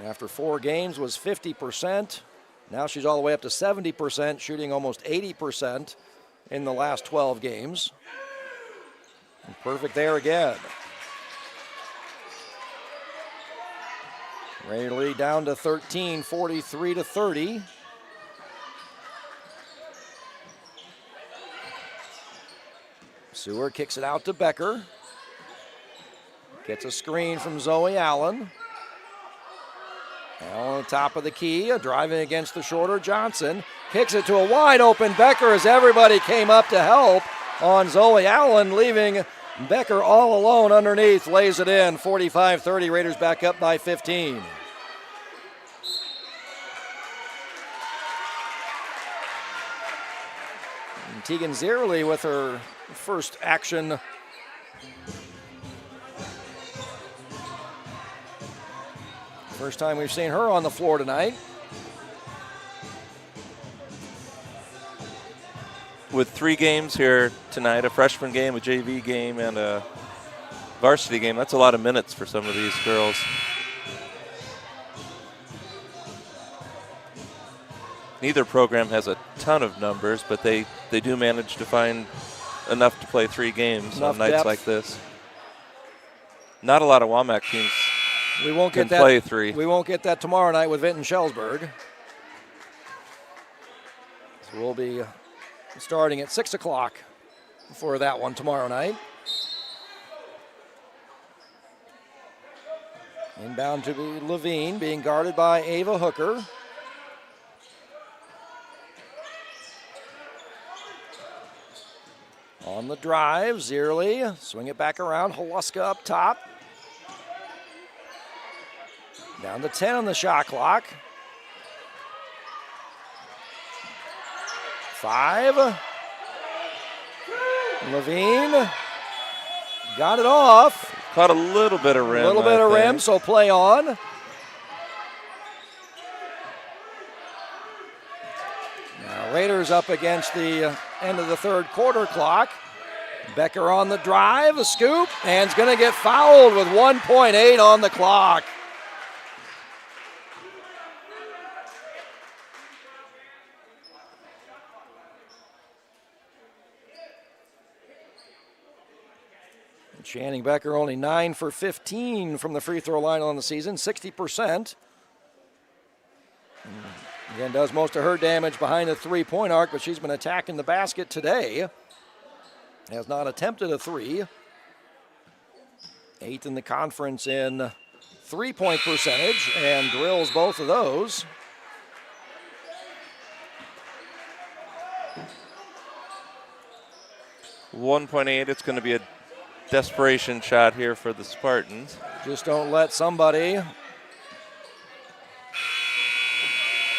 After 4 games was 50%. Now she's all the way up to 70%, shooting almost 80% in the last 12 games. And perfect there again. Ready to lead down to 13, 43-30. Sewer kicks it out to Becker. Gets a screen from Zoe Allen. Allen on the top of the key, driving against the shorter Johnson. Kicks it to a wide open Becker as everybody came up to help on Zoe Allen, leaving Becker all alone underneath. Lays it in, 45-30, Raiders back up by 15. And Tegan Zierle with her first action. First time we've seen her on the floor tonight. With 3 games here tonight, a freshman game, a JV game, and a varsity game, that's a lot of minutes for some of these girls. Neither program has a ton of numbers, but they do manage to find enough to play 3 games on nights like this. Not a lot of WAMAC teams We won't get that. Play 3. We won't get that tomorrow night with Vinton Schellsburg. So we'll be starting at 6 o'clock for that one tomorrow night. Inbound to Levine, being guarded by Ava Hooker. On the drive, Zierle, swing it back around, Haluska up top. Down to 10 on the shot clock. 5. Levine got it off. Caught a little bit of rim. A little bit of rim, so play on. Now Raiders up against the end of the third quarter clock. Becker on the drive, a scoop, and is going to get fouled with 1.8 on the clock. Channing Becker only 9 for 15 from the free throw line on the season, 60%. Again, does most of her damage behind the three-point arc, but she's been attacking the basket today. Has not attempted a three. 8th in the conference in three-point percentage and drills both of those. .8, it's going to be a desperation shot here for the Spartans. Just don't let somebody.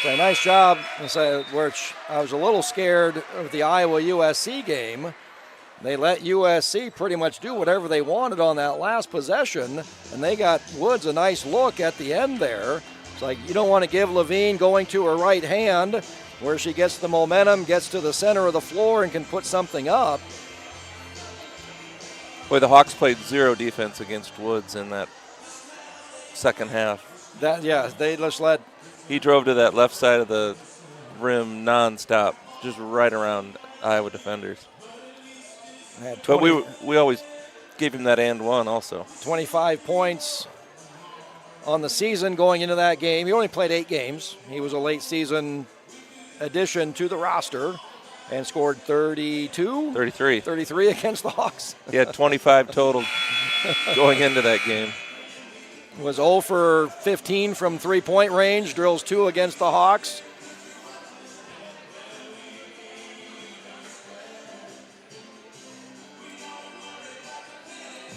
So nice job. I was a little scared of the Iowa-USC game. They let USC pretty much do whatever they wanted on that last possession, and they got Woods a nice look at the end there. It's like you don't want to give Levine going to her right hand where she gets the momentum, gets to the center of the floor, and can put something up. Boy, the Hawks played zero defense against Woods in that second half. They just let. He drove to that left side of the rim nonstop, just right around Iowa defenders. But we always gave him that and one also. 25 points on the season going into that game. He only played 8 games. He was a late season addition to the roster and scored 33 against the Hawks. He had 25 total going into that game. Was 0 for 15 from three-point range, drills 2 against the Hawks.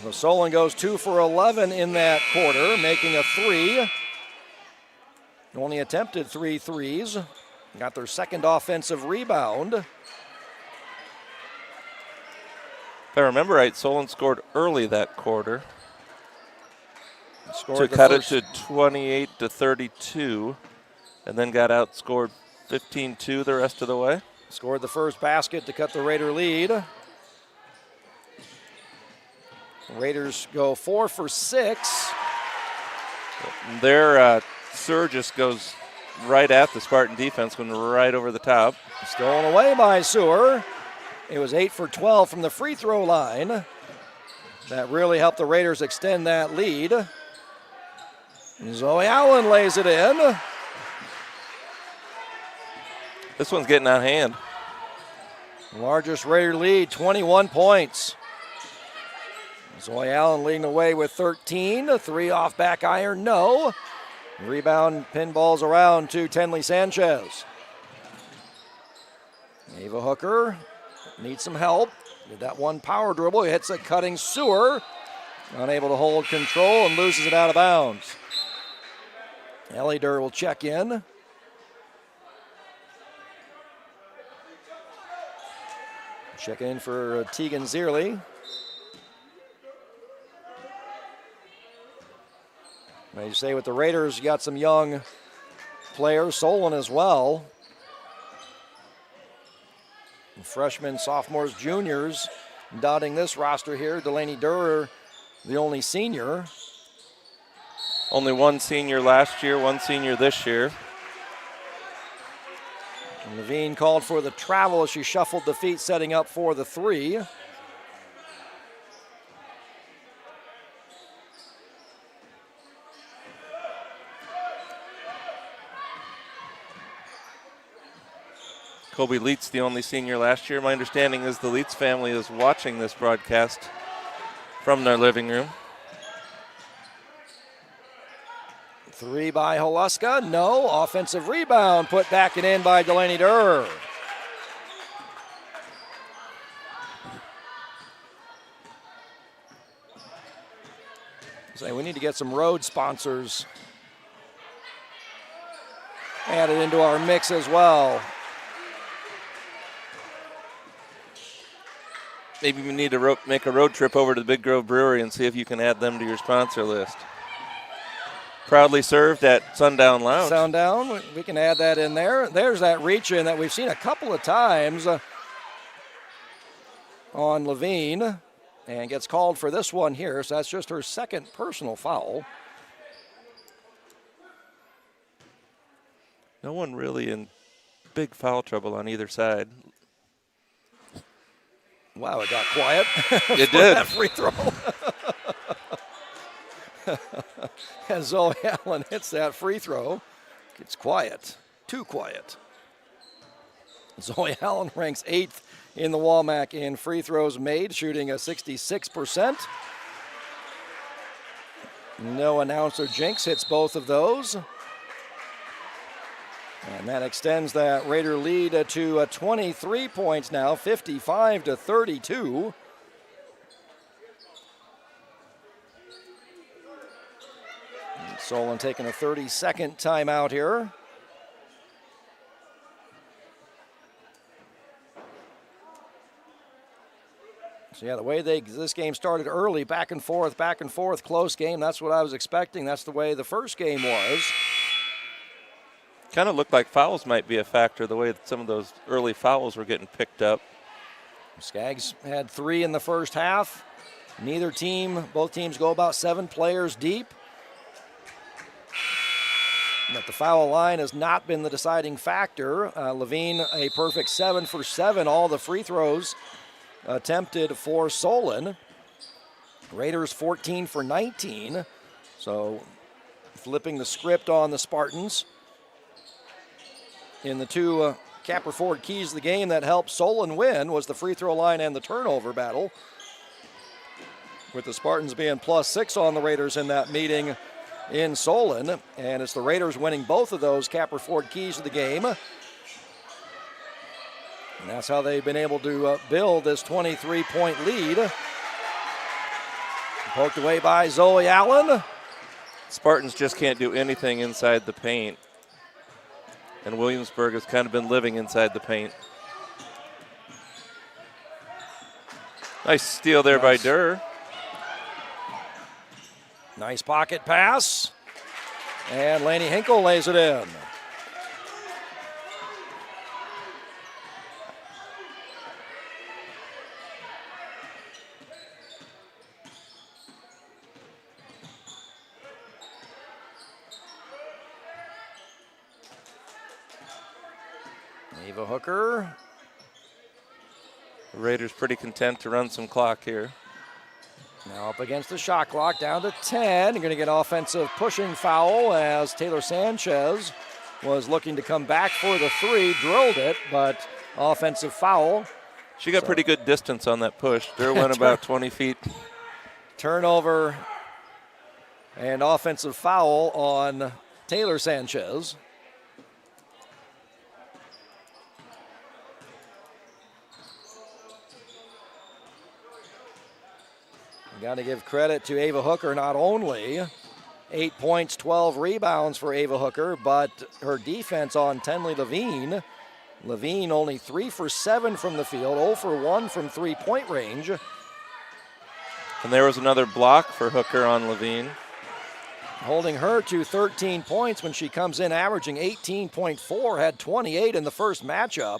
So Solon goes 2 for 11 in that quarter, making a 3. Only attempted 3 threes. Got their second offensive rebound. If I remember right, Solon scored early that quarter to cut it to 28-32, and then got outscored 15-2 the rest of the way. Scored the first basket to cut the Raider lead. Raiders go 4 for 6. Their surge just goes right at the Spartan defense, going right over the top. Stolen away by Sewer. It was 8 for 12 from the free throw line. That really helped the Raiders extend that lead. Zoe Allen lays it in. This one's getting out of hand. Largest Raider lead, 21 points. Zoe Allen leading the way with 13. A 3 off back iron, no. Rebound pinballs around to Tenley Sanchez. Ava Hooker needs some help. Did that one power dribble. He hits a cutting Sewer. Unable to hold control and loses it out of bounds. Ellie Durr will check in. Check in for Tegan Zierle. As you say, with the Raiders, you got some young players, Solon as well. Freshmen, sophomores, juniors dotting this roster here. Delaney Durr, the only senior. Only one senior last year, one senior this year. And Levine called for the travel as she shuffled the feet, setting up for the 3. Kobe Leitz, the only senior last year. My understanding is the Leitz family is watching this broadcast from their living room. 3 by Holuska, no. Offensive rebound put back and in by Delaney Durr. So we need to get some road sponsors added into our mix as well. Maybe we need to make a road trip over to the Big Grove Brewery and see if you can add them to your sponsor list. Proudly served at Sundown Lounge. Sundown, we can add that in there. There's that reach in that we've seen a couple of times on Levine, and gets called for this one here, so that's just her second personal foul. No one really in big foul trouble on either side. Wow, it got quiet. It did. That free throw. As Zoe Allen hits that free throw. It's quiet, too quiet. Zoe Allen ranks 8th in the WAMAC in free throws made, shooting a 66%. No announcer jinx, hits both of those. And that extends that Raider lead to 23 points now, 55-32. Solon taking a 30-second timeout here. So yeah, the way this game started early, back and forth, close game. That's what I was expecting. That's the way the first game was. Kind of looked like fouls might be a factor, the way that some of those early fouls were getting picked up. Skaggs had 3 in the first half. Both teams go about 7 players deep. But the foul line has not been the deciding factor. Levine, a perfect 7 for 7. All the free throws attempted for Solon. Raiders 14 for 19. So flipping the script on the Spartans. In the 2 Capper Ford keys of the game that helped Solon win was the free throw line and the turnover battle, with the Spartans being +6 on the Raiders in that meeting in Solon. And it's the Raiders winning both of those Capper Ford keys of the game. And that's how they've been able to build this 23-point lead. Poked away by Zoe Allen. Spartans just can't do anything inside the paint. And Williamsburg has kind of been living inside the paint. Nice steal there by Durr. Nice pocket pass. And Laney Hinkle lays it in. Ava Hooker. The Raiders pretty content to run some clock here. Now up against the shot clock, down to 10. You're going to get offensive pushing foul as Taylor Sanchez was looking to come back for the 3, drilled it, but offensive foul. She got pretty good distance on that push. Durr went about 20 feet. Turnover and offensive foul on Taylor Sanchez. Got to give credit to Ava Hooker, not only 8 points, 12 rebounds for Ava Hooker, but her defense on Tenley Levine. Levine only 3 for 7 from the field, 0 for 1 from three-point range. And there was another block for Hooker on Levine. Holding her to 13 points when she comes in averaging 18.4, had 28 in the first matchup.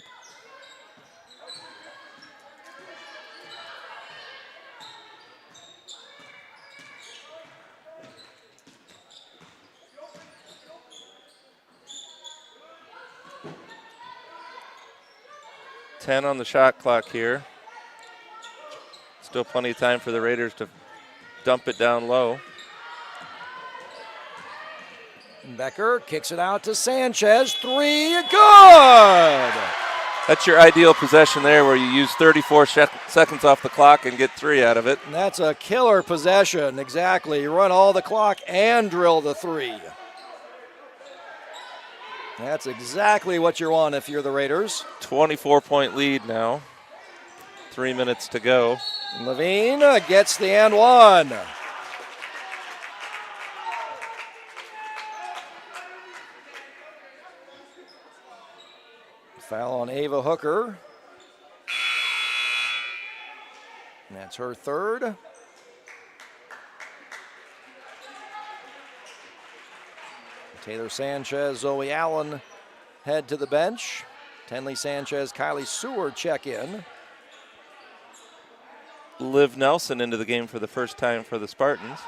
On the shot clock here. Still plenty of time for the Raiders to dump it down low. Becker kicks it out to Sanchez. 3, good! That's your ideal possession there, where you use 34 seconds off the clock and get 3 out of it. And that's a killer possession, exactly. You run all the clock and drill the 3. That's exactly what you want if you're the Raiders. 24-point lead now. 3 minutes to go. Levine gets the and 1. Foul on Ava Hooker. And that's her 3rd. Taylor Sanchez, Zoe Allen head to the bench. Tenley Sanchez, Kylie Seward check in. Liv Nelson into the game for the first time for the Spartans.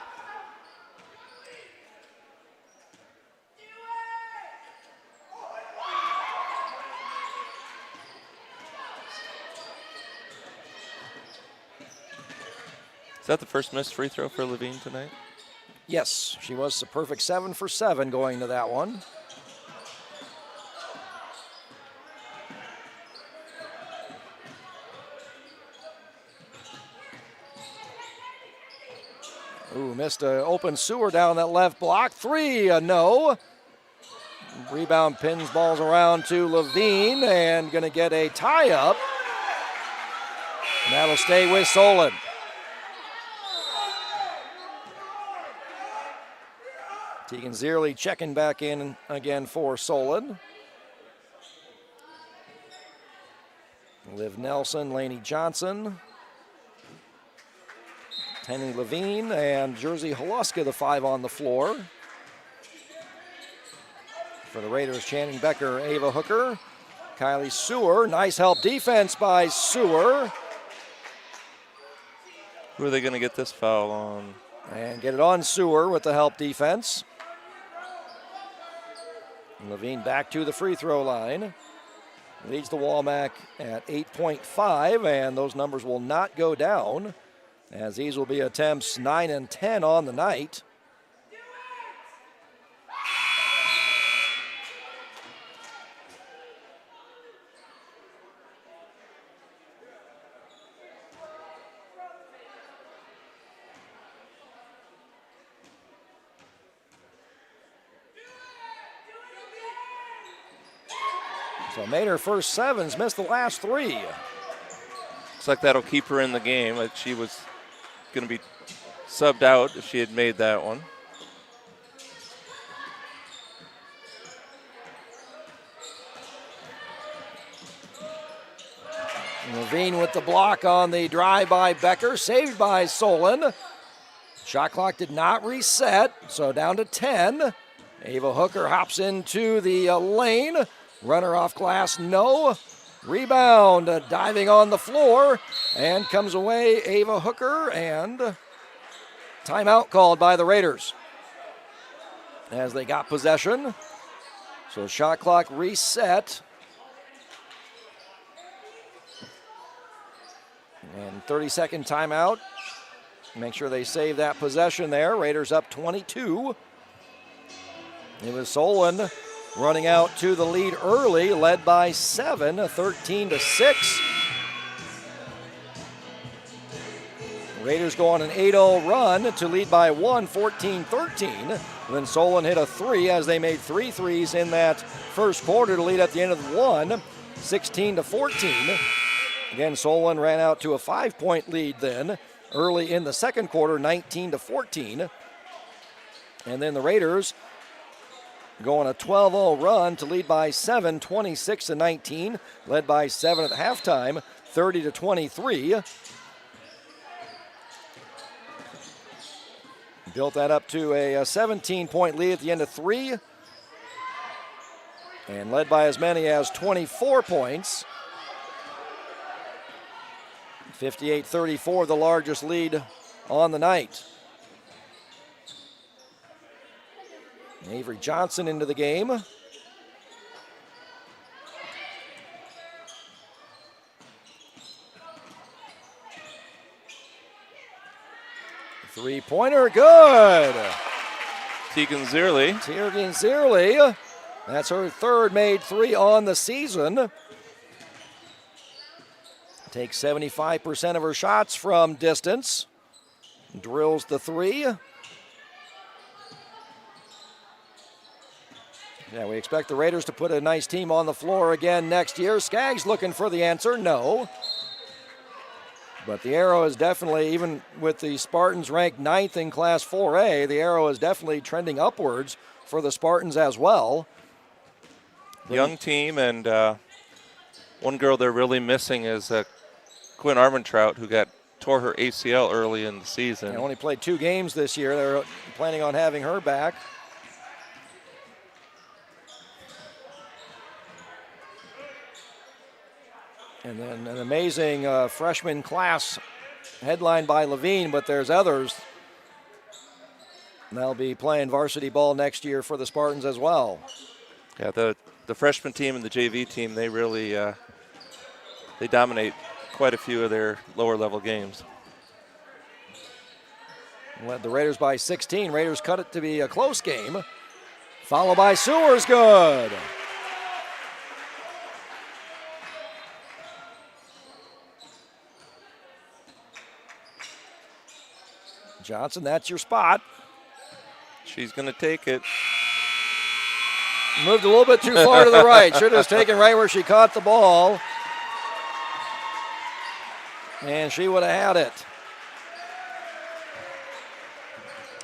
Is that the first missed free throw for Levine tonight? Yes, she was a perfect 7 for 7 going to that one. Ooh, missed an open Sewer down that left block. 3, no. Rebound pins balls around to Levine and going to get a tie-up. And that'll stay with Solon. Tegan Zierle checking back in again for Solon. Liv Nelson, Lainey Johnson, Tenny Levine, and Jersey Haluska, the 5 on the floor. For the Raiders, Channing Becker, Ava Hooker, Kylie Sewer. Nice help defense by Sewer. Who are they going to get this foul on? And get it on Sewer with the help defense. And Levine back to the free throw line. Leads the Walmack at 8.5, and those numbers will not go down, as these will be attempts 9 and 10 on the night. So made her first 7s, missed the last 3. Looks like that'll keep her in the game. Like she was going to be subbed out if she had made that one. Levine with the block on the drive by Becker, saved by Solon. Shot clock did not reset, so down to 10. Ava Hooker hops into the lane. Runner off glass, no. Rebound, diving on the floor, and comes away Ava Hooker, and timeout called by the Raiders as they got possession. So shot clock reset. And 30-second timeout. Make sure they save that possession there. Raiders up 22. It was Solon running out to the lead early, led by 7, 13-6. Raiders go on an 8-0 run to lead by 1, 14-13. Then Solon hit a 3 as they made 3 threes in that first quarter to lead at the end of one, 16-14. Again, Solon ran out to a 5-point lead then early in the second quarter, 19-14. And then the Raiders go on a 12-0 run to lead by 7, 26-19, led by 7 at halftime, 30-23. Built that up to a 17-point lead at the end of 3, and led by as many as 24 points. 58-34, the largest lead on the night. Avery Johnson into the game. Three-pointer, good. Tegan Zierle. Tegan Zierle. That's her third made 3 on the season. Takes 75% of her shots from distance. Drills the 3. Yeah, we expect the Raiders to put a nice team on the floor again next year. Skaggs looking for the answer, no. But the arrow is definitely, even with the Spartans ranked 9th in Class 4A, the arrow is definitely trending upwards for the Spartans as well. Young team, and one girl they're really missing is Quinn Armentrout, who tore her ACL early in the season. They only played 2 games this year. They're planning on having her back. And then an amazing freshman class headlined by Levine, but there's others. They'll be playing varsity ball next year for the Spartans as well. Yeah, the freshman team and the JV team, they really they dominate quite a few of their lower level games. Led the Raiders by 16. Raiders cut it to be a close game. Followed by Sewers, good. Johnson, that's your spot. She's going to take it. Moved a little bit too far to the right. Should have taken right where she caught the ball. And she would have had it.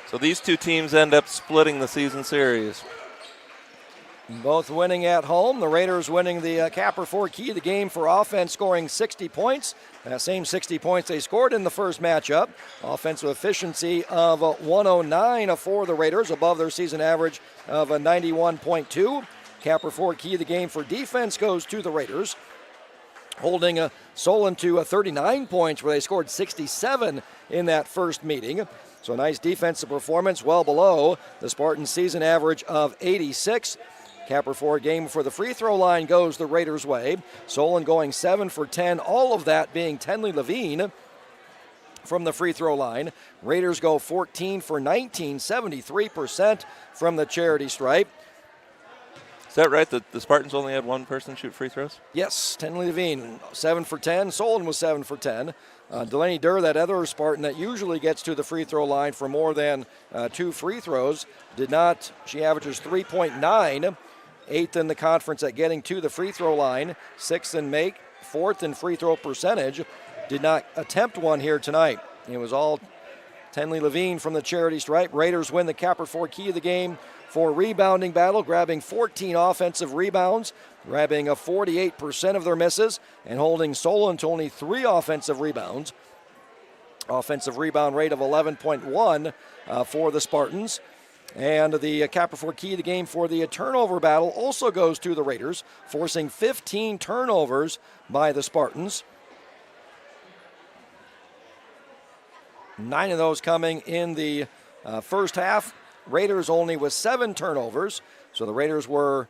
So these two teams end up splitting the season series. Both winning at home. The Raiders winning the Capper 4 key of the game for offense, scoring 60 points. That same 60 points they scored in the first matchup. Offensive efficiency of 109 for the Raiders, above their season average of 91.2. Capper 4 key of the game for defense goes to the Raiders, holding Solon to 39 points, where they scored 67 in that first meeting. So nice defensive performance, well below the Spartans' season average of 86. Capper 4 game for the free throw line goes the Raiders' way. Solon going 7 for 10, all of that being Tenley Levine from the free throw line. Raiders go 14 for 19, 73% from the charity stripe. Is that right? The Spartans only had one person shoot free throws? Yes, Tenley Levine, 7 for 10. Solon was 7 for 10. Delaney Durr, that other Spartan that usually gets to the free throw line for more than 2 free throws, did not. She averages 3.9. 8th in the conference at getting to the free throw line, 6th in make, 4th in free throw percentage. Did not attempt one here tonight. It was all Tenley Levine from the charity stripe. Raiders win the Capper 4 key of the game for rebounding battle, grabbing 14 offensive rebounds, grabbing 48% of their misses, and holding Solon to only 3 offensive rebounds. Offensive rebound rate of 11.1 for the Spartans. And the Capper 4 key of the game for the turnover battle also goes to the Raiders, forcing 15 turnovers by the Spartans. 9 of those coming in the first half. Raiders only with 7 turnovers. So the Raiders were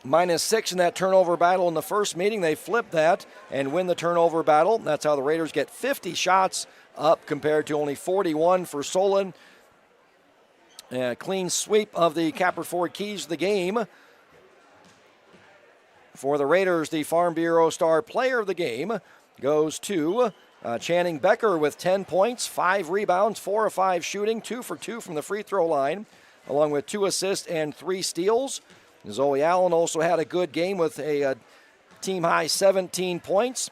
-6 in that turnover battle in the first meeting. They flipped that and win the turnover battle. That's how the Raiders get 50 shots up compared to only 41 for Solon. Clean sweep of the Capper 4 keys of the game. For the Raiders, the Farm Bureau star player of the game goes to Channing Becker with 10 points, 5 rebounds, 4 of 5 shooting, 2 for 2 from the free throw line, along with 2 assists and 3 steals. Zoe Allen also had a good game with a team-high 17 points.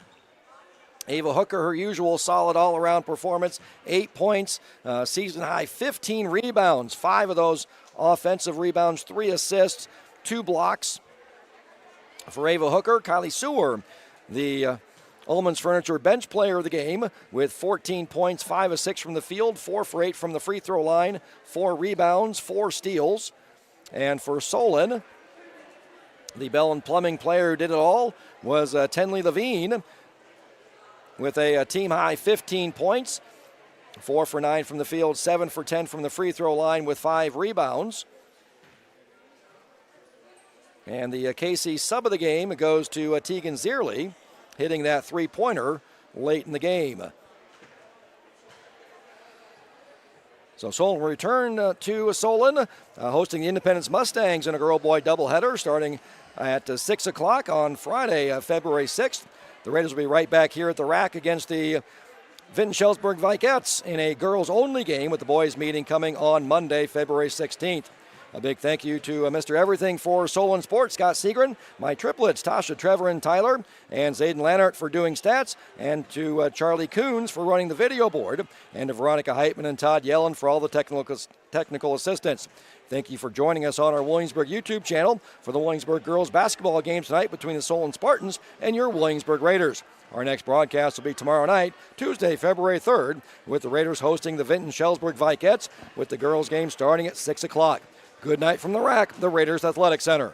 Ava Hooker, her usual solid all-around performance, 8 points, season-high 15 rebounds, 5 of those offensive rebounds, 3 assists, 2 blocks. For Ava Hooker, Kylie Sewer, the Ullman's Furniture bench player of the game with 14 points, 5 of 6 from the field, 4 for 8 from the free throw line, 4 rebounds, 4 steals. And for Solon, the Bell and Plumbing player who did it all was Tenley Levine, with a team-high 15 points, 4 for 9 from the field, 7 for 10 from the free throw line with 5 rebounds. And the KC sub of the game goes to Tegan Zierle, hitting that three-pointer late in the game. So Solon will return to Solon, hosting the Independence Mustangs in a girl-boy doubleheader starting at 6 o'clock on Friday, February 6th. The Raiders will be right back here at the rack against the Vinton-Shellsburg Vikettes in a girls-only game, with the boys meeting coming on Monday, February 16th. A big thank you to Mr. Everything for Solon Sports, Scott Segren, my triplets, Tasha, Trevor, and Tyler, and Zayden Lannert for doing stats, and to Charlie Coons for running the video board, and to Veronica Heitman and Todd Yellen for all the technical assistance. Thank you for joining us on our Williamsburg YouTube channel for the Williamsburg girls basketball game tonight between the Solon Spartans and your Williamsburg Raiders. Our next broadcast will be tomorrow night, Tuesday, February 3rd, with the Raiders hosting the Vinton-Shellsburg Vikettes, with the girls game starting at 6 o'clock. Good night from the rack, the Raiders Athletic Center.